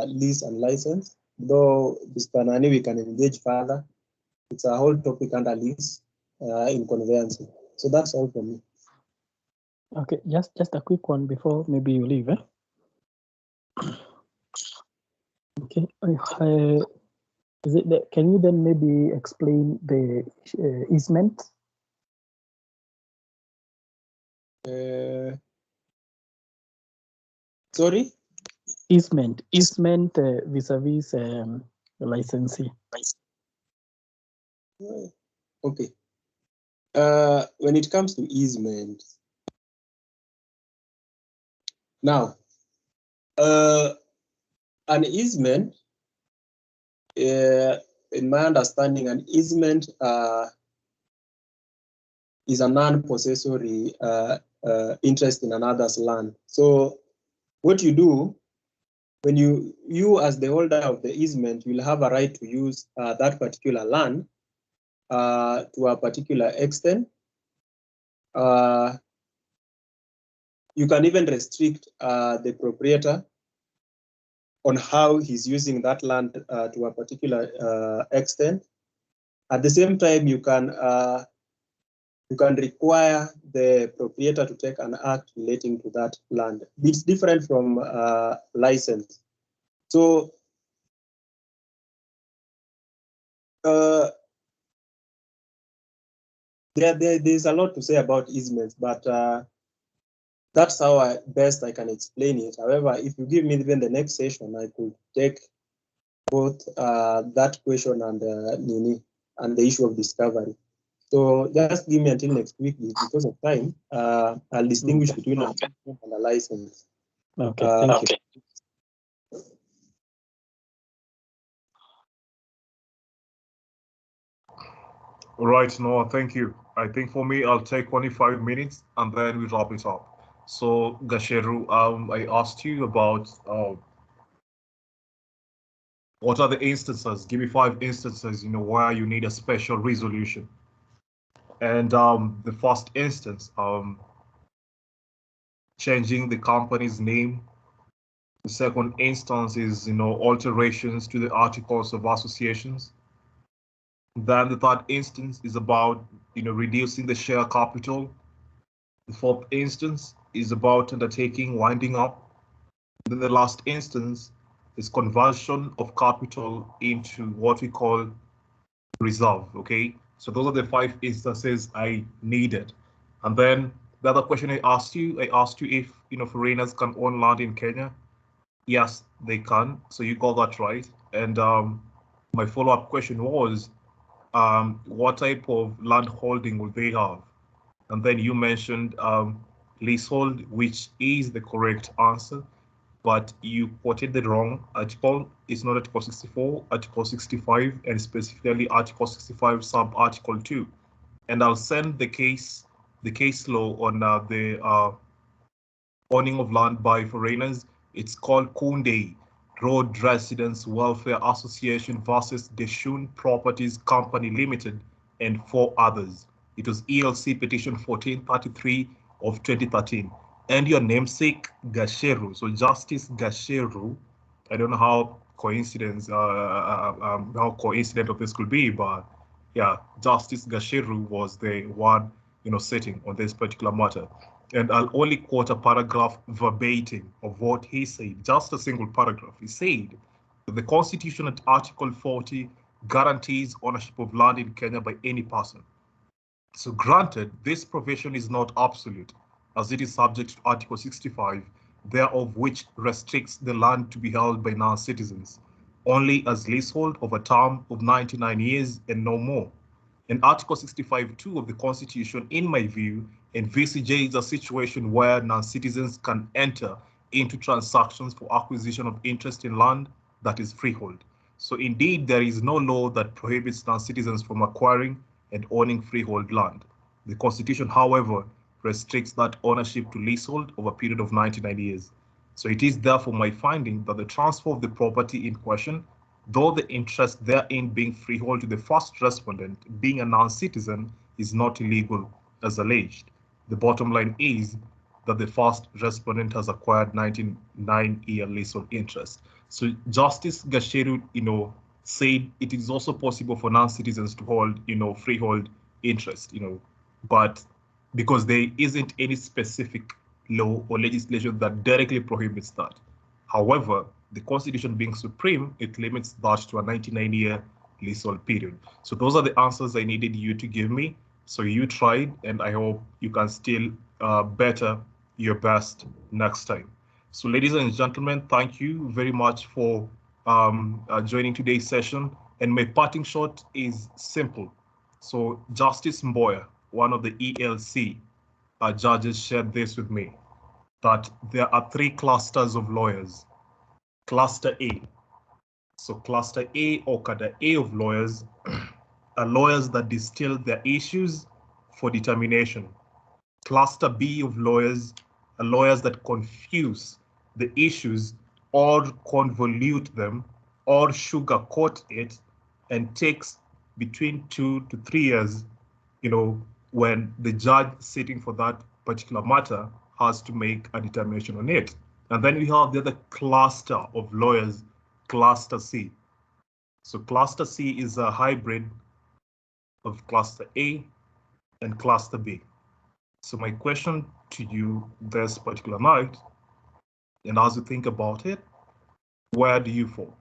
lease and license. Though Mr. Nani, we can engage further. It's a whole topic under lease in conveyancing. So that's all from me. Okay, just a quick one before maybe you leave. Okay, is it that, can you then maybe explain the easement? Sorry? Easement vis-a-vis the licensee. Okay. When it comes to easement, now, an easement, in my understanding, an easement is a non-possessory interest in another's land. So what you do, when you as the holder of the easement, you'll have a right to use that particular land to a particular extent. You can even restrict the proprietor on how he's using that land to a particular extent. At the same time, you can require the proprietor to take an act relating to that land. It's different from license. So there's a lot to say about easements, but that's how best I can explain it. However, if you give me even the next session, I could take both that question and the issue of discovery. So just give me until next week because of time. I'll distinguish between a and a license. Okay, thank you. All right, Noah, thank you. I think for me, I'll take 25 minutes and then we wrap it up. So, Gasheru, I asked you about what are the instances? Give me 5 instances, where you need a special resolution. And the first instance, changing the company's name. The second instance is, alterations to the articles of associations. Then the third instance is about, reducing the share capital. The fourth instance is about undertaking winding up. Then the last instance is conversion of capital into what we call reserve. Okay, so those are the 5 instances I needed. And then the other question I asked you if foreigners can own land in Kenya. Yes, they can. So you got that right. And my follow-up question was, what type of land holding will they have? And then you mentioned leasehold, which is the correct answer, but you quoted the wrong article. It's not Article 64, Article 65, and specifically Article 65, sub-Article 2. And I'll send the case law on the owning of land by foreigners. It's called Kunde Road Residents Welfare Association versus Deshun Properties Company Limited and 4 others. It was ELC petition 1433 of 2013. And your namesake, Gasheru. So Justice Gasheru, I don't know how coincident of this could be, but yeah, Justice Gasheru was the one, sitting on this particular matter. And I'll only quote a paragraph verbatim of what he said, just a single paragraph. He said that the Constitution at Article 40 guarantees ownership of land in Kenya by any person. So granted, this provision is not absolute, as it is subject to Article 65, thereof which restricts the land to be held by non-citizens, only as leasehold of a term of 99 years and no more. And Article 65(2) of the Constitution, in my view, envisages a situation where non-citizens can enter into transactions for acquisition of interest in land that is freehold. So indeed, there is no law that prohibits non-citizens from acquiring and owning freehold land. The Constitution, however, restricts that ownership to leasehold over a period of 99 years. So it is therefore my finding that the transfer of the property in question, though the interest therein being freehold to the first respondent being a non-citizen, is not illegal as alleged. The bottom line is that the first respondent has acquired 99-year leasehold interest. So Justice Gasheru, said it is also possible for non-citizens to hold, freehold interest, but because there isn't any specific law or legislation that directly prohibits that. However, the Constitution being supreme, it limits that to a 99-year leasehold period. So those are the answers I needed you to give me. So you tried, and I hope you can still better your best next time. So ladies and gentlemen, thank you very much for joining today's session. And my parting shot is simple. So Justice Mboya, one of the ELC judges, shared this with me, that there are 3 clusters of lawyers. Cluster A. So cluster A, or cadre A of lawyers, are lawyers that distill their issues for determination. Cluster B of lawyers are lawyers that confuse the issues or convolute them or sugarcoat it, and takes between 2 to 3 years, when the judge sitting for that particular matter has to make a determination on it. And then we have the other cluster of lawyers, cluster C. So cluster C is a hybrid of cluster A and cluster B. So my question to you this particular night, and as you think about it, where do you fall?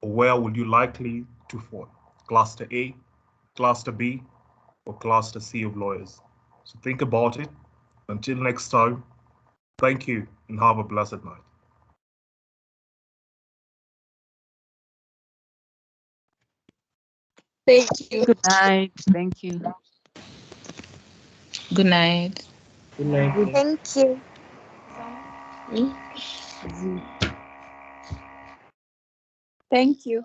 Or where would you likely to fall? Cluster A, cluster B, or cluster C of lawyers? So think about it. Until next time, thank you and have a blessed night. Thank you. Good night. Thank you. Good night. Good night. Thank you. Thank you.